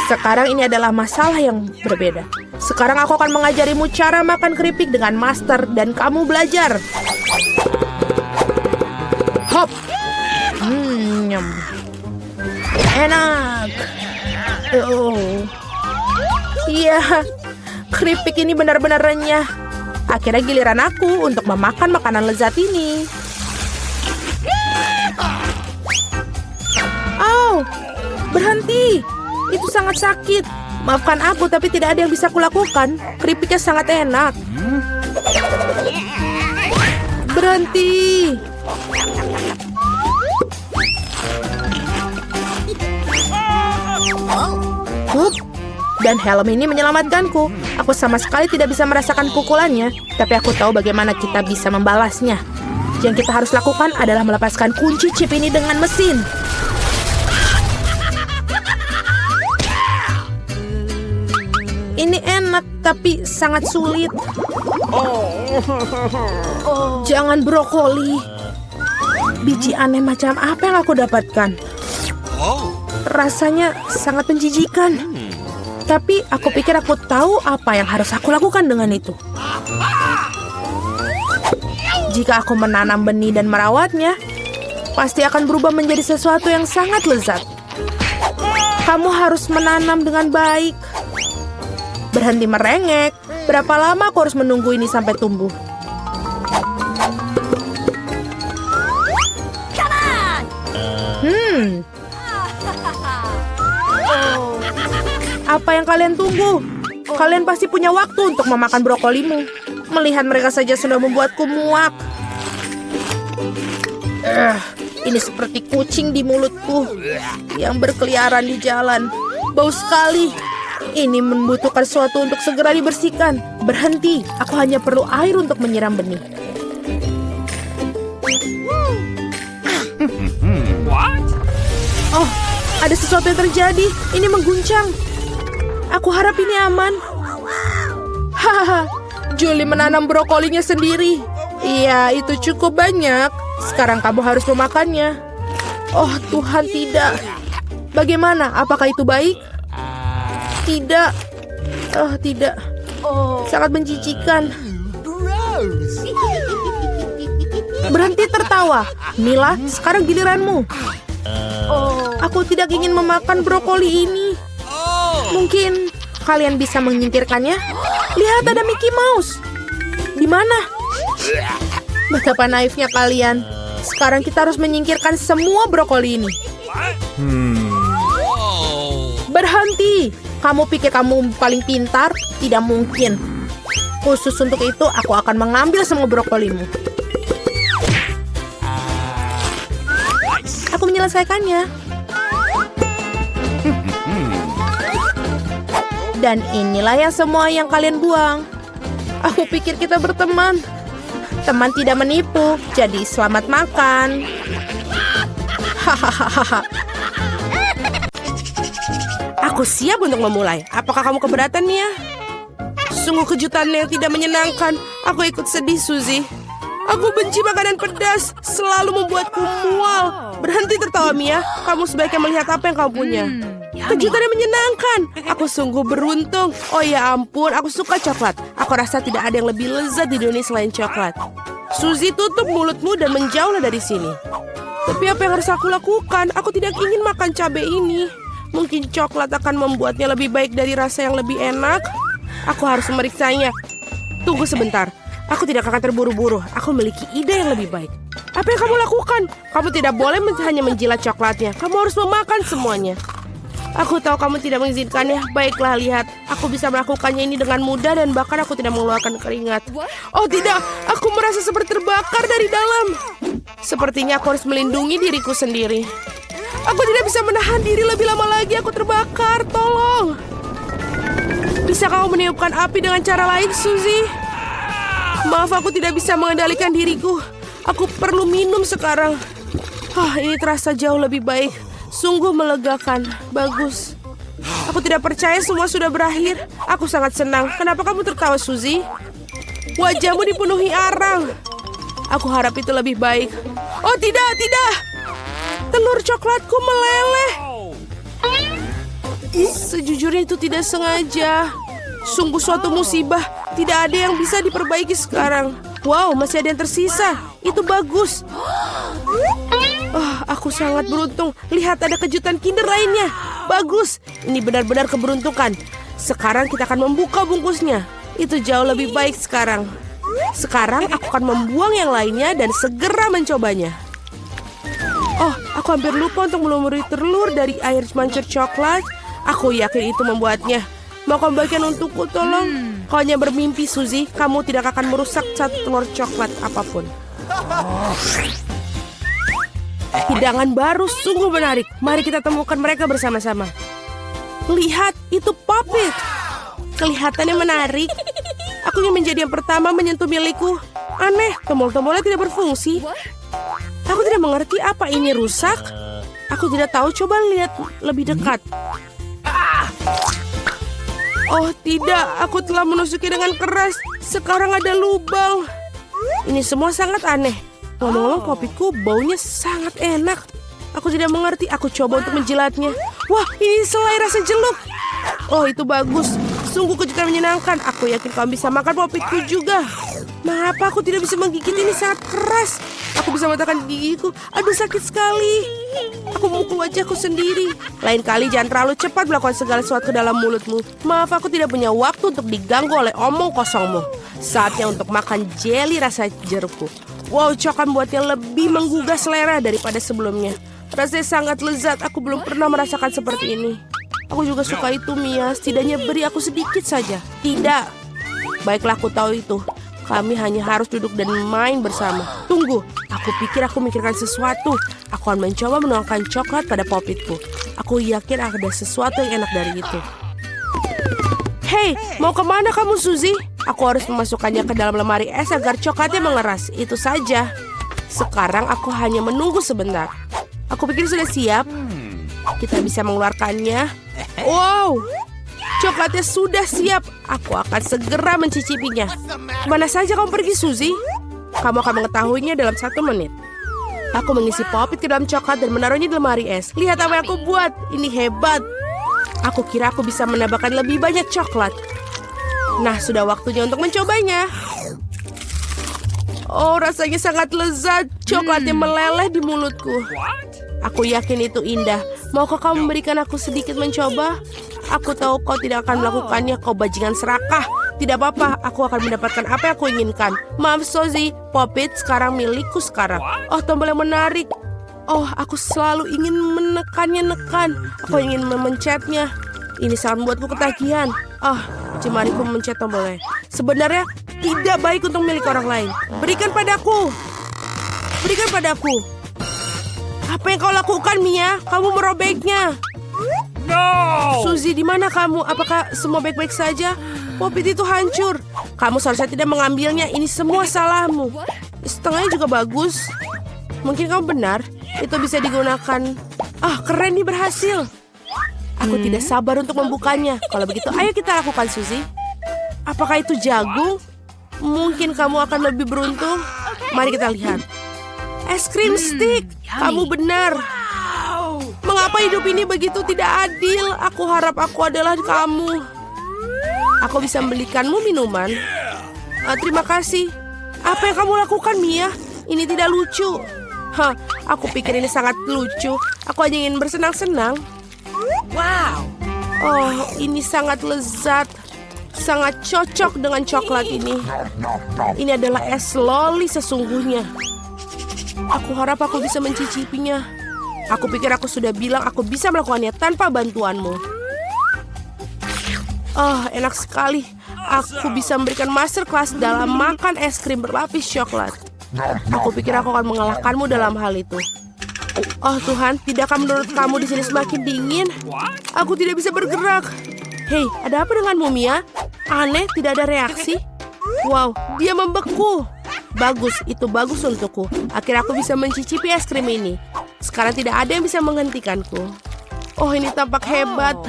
Speaker 1: Sekarang ini adalah masalah yang berbeda. Sekarang aku akan mengajarimu cara makan keripik dengan master dan kamu belajar. Hop. Nyam. Enak. Oh. Iya. Keripik ini benar-benar renyah. Akhirnya giliran aku untuk memakan makanan lezat ini. Au, berhenti. Itu sangat sakit. Maafkan aku, tapi tidak ada yang bisa kulakukan. Keripiknya sangat enak. Berhenti. Hup. Dan helm ini menyelamatkanku. Aku sama sekali tidak bisa merasakan pukulannya, tapi aku tahu bagaimana kita bisa membalasnya. Yang kita harus lakukan adalah melepaskan kunci chip ini dengan mesin. Ini enak, tapi sangat sulit. Jangan brokoli. Biji aneh macam apa yang aku dapatkan? Rasanya sangat menjijikan. Tapi aku pikir aku tahu apa yang harus aku lakukan dengan itu. Jika aku menanam benih dan merawatnya, pasti akan berubah menjadi sesuatu yang sangat lezat. Kamu harus menanam dengan baik. Berhenti merengek. Berapa lama aku harus menunggu ini sampai tumbuh? Apa yang kalian tunggu? Kalian pasti punya waktu untuk memakan brokolimu. Melihat mereka saja sudah membuatku muak. Ini seperti kucing di mulutku yang berkeliaran di jalan. Bau sekali. Ini membutuhkan sesuatu untuk segera dibersihkan. Berhenti, aku hanya perlu air untuk menyiram benih. Oh, ada sesuatu yang terjadi. Ini mengguncang. Aku harap ini aman. Hahaha, Julie menanam brokolinya sendiri. Iya, itu cukup banyak. Sekarang kamu harus memakannya. Oh Tuhan, tidak. Bagaimana? Apakah itu baik? Tidak. Oh, tidak. Sangat menjijikan. Berhenti tertawa. Mila, sekarang giliranmu. Aku tidak ingin memakan brokoli ini. Mungkin kalian bisa menyingkirkannya? Lihat, ada Mickey Mouse. Di mana? Betapa naifnya kalian. Sekarang kita harus menyingkirkan semua brokoli ini. Berhenti. Kamu pikir kamu paling pintar? Tidak mungkin. Khusus untuk itu, aku akan mengambil semua brokolimu. Aku menyelesaikannya. Dan inilah yang semua yang kalian buang. Aku pikir kita berteman. Teman tidak menipu, jadi selamat makan. Hahaha. Aku siap untuk memulai. Apakah kamu keberatan, Mia? Sungguh kejutan yang tidak menyenangkan. Aku ikut sedih, Suzy. Aku benci makanan pedas. Selalu membuatku mual. Berhenti tertawa, Mia. Kamu sebaiknya melihat apa yang kamu punya. Kejutan yang menyenangkan. Aku sungguh beruntung. Oh ya ampun, aku suka coklat. Aku rasa tidak ada yang lebih lezat di dunia selain coklat. Suzy, tutup mulutmu dan menjauhlah dari sini. Tapi apa yang harus aku lakukan? Aku tidak ingin makan cabai ini. Mungkin coklat akan membuatnya lebih baik dari rasa yang lebih enak. Aku harus memeriksanya. Tunggu sebentar. Aku tidak akan terburu-buru. Aku memiliki ide yang lebih baik. Apa yang kamu lakukan? Kamu tidak boleh hanya menjilat coklatnya. Kamu harus memakan semuanya. Aku tahu kamu tidak mengizinkannya. Baiklah, lihat. Aku bisa melakukannya ini dengan mudah dan bahkan aku tidak mengeluarkan keringat. Oh tidak, aku merasa seperti terbakar dari dalam. Sepertinya aku harus melindungi diriku sendiri. Aku tidak bisa menahan diri lebih lama lagi. Aku terbakar, tolong. Bisa kamu meniupkan api dengan cara lain, Suzy? Maaf, aku tidak bisa mengendalikan diriku. Aku perlu minum sekarang. Ini terasa jauh lebih baik. Sungguh melegakan. Bagus. Aku tidak percaya semua sudah berakhir. Aku sangat senang. Kenapa kamu tertawa, Suzy? Wajahmu dipenuhi arang. Aku harap itu lebih baik. Oh tidak, tidak. Telur coklatku meleleh. Sejujurnya itu tidak sengaja. Sungguh suatu musibah. Tidak ada yang bisa diperbaiki sekarang. Wow, masih ada yang tersisa. Itu bagus. Aku sangat beruntung. Lihat, ada kejutan Kinder lainnya. Bagus. Ini benar-benar keberuntungan. Sekarang kita akan membuka bungkusnya. Itu jauh lebih baik sekarang. Sekarang aku akan membuang yang lainnya dan segera mencobanya. Aku hampir lupa untuk melumuri telur dari air mancur coklat. Aku yakin itu membuatnya. Mau kamu bagikan untukku, tolong. Kau hanya bermimpi, Suzy. Kamu tidak akan merusak satu telur coklat apapun. Hidangan baru sungguh menarik. Mari kita temukan mereka bersama-sama. Lihat, itu Puppet. Kelihatannya menarik. Aku ingin menjadi yang pertama menyentuh milikku. Aneh, tombol-tombolnya tidak berfungsi. Aku tidak mengerti apa ini rusak. Aku tidak tahu, coba lihat lebih dekat. Oh tidak, aku telah menusuki dengan keras. Sekarang ada lubang. Ini semua sangat aneh. Ngomong-ngomong, popitku baunya sangat enak. Aku tidak mengerti, aku coba untuk menjilatnya. Wah, ini selai rasa jeluk. Oh, itu bagus. Sungguh kejutan menyenangkan. Aku yakin kamu bisa makan popitku juga. Mengapa aku tidak bisa menggigit, ini sangat keras. Aku bisa mematahkan gigiku. Aduh, sakit sekali. Aku memukul wajahku sendiri. Lain kali jangan terlalu cepat melakukan segala sesuatu dalam mulutmu. Maaf, aku tidak punya waktu untuk diganggu oleh omong kosongmu. Saatnya untuk makan jeli rasa jerukku. Wow, coklat membuatnya lebih menggugah selera daripada sebelumnya. Rasanya sangat lezat. Aku belum pernah merasakan seperti ini. Aku juga suka itu, Mia. Setidaknya beri aku sedikit saja. Tidak. Baiklah, aku tahu itu. Kami hanya harus duduk dan main bersama. Tunggu, aku pikir aku memikirkan sesuatu. Aku akan mencoba menuangkan coklat pada popitku. Aku yakin ada sesuatu yang enak dari itu. Hei, mau kemana kamu, Suzy? Aku harus memasukkannya ke dalam lemari es agar coklatnya mengeras. Itu saja. Sekarang aku hanya menunggu sebentar. Aku pikir sudah siap. Kita bisa mengeluarkannya. Wow, coklatnya sudah siap. Aku akan segera mencicipinya. Kemana saja kamu pergi, Suzy? Kamu akan mengetahuinya dalam 1 menit. Aku mengisi popit ke dalam coklat dan menaruhnya di lemari es. Lihat apa yang aku buat. Ini hebat. Aku kira aku bisa menambahkan lebih banyak coklat. Nah, sudah waktunya untuk mencobanya. Oh, rasanya sangat lezat. Coklatnya meleleh di mulutku. Aku yakin itu indah. Maukah kamu memberikan aku sedikit mencoba? Aku tahu kau tidak akan melakukannya. Kau bajingan serakah. Tidak apa-apa, aku akan mendapatkan apa yang aku inginkan. Maaf, Suzy, popit sekarang milikku sekarang. Oh, tombol yang menarik. Oh, aku selalu ingin menekannya. Aku ingin memencetnya. Ini sangat membuatku ketagihan. Jemariku memencet tombolnya. Sebenarnya tidak baik untuk milik orang lain. Berikan padaku. Berikan padaku. Apa yang kau lakukan, Mia? Kamu merobeknya.
Speaker 4: No!
Speaker 1: Suzy, di mana kamu? Apakah semua baik-baik saja? Popit itu hancur. Kamu seharusnya tidak mengambilnya. Ini semua salahmu. Setengahnya juga bagus. Mungkin kamu benar. Itu bisa digunakan. Ah, keren nih, berhasil. Aku tidak sabar untuk membukanya. Kalau begitu, ayo kita lakukan, Suzy. Apakah itu jagung? Mungkin kamu akan lebih beruntung. Mari kita lihat. Es krim stick. Kamu benar. Mengapa hidup ini begitu tidak adil? Aku harap aku adalah kamu. Aku bisa membelikanmu minuman. Terima kasih. Apa yang kamu lakukan, Mia? Ini tidak lucu. Hah, aku pikir ini sangat lucu. Aku hanya ingin bersenang-senang. Wow. Oh, ini sangat lezat. Sangat cocok dengan coklat ini. Ini adalah es loli sesungguhnya. Aku harap aku bisa mencicipinya. Aku pikir aku sudah bilang aku bisa melakukannya tanpa bantuanmu. Oh, enak sekali. Aku bisa memberikan masterclass dalam makan es krim berlapis coklat. Aku pikir aku akan mengalahkanmu dalam hal itu. Oh Tuhan, tidakkah menurut kamu di sini semakin dingin? Aku tidak bisa bergerak. Hei, ada apa denganmu, Mia? Aneh, tidak ada reaksi. Wow, dia membeku. Bagus, itu bagus untukku. Akhirnya aku bisa mencicipi es krim ini. Sekarang tidak ada yang bisa menghentikanku. Oh, ini tampak hebat.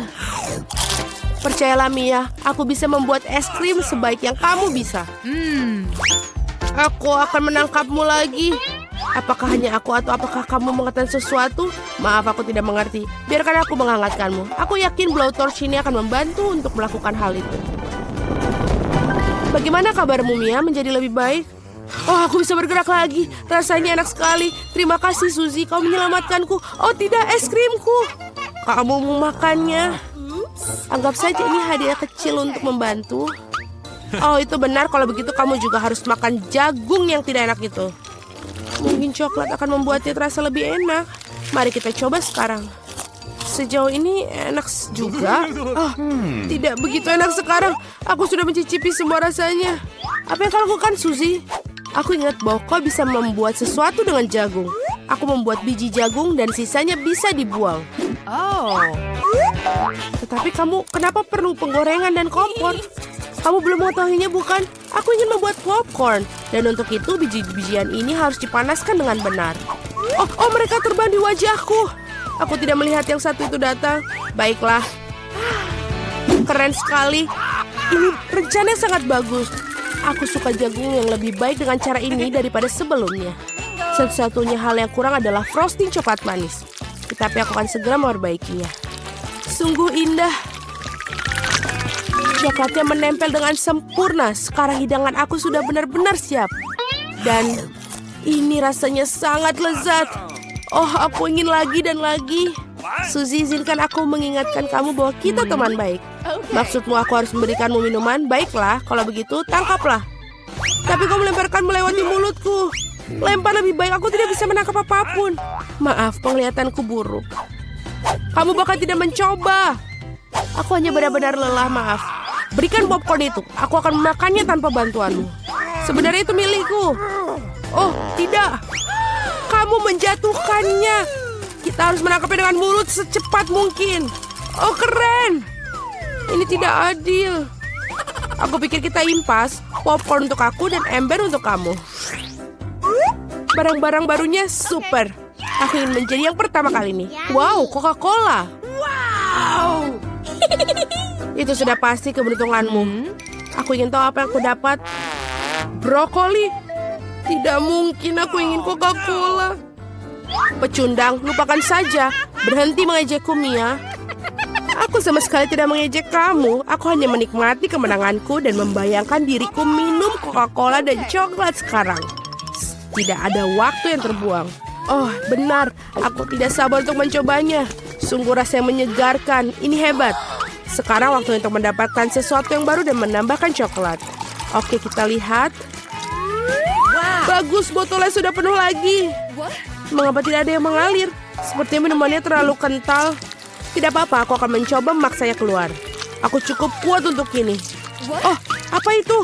Speaker 1: Percayalah, Mia, aku bisa membuat es krim sebaik yang kamu bisa. Aku akan menangkapmu lagi. Apakah hanya aku atau apakah kamu mengatakan sesuatu? Maaf, aku tidak mengerti. Biarkan aku menghangatkanmu. Aku yakin blowtorch ini akan membantu untuk melakukan hal itu. Bagaimana kabarmu, Mia? Menjadi lebih baik? Oh, aku bisa bergerak lagi. Rasanya enak sekali. Terima kasih, Suzy. Kau menyelamatkanku. Oh, tidak, es krimku. Kamu memakannya. Anggap saja ini hadiah kecil untuk membantu. Oh, itu benar. Kalau begitu, kamu juga harus makan jagung yang tidak enak itu. Mungkin coklat akan membuatnya terasa lebih enak. Mari kita coba sekarang. Sejauh ini enak juga. Oh, tidak begitu enak sekarang. Aku sudah mencicipi semua rasanya. Apa yang kau lakukan, Suzy? Aku ingat bahwa kau bisa membuat sesuatu dengan jagung. Aku membuat biji jagung dan sisanya bisa dibuang. Oh. Tetapi kamu kenapa perlu penggorengan dan kompor? Kamu belum mengetahuinya, bukan? Aku ingin membuat popcorn. Dan untuk itu biji-bijian ini harus dipanaskan dengan benar. Oh, mereka terbang di wajahku. Aku tidak melihat yang satu itu datang. Baiklah. Keren sekali. Ini rencana sangat bagus. Aku suka jagung yang lebih baik dengan cara ini daripada sebelumnya. Satu-satunya hal yang kurang adalah frosting coklat manis. Tetapi aku akan segera memperbaikinya. Sungguh indah. Coklatnya menempel dengan sempurna. Sekarang hidangan aku sudah benar-benar siap. Dan ini rasanya sangat lezat. Oh, aku ingin lagi dan lagi. Suzy, izinkan aku mengingatkan kamu bahwa kita teman baik. Maksudmu aku harus memberikanmu minuman? Baiklah, kalau begitu tangkaplah. Tapi kau melemparkan melewati mulutku. Lempar lebih baik, aku tidak bisa menangkap apapun. Maaf, penglihatanku buruk. Kamu bahkan tidak mencoba. Aku hanya benar-benar lelah, maaf. Berikan popcorn itu, aku akan memakannya tanpa bantuanmu. Sebenarnya itu milikku. Oh, tidak. Kamu menjatuhkannya. Kita harus menangkapnya dengan mulut secepat mungkin. Oh, keren. Ini tidak adil. Aku pikir kita impas. Popcorn untuk aku dan ember untuk kamu. Barang-barang barunya super. Aku ingin menjadi yang pertama kali ini. Wow, Coca-Cola. Wow. Itu sudah pasti keberuntunganmu. Aku ingin tahu apa yang aku dapat. Brokoli. Tidak mungkin aku ingin Coca-Cola. Pecundang, lupakan saja. Berhenti mengejekku, Mia. Aku sama sekali tidak mengejek kamu. Aku hanya menikmati kemenanganku dan membayangkan diriku minum Coca-Cola dan coklat sekarang. Tidak ada waktu yang terbuang. Oh, benar. Aku tidak sabar untuk mencobanya. Sungguh rasa yang menyegarkan. Ini hebat. Sekarang waktu untuk mendapatkan sesuatu yang baru dan menambahkan coklat. Oke, kita lihat. Bagus, botolnya sudah penuh lagi. Mengapa tidak ada yang mengalir? Sepertinya minumannya terlalu kental. Tidak apa-apa, aku akan mencoba memaksanya keluar. Aku cukup kuat untuk ini. Oh, Apa itu?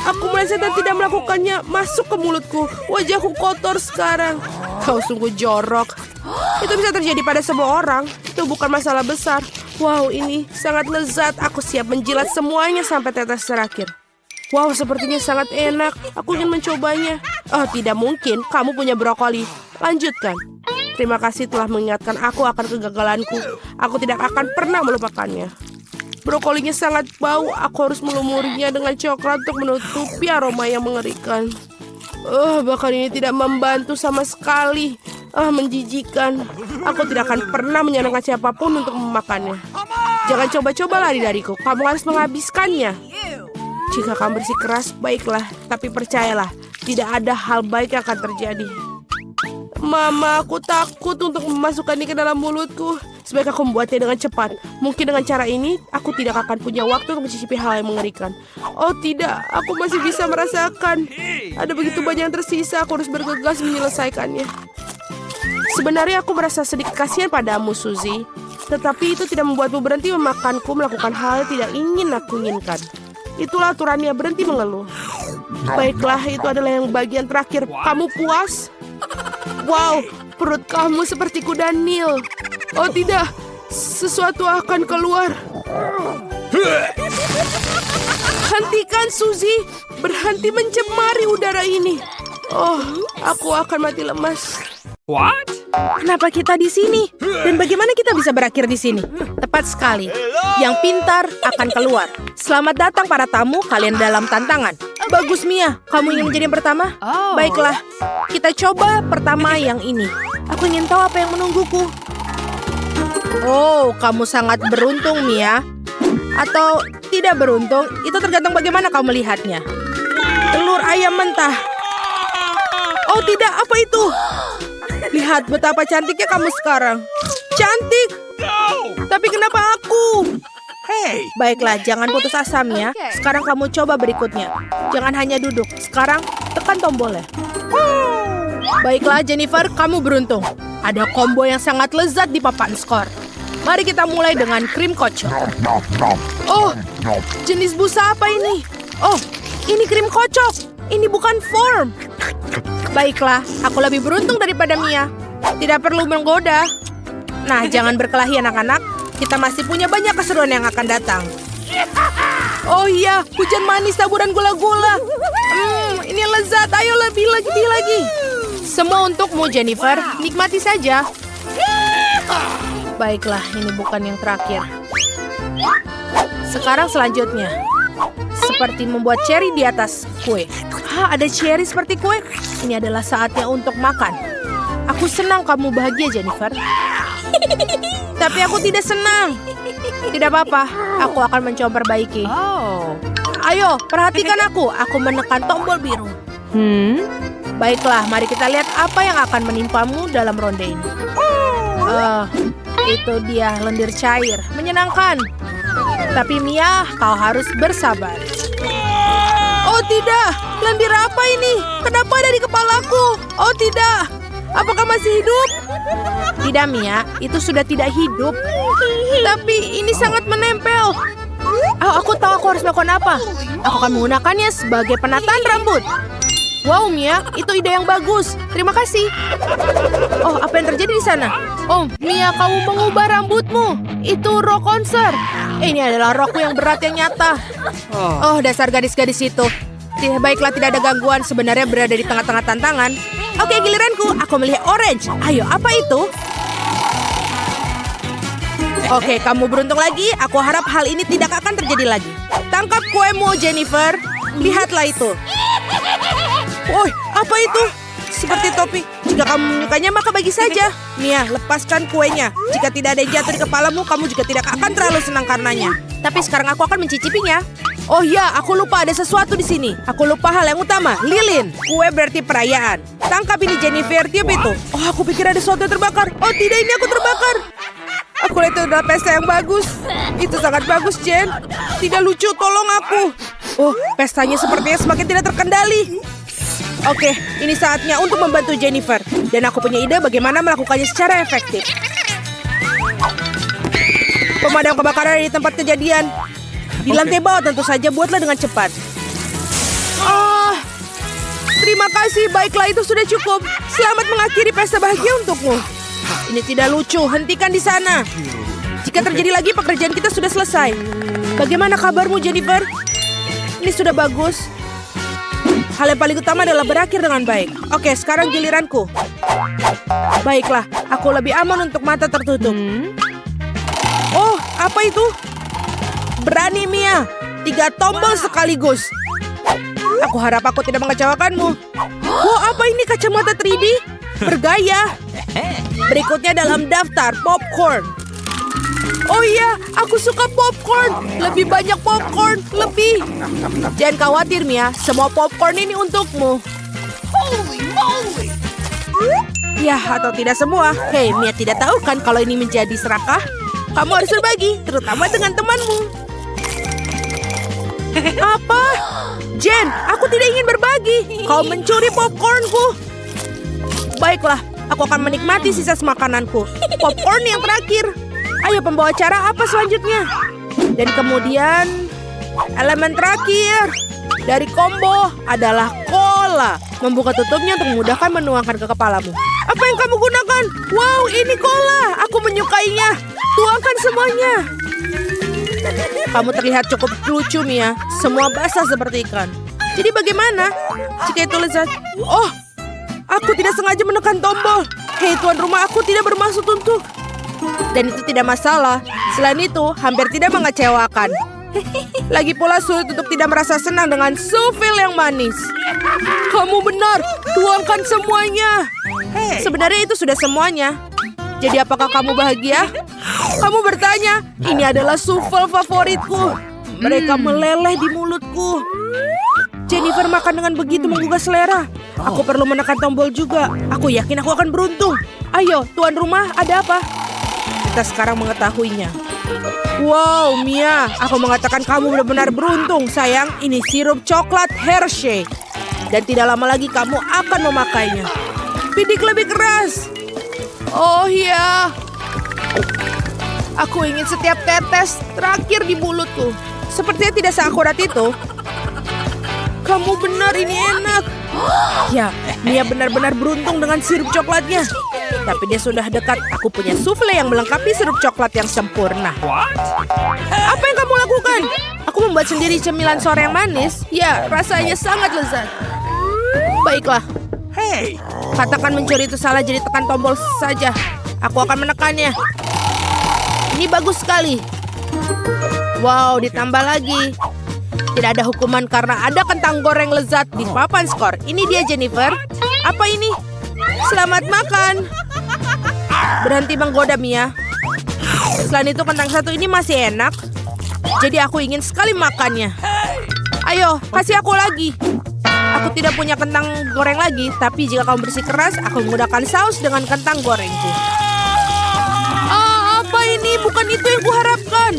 Speaker 1: Aku meleset dan tidak melakukannya. Masuk ke mulutku. Wajahku kotor sekarang. Kau sungguh jorok. Itu bisa terjadi pada semua orang. Itu bukan masalah besar. Wow, ini sangat lezat. Aku siap menjilat semuanya sampai tetes terakhir. Wow, sepertinya sangat enak. Aku ingin mencobanya. Oh, tidak mungkin. Kamu punya brokoli. Lanjutkan. Terima kasih telah mengingatkan aku akan kegagalanku. Aku tidak akan pernah melupakannya. Brokolinya sangat bau. Aku harus melumurinya dengan coklat untuk menutupi aroma yang mengerikan. Bahkan ini tidak membantu sama sekali. Menjijikan. Aku tidak akan pernah menyenangkan siapapun untuk memakannya. Jangan coba-coba lari dariku. Kamu harus menghabiskannya. Jika kamu bersikeras, baiklah. Tapi percayalah, tidak ada hal baik yang akan terjadi. Mama, aku takut untuk memasukkannya ke dalam mulutku. Sebaiknya aku membuatnya dengan cepat. Mungkin dengan cara ini, aku tidak akan punya waktu untuk mencicipi hal yang mengerikan. Oh tidak, aku masih bisa merasakan. Ada begitu banyak yang tersisa, aku harus bergegas menyelesaikannya. Sebenarnya aku merasa sedikit kasihan padamu, Suzy. Tetapi itu tidak membuatmu berhenti memakanku melakukan hal yang tidak ingin aku inginkan. Itulah aturannya, berhenti mengeluh. Baiklah, itu adalah yang bagian terakhir. Kamu puas? Wow, perut kamu seperti kuda Nil. Oh tidak, sesuatu akan keluar. Hentikan, Suzy. Berhenti mencemari udara ini. Oh, aku akan mati lemas.
Speaker 4: What?
Speaker 1: Kenapa kita di sini? Dan bagaimana kita bisa berakhir di sini? Tepat sekali. Yang pintar akan keluar. Selamat datang para tamu, kalian dalam tantangan. Bagus, Mia. Kamu ingin menjadi yang pertama? Baiklah. Kita coba pertama yang ini. Aku ingin tahu apa yang menungguku. Oh, kamu sangat beruntung, Mia. Atau tidak beruntung, itu tergantung bagaimana kamu melihatnya. Telur ayam mentah. Oh tidak, apa itu? Lihat betapa cantiknya kamu sekarang. Cantik. Tapi kenapa aku?
Speaker 4: Hey!
Speaker 1: Baiklah, jangan putus asa, Mia. Sekarang kamu coba berikutnya. Jangan hanya duduk. Sekarang tekan tombolnya. Baiklah, Jennifer, kamu beruntung. Ada combo yang sangat lezat di papan skor. Mari kita mulai dengan krim kocok. Oh, jenis busa apa ini? Oh, ini krim kocok. Ini bukan form. Baiklah, aku lebih beruntung daripada Mia. Tidak perlu menggoda. Nah, jangan berkelahi anak-anak. Kita masih punya banyak keseruan yang akan datang. Oh iya, hujan manis taburan gula-gula. Ini lezat. Ayo lebih lagi. Semua untukmu, Jennifer. Nikmati saja. Baiklah, ini bukan yang terakhir. Sekarang selanjutnya. Seperti membuat cherry di atas kue. Ada cherry seperti kue? Ini adalah saatnya untuk makan. Aku senang kamu bahagia, Jennifer. Tapi aku tidak senang. Tidak apa-apa, aku akan mencoba perbaiki. Ayo, perhatikan aku. Aku menekan tombol biru. Baiklah, mari kita lihat apa yang akan menimpamu dalam ronde ini. Itu dia lendir cair. Menyenangkan. Tapi Mia, kau harus bersabar. Oh tidak, lendir apa ini? Kenapa ada di kepalaku? Oh tidak, apakah masih hidup? Tidak, Mia, itu sudah tidak hidup. Tapi ini sangat menempel. Aku tahu aku harus melakukan apa. Aku akan menggunakannya sebagai penataan rambut. Wow, Mia, itu ide yang bagus. Terima kasih. Oh, apa yang terjadi di sana? Oh, Mia, kamu mengubah rambutmu. Itu rok konser. Ini adalah rokku yang berat yang nyata. Oh, dasar gadis-gadis itu. Baiklah, tidak ada gangguan. Sebenarnya berada di tengah-tengah tantangan. Oke, giliranku. Aku melihat orange. Ayo, apa itu? Oke, kamu beruntung lagi. Aku harap hal ini tidak akan terjadi lagi. Tangkap kuemu, Jennifer. Lihatlah itu. Woi, apa itu? Seperti topi. Jika kamu menyukainya, maka bagi saja. Mia, lepaskan kuenya. Jika tidak ada yang jatuh di kepalamu, kamu juga tidak akan terlalu senang karenanya. Tapi sekarang aku akan mencicipinya. Oh ya, aku lupa ada sesuatu di sini. Aku lupa hal yang utama. Lilin. Kue berarti perayaan. Tangkap ini, Jennifer. Tiup itu. Oh, aku pikir ada sesuatu yang terbakar. Oh tidak, ini aku terbakar. Aku lihat itu adalah pesta yang bagus. Itu sangat bagus, Jen. Tidak lucu, tolong aku. Oh, pestanya sepertinya semakin tidak terkendali. Oke, ini saatnya untuk membantu Jennifer. Dan aku punya ide bagaimana melakukannya secara efektif. Pemadam kebakaran di tempat kejadian. Di lantai bawah tentu saja, buatlah dengan cepat. Ah, terima kasih, baiklah itu sudah cukup. Selamat mengakhiri pesta bahagia untukmu. Ini tidak lucu, hentikan di sana. Jika terjadi lagi, pekerjaan kita sudah selesai. Bagaimana kabarmu, Jennifer? Ini sudah bagus. Hal yang paling utama adalah berakhir dengan baik. Oke, sekarang giliranku. Baiklah, aku lebih aman untuk mata tertutup. Oh, apa itu? Berani, Mia. 3 tombol sekaligus. Aku harap aku tidak mengecewakanmu. Wow, apa ini kacamata 3D? Bergaya. Berikutnya dalam daftar popcorn. Oh iya, aku suka popcorn. Lebih banyak popcorn, lebih. Jangan khawatir, Mia. Semua popcorn ini untukmu. Holy moly! Ya, atau tidak semua. Hei, Mia tidak tahu kan kalau ini menjadi serakah? Kamu harus berbagi, terutama dengan temanmu. Apa? Jen, aku tidak ingin berbagi. Kau mencuri popcornku. Baiklah, aku akan menikmati sisa makananku. Popcorn yang terakhir. Ayo pembawa acara, apa selanjutnya? Dan kemudian elemen terakhir dari combo adalah cola. Membuka tutupnya untuk memudahkan menuangkan ke kepalamu. Apa yang kamu gunakan? Wow, ini cola. Aku menyukainya. Tuangkan semuanya. Kamu terlihat cukup lucu, Mia. Semua basah seperti ikan. Jadi bagaimana jika itu lezat? Oh, aku tidak sengaja menekan tombol. Hei, tuan rumah, aku tidak bermaksud untuk. Dan itu tidak masalah. Selain itu, hampir tidak mengecewakan. Lagi pula sulit untuk tidak merasa senang dengan sufil yang manis. Kamu benar, tuangkan semuanya. Sebenarnya itu sudah semuanya. Jadi apakah kamu bahagia? Kamu bertanya, ini adalah sufel favoritku. Mereka meleleh di mulutku. Jennifer makan dengan begitu menggugah selera. Aku perlu menekan tombol juga. Aku yakin aku akan beruntung. Ayo, tuan rumah, ada apa? Kita sekarang mengetahuinya. Wow, Mia, aku mengatakan kamu benar-benar beruntung, sayang. Ini sirup coklat Hershey. Dan tidak lama lagi kamu akan memakainya. Bidik lebih keras. Oh iya. Aku ingin setiap tetes terakhir di mulutku. Sepertinya tidak seakurat itu. Kamu benar, ini enak. Ya, Mia benar-benar beruntung dengan sirup coklatnya. Tapi dia sudah dekat. Aku punya souffle yang melengkapi sirup coklat yang sempurna. Apa yang kamu lakukan? Aku membuat sendiri cemilan sore yang manis. Ya, rasanya sangat lezat. Baiklah. Hei, katakan mencuri itu salah, jadi tekan tombol saja. Aku akan menekannya. Ini bagus sekali. Wow, ditambah lagi. Tidak ada hukuman karena ada kentang goreng lezat di papan skor. Ini dia, Jennifer. Apa ini? Selamat makan. Berhenti menggoda, Mia. Selain itu, kentang satu ini masih enak. Jadi aku ingin sekali makannya. Ayo, kasih aku lagi. Aku tidak punya kentang goreng lagi. Tapi jika kamu bersikeras, aku menggunakan saus dengan kentang gorengku. Ah, apa ini? Bukan itu yang kuharapkan.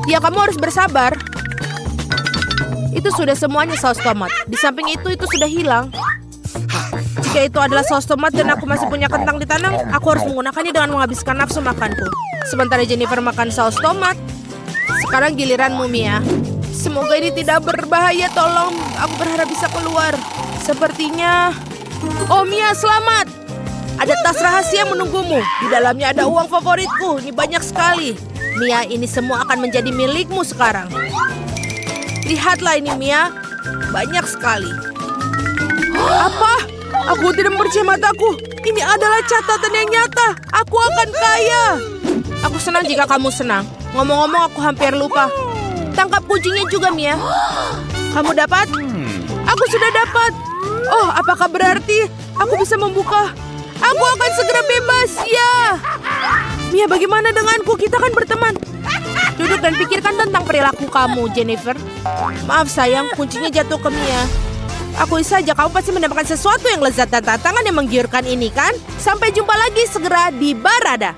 Speaker 1: Ya, kamu harus bersabar. Itu sudah semuanya saus tomat. Di samping itu sudah hilang. Jika itu adalah saus tomat dan aku masih punya kentang di tangan, aku harus menggunakannya dengan menghabiskan nafsu makanku. Sementara Jennifer makan saus tomat. Sekarang giliranmu, Mia. Semoga ini tidak berbahaya, tolong. Aku berharap bisa keluar. Sepertinya... Oh, Mia, selamat. Ada tas rahasia menunggumu. Di dalamnya ada uang favoritku. Ini banyak sekali. Mia, ini semua akan menjadi milikmu sekarang. Lihatlah ini, Mia. Banyak sekali. Apa? Aku tidak mempercayai mataku. Ini adalah catatan yang nyata. Aku akan kaya. Aku senang jika kamu senang. Ngomong-ngomong, aku hampir lupa. Tangkap kucingnya juga, Mia. Kamu dapat? Aku sudah dapat. Oh, apakah berarti aku bisa membuka? Aku akan segera bebas, ya. Mia, bagaimana denganku? Kita kan berteman. Duduk dan pikirkan tentang perilaku kamu, Jennifer. Maaf sayang, kuncinya jatuh ke Mia. Akui saja kamu pasti mendapatkan sesuatu yang lezat dan tantangan yang menggiurkan ini, kan? Sampai jumpa lagi segera di Barada.